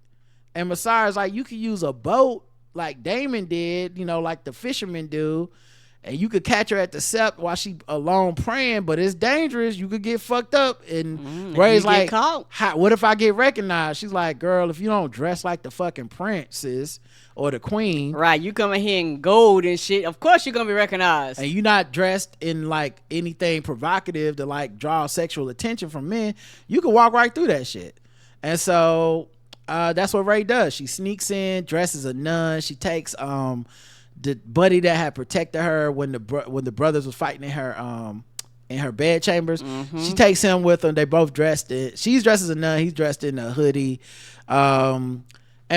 And Masaria's like, you could use a boat like Damon did, like the fishermen do. And you could catch her at the sept while she alone praying, but it's dangerous. You could get fucked up. And Ray's like, what if I get recognized? She's like, girl, if you don't dress like the fucking princess or the queen. Right, you come in here in gold and shit. Of course you're going to be recognized. And you're not dressed in like anything provocative to like draw sexual attention from men. You can walk right through that shit. And so that's what Ray does. She sneaks in, dresses a nun. She takes... the buddy that had protected her when the brothers was fighting in her bed chambers, she takes him with them. They both she's dressed as a nun, he's dressed in a hoodie, and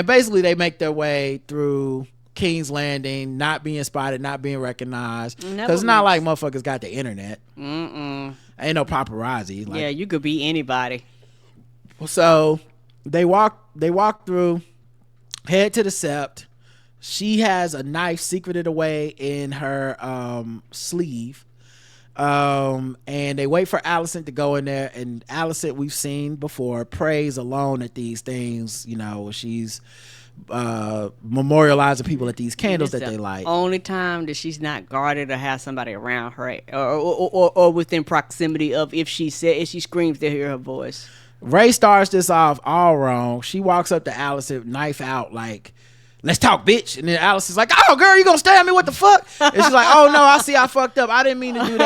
basically they make their way through King's Landing, not being spotted, not being recognized, because it's not like motherfuckers got the internet. Ain't no paparazzi. Yeah, you could be anybody. So they walk through, head to the sept. She has a knife secreted away in her sleeve. And they wait for Allison to go in there. And Allison, we've seen before, prays alone at these things. She's memorializing people at these candles that they light. Only time that she's not guarded or has somebody around her or within proximity of if she screams, they hear her voice. Ray starts this off all wrong. She walks up to Allison, knife out, like, let's talk, bitch. And then Allison's like, oh, girl, you gonna stab me? What the fuck? And she's like, oh, no, I see I fucked up. I didn't mean to do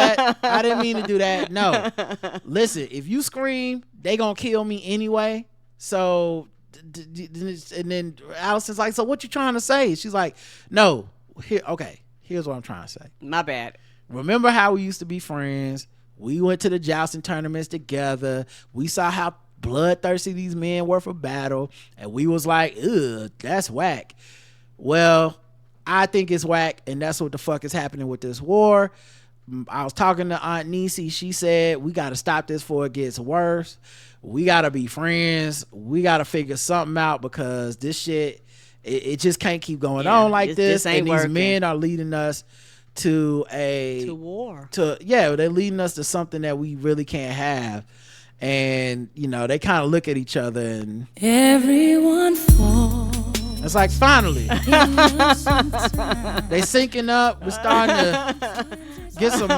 that. No. Listen, if you scream, they gonna kill me anyway. So, and then Allison's like, so what you trying to say? She's like, no. Here's what I'm trying to say. My bad. Remember how we used to be friends? We went to the jousting tournaments together. We saw how bloodthirsty these men were for battle, and we was like, ugh, that's whack. Well, I think it's whack, and that's what the fuck is happening with this war. I was talking to Aunt Niecy. She said we got to stop this before it gets worse. We got to be friends. We got to figure something out, because this shit, it just can't keep going on like this. Ain't and working. These men are leading us to war. They're leading us to something that we really can't have. And they kind of look at each other and everyone falls. It's like finally they syncing up. We're starting to get some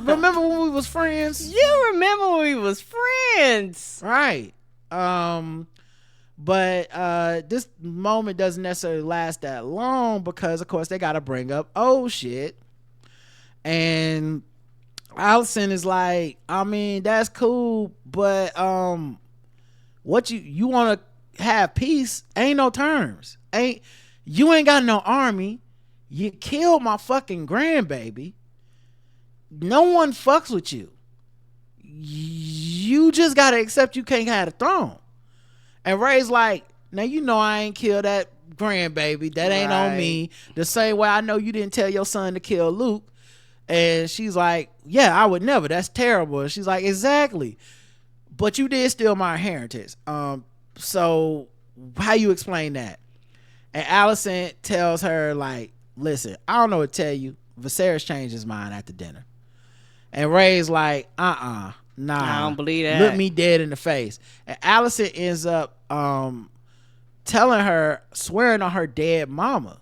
remember when we was friends? You remember when we was friends, right? But this moment doesn't necessarily last that long because of course they got to bring up old shit. And Allison is like, I mean, that's cool, but what you want to have peace? Ain't no terms. You ain't got no army. You killed my fucking grandbaby. No one fucks with you. You just gotta accept you can't have the throne. And Ray's like, now I ain't killed that grandbaby. That ain't on me. The same way I know you didn't tell your son to kill Luke. And she's like, yeah, I would never. That's terrible. And she's like, exactly. But you did steal my inheritance. So how you explain that? And Allison tells her, like, listen, I don't know what to tell you. Viserys changed his mind after dinner. And Ray's like, nah. I don't believe that. Look me dead in the face. And Allison ends up telling her, swearing on her dead mama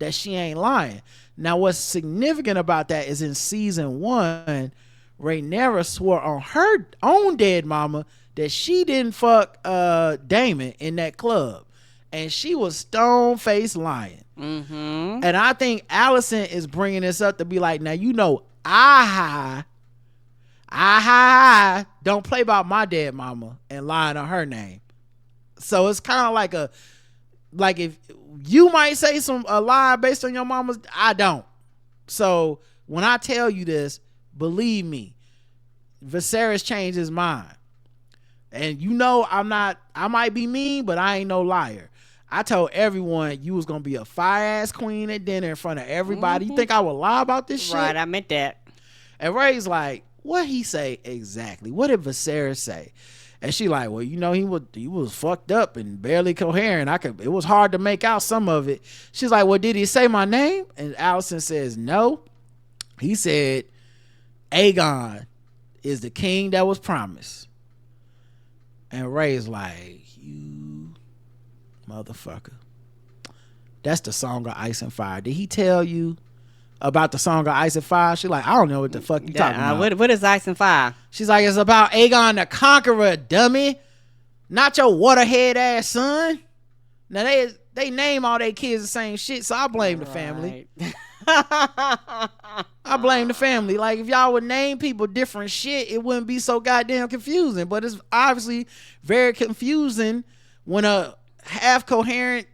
that she ain't lying. Now, what's significant about that is in season 1, Rhaenyra swore on her own dead mama that she didn't fuck Daemon in that club. And she was stone-faced lying. Mm-hmm. And I think Allison is bringing this up to be like, now, I don't play about my dead mama and lying on her name. So it's kind of like if you might say a lie based on your mama's, I don't. So when I tell you this, believe me, Viserys changed his mind. And I might be mean, but I ain't no liar. I told everyone you was gonna be a fire-ass queen at dinner in front of everybody. You think I would lie about this shit? Right, I meant that. And Ray's like, what he say exactly? What did Viserys say? And she like, well, he was fucked up and barely coherent. It was hard to make out some of it. She's like, well, did he say my name? And Allison says, no. He said, Aegon is the king that was promised. And Ray's like, you motherfucker. That's the Song of Ice and Fire. Did he tell you about the Song of Ice and Fire? She's like, I don't know what the fuck you talking about. What is Ice and Fire? She's like, it's about Aegon the Conqueror, dummy. Not your waterhead ass son. Now they name all their kids the same shit, so I blame the family. I blame the family. Like, if y'all would name people different shit, it wouldn't be so goddamn confusing. But it's obviously very confusing when a half coherent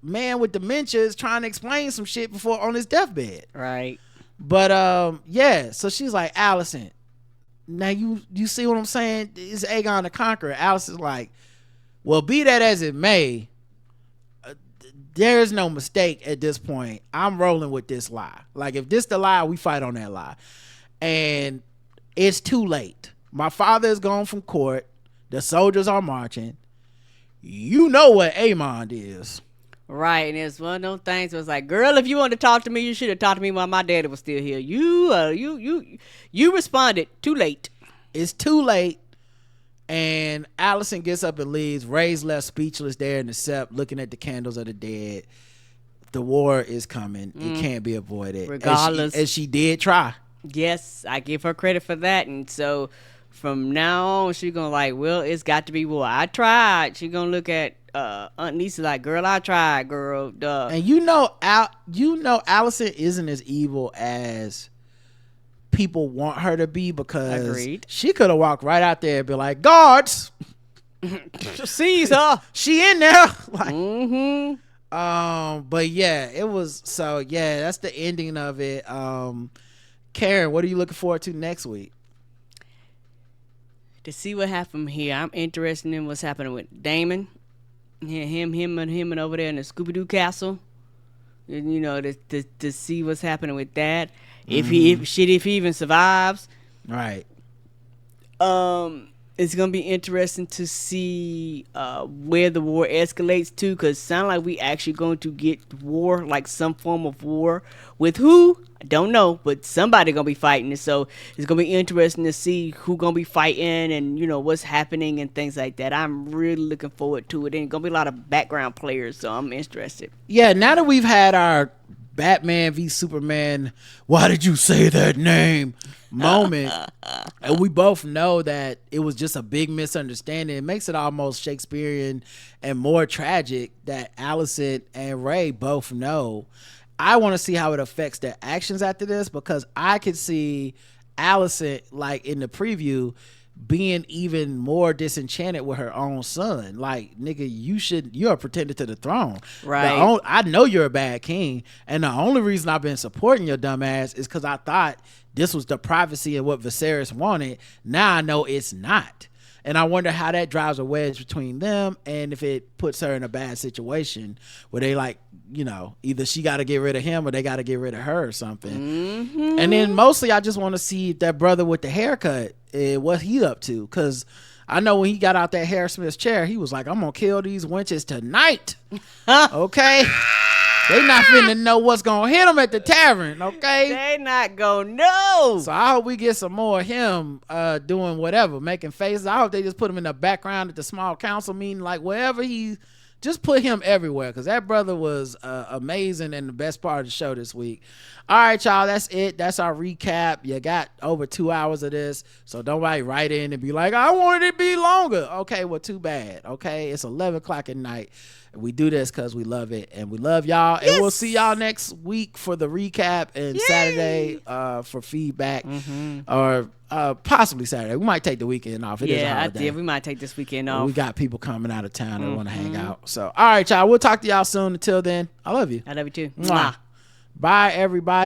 man with dementia is trying to explain some shit before on his deathbed. Right. But yeah, so she's like, Allison, now you see what I'm saying? It's Aegon the Conqueror. Allison's like, well, be that as it may, there is no mistake at this point. I'm rolling with this lie. Like, if this the lie, we fight on that lie. And it's too late. My father is gone from court. The soldiers are marching. You know what Aemond is. Right, and it's one of those things where it's like, girl, if you wanted to talk to me, you should have talked to me while my daddy was still here. You responded too late. It's too late. And Allison gets up and leaves. Ray's left speechless there in the sept, looking at the candles of the dead. The war is coming. It can't be avoided. Regardless. And she did try. Yes, I give her credit for that. And so from now on, she's going to like, well, it's got to be war. I tried. She's going to look at Aunt Lisa like, girl, I tried, girl. Duh. And Allison isn't as evil as people want her to be, because Agreed. She could have walked right out there and be like, guards, Caesar, she in there. Like, mm-hmm. But yeah, it was, so yeah, that's the ending of it. Karen, what are you looking forward to next week? To see what happened here. I'm interested in what's happening with Daemon. Yeah, him and over there in the Scooby-Doo castle. And, you know, to see what's happening with that. If he even survives. Right. It's gonna be interesting to see where the war escalates to, because it sounds like we actually going to get war, like some form of war. With who? I don't know, but somebody gonna be fighting. So it's gonna be interesting to see who gonna be fighting and what's happening and things like that. I'm really looking forward to it. And gonna be a lot of background players, so I'm interested. Yeah, now that we've had our Batman v Superman, why did you say that name moment, and we both know that it was just a big misunderstanding, it makes it almost Shakespearean and more tragic that Allison and Ray both know. I want to see how it affects their actions after this, because I could see Allison, like in the preview, being even more disenchanted with her own son. Like, nigga, you're a pretender to the throne. Right. I know you're a bad king, and the only reason I've been supporting your dumb ass is because I thought this was the privacy of what Viserys wanted. Now I know it's not. And I wonder how that drives a wedge between them, and if it puts her in a bad situation where they either she got to get rid of him or they got to get rid of her or something. Mm-hmm. And then mostly I just want to see that brother with the haircut, what he up to. Because I know when he got out that Harrismith's chair, he was like, I'm going to kill these wenches tonight. Okay? They not finna know what's gonna hit them at the tavern, okay? They not gonna know. So I hope we get some more of him doing whatever, making faces. I hope they just put him in the background at the small council meeting, like wherever just put him everywhere, because that brother was amazing and the best part of the show this week. All right, y'all, that's it. That's our recap. You got over 2 hours of this, so don't write in and be like, I wanted it to be longer. Okay, well, too bad. Okay, it's 11 o'clock at night. We do this because we love it, and we love y'all. Yes. And we'll see y'all next week for the recap, and Yay. Saturday for feedback, or possibly Saturday. We might take the weekend off. It is a holiday. Yeah, we might take this weekend off. We got people coming out of town that want to hang out. So, all right, y'all. We'll talk to y'all soon. Until then, I love you. I love you too. Mwah. Bye, everybody.